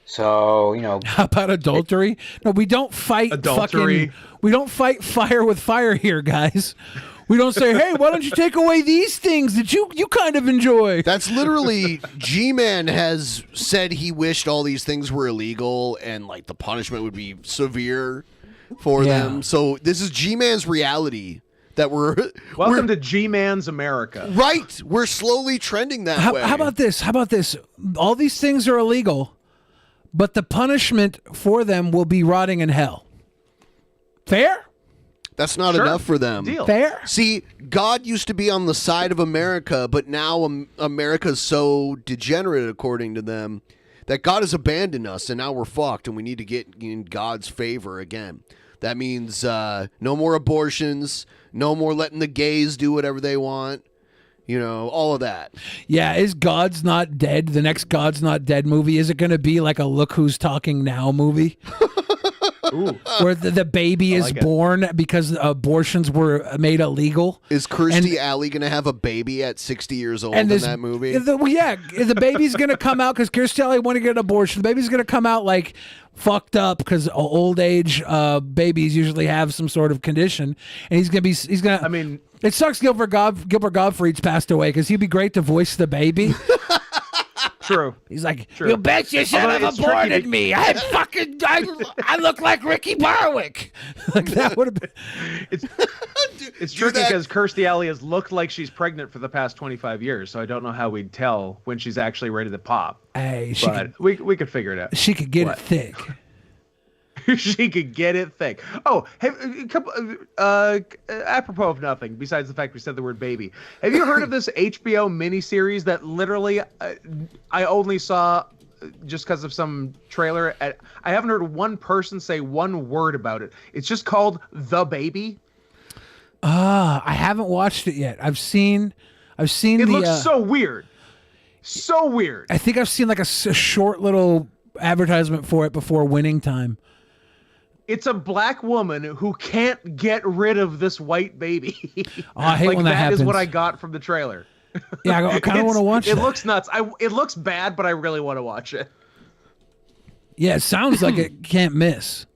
So, How about adultery? No, we don't fight Adultery. We don't fight fire with fire here, guys. We don't say, hey, why don't you take away these things that you kind of enjoy? That's literally G-Man has said he wished all these things were illegal and like the punishment would be severe for them. So this is G-Man's reality that Welcome to G-Man's America. Right. We're slowly trending that way. How about this? How about this? All these things are illegal, but the punishment for them will be rotting in hell. Fair? That's not enough for them. Deal. Fair? See, God used to be on the side of America, but now America's so degenerate, according to them, that God has abandoned us, and now we're fucked, and we need to get in God's favor again. That means no more abortions, no more letting the gays do whatever they want. You know, all of that. Yeah, is God's Not Dead, the next God's Not Dead movie, is it going to be like a Look Who's Talking Now movie? Where the baby is born because abortions were made illegal. Is Kirstie Alley going to have a baby at 60 years old in that movie? The baby's going to come out because Kirstie Alley wanted to get an abortion. The baby's going to come out like fucked up because old age babies usually have some sort of condition, and he's going to. I mean, it sucks. Gilbert Gottfried's passed away because he'd be great to voice the baby. True. He's like, True. you bet you should have aborted me. I look like Ricky Barwick. Like that would have been. It's tricky because Kirstie Alley has looked like she's pregnant for the past 25 years, so I don't know how we'd tell when she's actually ready to pop. Hey, we could figure it out. She could get it thick. She could get it thick. Oh, hey, apropos of nothing, besides the fact we said the word baby. Have you heard of this HBO miniseries that literally I only saw just because of some trailer? I haven't heard one person say one word about it. It's just called The Baby. I haven't watched it yet. I've seen. It looks so weird. So weird. I think I've seen like a short little advertisement for it before Winning Time. It's a black woman who can't get rid of this white baby. Oh, I hate when that happens. That is what I got from the trailer. Yeah, I kind of want to watch it. It looks nuts. It looks bad, but I really want to watch it. Yeah, it sounds like it can't miss.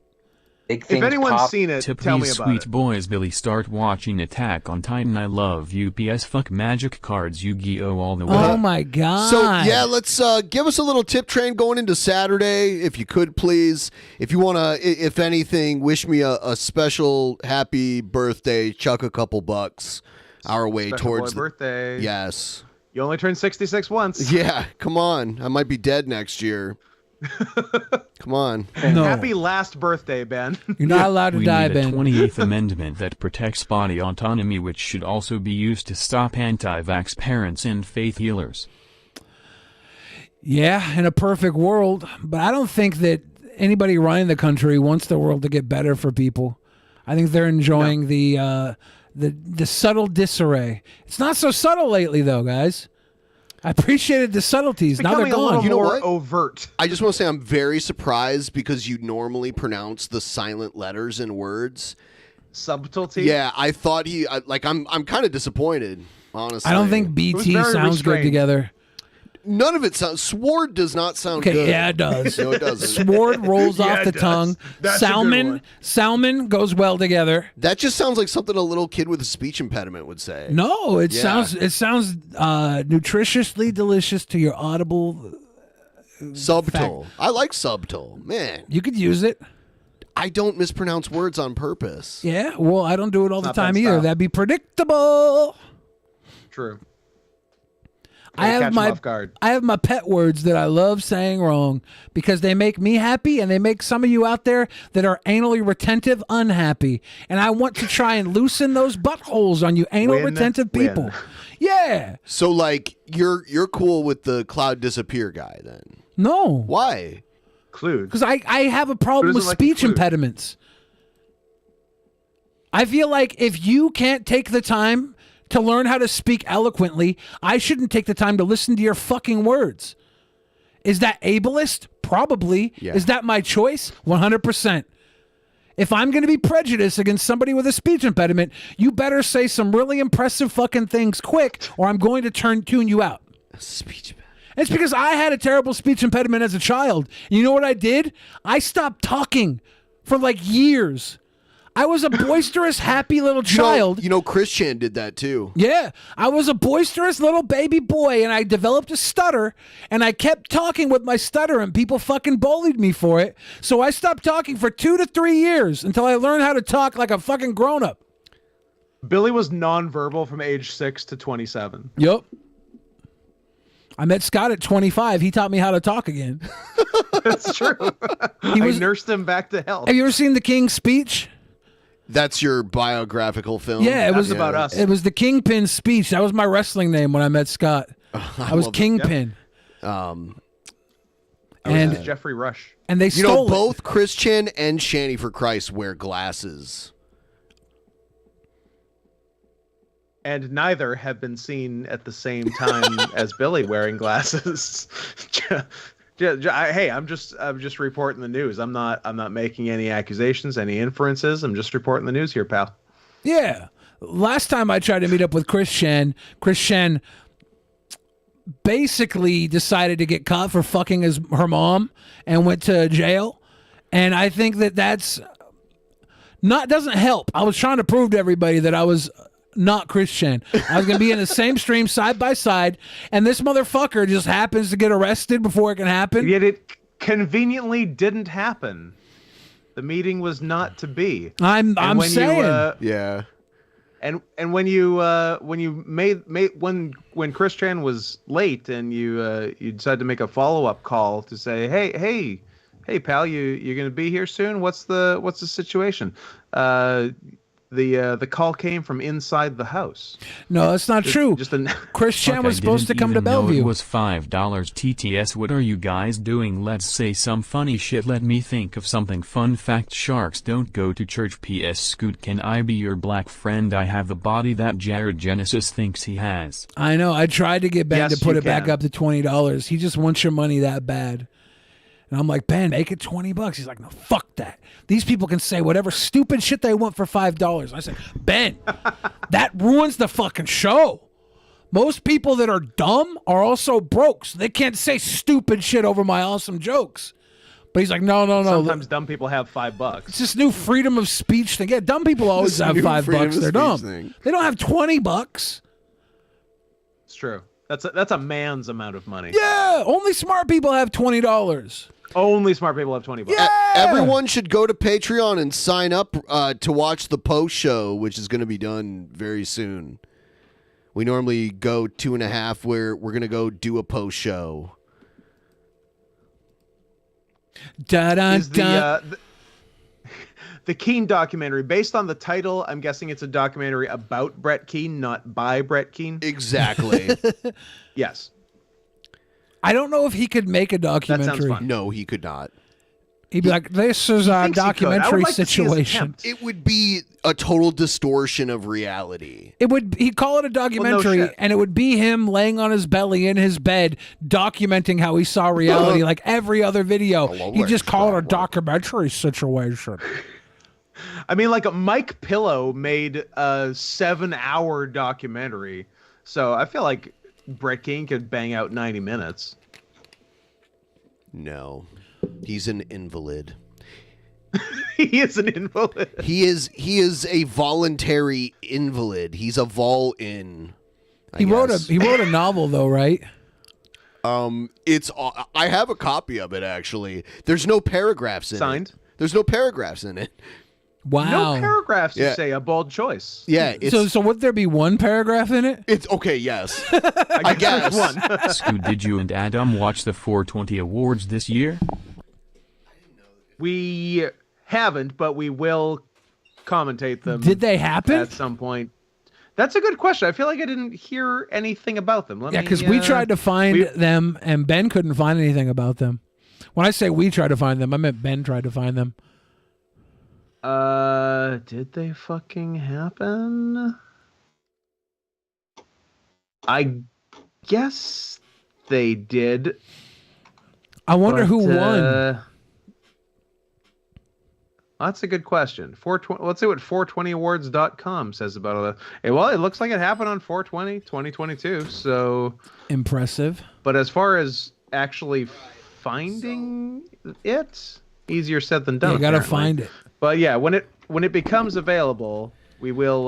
If anyone's seen it, tell me about sweet it. boys, Billy, start watching Attack on Titan. I love you. PS fuck magic cards. Yu-Gi-Oh all the way. Oh my god. So yeah, let's give us a little tip train going into Saturday, if you could, please. If you want to, if anything, wish me a special happy birthday. Chuck a couple bucks our way Special towards boy birthday. Yes. You only turned 66 once. Yeah, come on. I might be dead next year. Come on. No. Happy last birthday, Ben. You're not allowed to die, Ben. We need a 28th Amendment that protects body autonomy, which should also be used to stop anti-vax parents and faith healers. Yeah, in a perfect world, but I don't think that anybody running the country wants the world to get better for people. I think they're enjoying the subtle disarray. It's not so subtle lately, though, guys. I appreciated the subtleties. Now they're gone. You know more what? Overt. I just want to say I'm very surprised because you normally pronounce the silent letters in words. Subtlety? Yeah, I thought I'm kind of disappointed, honestly. I don't think BT sounds good together. None of it sounds. Sword does not sound Okay, good. yeah, it does. No, it doesn't. Sword rolls Yeah, off it the does. tongue. That's a good one. Salmon goes well together. That just sounds like something a little kid with a speech impediment would say. No, it Yeah. sounds nutritiously delicious to your audible. Subtle. I like subtle. Man, You could use it. I don't mispronounce words on purpose. Yeah, well, I don't do it all the Not time that either. style. That'd be predictable. True. I catch have 'em my off guard. I have my pet words that I love saying wrong because they make me happy and they make some of you out there that are anally retentive unhappy. And I want to try and loosen those buttholes on you anal retentive people. Yeah. So like you're cool with the cloud disappear guy then? No. Why? Clued. Because I have a problem Who with doesn't like speech Clued? impediments. I feel like if you can't take the time to learn how to speak eloquently, I shouldn't take the time to listen to your fucking words. Is that ableist? Probably. Yeah. Is that my choice? 100%. If I'm going to be prejudiced against somebody with a speech impediment, you better say some really impressive fucking things quick or I'm going to tune you out. Speech impediment. It's because I had a terrible speech impediment as a child. You know what I did? I stopped talking for like years. I was a boisterous, happy little child. You know, Chris Chan did that too. Yeah, I was a boisterous little baby boy, and I developed a stutter, and I kept talking with my stutter, and people fucking bullied me for it. So I stopped talking for 2 to 3 years until I learned how to talk like a fucking grown-up. Billy was nonverbal from age 6 to 27. Yep. I met Scott at 25. He taught me how to talk again. That's true. I nursed him back to health. Have you ever seen The King's Speech? That's your biographical film? Yeah, it was about us. It was the Kingpin speech. That was my wrestling name when I met Scott. I was love it. Kingpin. And Jeffrey Rush. And they You know, stole it. both Christian and Shanny for Christ wear glasses. And neither have been seen at the same time as Billy wearing glasses. Hey, I'm just reporting the news. I'm not making any accusations, any inferences. I'm just reporting the news here, pal. Yeah. Last time I tried to meet up with Christian basically decided to get caught for fucking her mom and went to jail. And I think that's doesn't help. I was trying to prove to everybody that I was not Christian. I was going to be in the same stream side by side, and this motherfucker just happens to get arrested before it can happen. Yet it conveniently didn't happen. The meeting was not to be. I'm saying. Yeah. And when Christian was late and you decided to make a follow-up call to say, hey pal, you're gonna be here soon? What's the situation? The call came from inside the house. No, that's not true. Christian was supposed to come to Bellevue. It was $5 TTS. What are you guys doing? Let's say some funny shit. Let me think of something. Fun fact: sharks don't go to church. PS Scoot, can I be your black friend? I have the body that Jared Genesis thinks he has. I know. I tried to get Ben Yes, to put you it back can. up to $20. He just wants your money that bad. And I'm like, Ben, make it $20. He's like, no, fuck that. These people can say whatever stupid shit they want for $5. I said, Ben, that ruins the fucking show. Most people that are dumb are also broke, so they can't say stupid shit over my awesome jokes. But he's like, no. Sometimes dumb people have $5. It's this new freedom of speech thing. Yeah, dumb people always This have new $5. freedom of They're dumb. speech thing. They don't have $20. It's true. That's a man's amount of money. Yeah, only smart people have $20. Only smart people have $20. Yeah. Everyone should go to Patreon and sign up to watch the post show, which is going to be done very soon. We normally go 2.5, where we're going to go do a post show. Is the Keane documentary based on the title? I'm guessing it's a documentary about Brett Keane, not by Brett Keane. Exactly. Yes. I don't know if he could make a That sounds documentary. fun. No, he could not. He'd be like, this is a thinks he could. I would documentary like to see his situation. attempt. It would be a total distortion of reality. He'd call it a documentary, shit. and it would be him laying on his belly in his bed, documenting how he saw reality like every other video. He'd just call it a documentary situation. I mean, like Mike Pillow made a 7-hour documentary, so I feel like Brett Keane could bang out 90 minutes. No, he's an invalid. He is an invalid. He is a voluntary invalid. He's a vol-in. He wrote a novel though, right? It's I have a copy of it actually. There's no paragraphs in Signed? it. There's no paragraphs in it. Wow. No paragraphs, you Yeah. say. A bold choice. Yeah. It's, So would there be one paragraph in it? it's okay. Yes. I guess. there's one. Scoot, did you and Adam watch the 420 awards this year? We haven't, but we will commentate them. Did they happen? At some point. That's a good question. I feel like I didn't hear anything about them. Yeah, because we tried to find them, and Ben couldn't find anything about them. When I say we tried to find them, I meant Ben tried to find them. Did they fucking happen? I guess they did. I wonder but, who won. That's a good question. 420. Let's see what 420awards.com says about it. Well, it looks like it happened on 420, 2022. So Impressive. But as far as actually finding it, easier said than done. You gotta apparently. find it. But yeah, when it becomes available, we will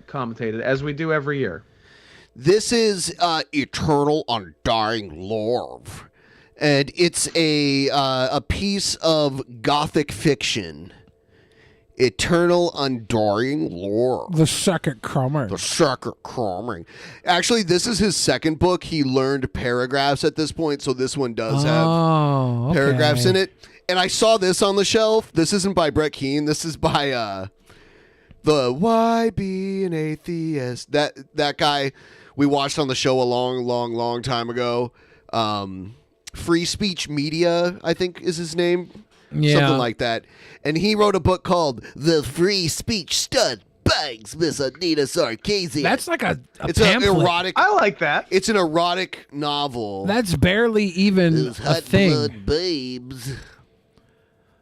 commentate it as we do every year. This is Eternal Undying Love, and it's a piece of gothic fiction. Eternal Undying Love. The second coming. The second coming. Actually, this is his second book. He learned paragraphs at this point, so this one does have paragraphs in it. And I saw this on the shelf. This isn't by Brett Keane. This is by the Why Be an Atheist. That guy we watched on the show a long time ago. Free Speech Media, I think is his name. Yeah. Something like that. And he wrote a book called The Free Speech Stud Bangs, Miss Anita Sarkeesian. That's like a it's pamphlet. an erotic. I like that. It's an erotic novel. That's barely even Those a hot thing. blood babes.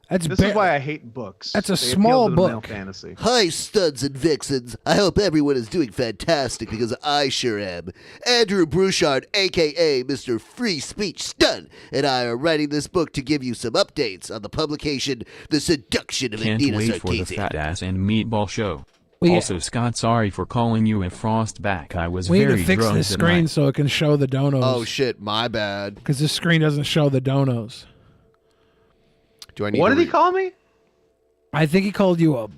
This is why I hate books. That's a They appeal small to the male book. fantasy. Hi, studs and vixens. I hope everyone is doing fantastic because I sure am. Andrew Brouchard, a.k.a. Mr. Free Speech Stud, and I are writing this book to give you some updates on the publication The Seduction of Can't Anita wait for the Sarkeesian. Fat Ass and Meatball Show. Well, yeah. Also, Scott, sorry for calling you a Frostback. I was We need very to fix drunk this that screen night. so it can show the donos. Oh, shit, my bad. Because this screen doesn't show the donos. Do I need What to did he call me? I think he called you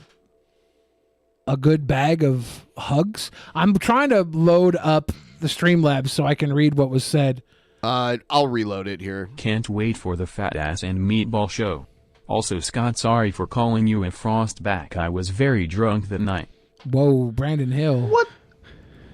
a good bag of hugs. I'm trying to load up the Streamlabs so I can read what was said. I'll reload it here. Can't wait for the Fat Ass and Meatball Show. Also, Scott, sorry for calling you a Frostback. I was very drunk that night. Whoa, Brandon Hill.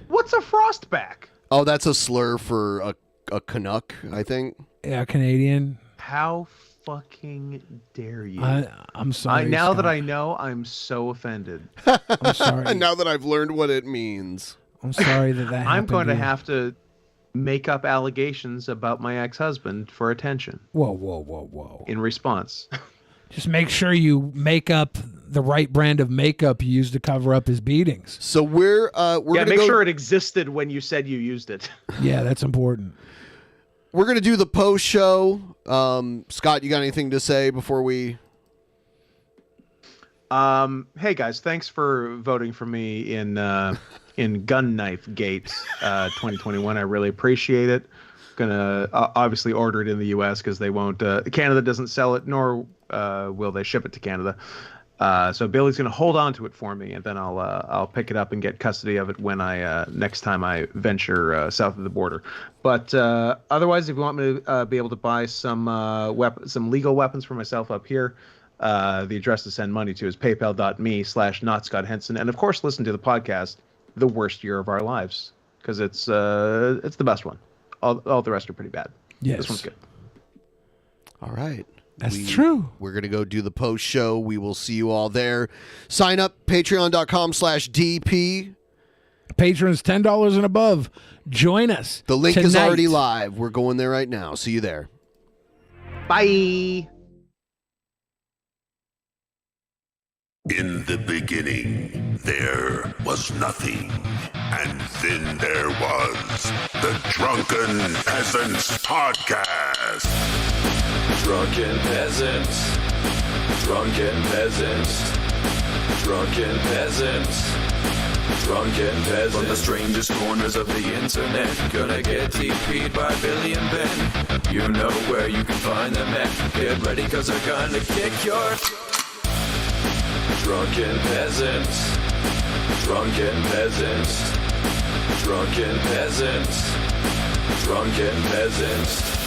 What's a frostback? Oh, that's a slur for a Canuck, I think. Yeah, Canadian. How fucking dare you? I'm sorry. Now Scott. that I know, I'm so offended. I'm sorry. Now that I've learned what it means. I'm sorry that happened. I'm going to you. have to make up allegations about my ex-husband for attention. Whoa, whoa, whoa, whoa. In response. Just make sure you make up the right brand of makeup you use to cover up his beatings. So we're yeah, make sure it existed when you said you used it. Yeah, that's important. We're gonna do the post show. Scott, you got anything to say before we? Hey guys, thanks for voting for me in Gun Knife Gate 2021. I really appreciate it. Gonna obviously order it in the U.S. because they won't. Canada doesn't sell it, nor will they ship it to Canada. So Billy's gonna hold on to it for me, and then I'll pick it up and get custody of it when I next time I venture south of the border. But otherwise, if you want me to be able to buy some some legal weapons for myself up here, the address to send money to is paypal.me/notscotthenson, and of course, listen to the podcast, The Worst Year of Our Lives, because it's the best one. All the rest are pretty bad. Yes. This one's good. All right. That's true. We're going to go do the post show. We will see you all there. Sign up, patreon.com/DP. Patrons $10 and above. Join us. The link is tonight. already live. We're going there right now. See you there. Bye. In the beginning, there was nothing. And then there was the Drunken Peasants Podcast. Drunken Peasants. Drunken Peasants. Drunken Peasants. Drunken Peasants. From the strangest corners of the internet, gonna get TP'd by Billy and Ben. You know where you can find them at. Get ready, cause they're gonna kick your... Drunken Peasants. Drunken Peasants. Drunken Peasants. Drunken Peasants.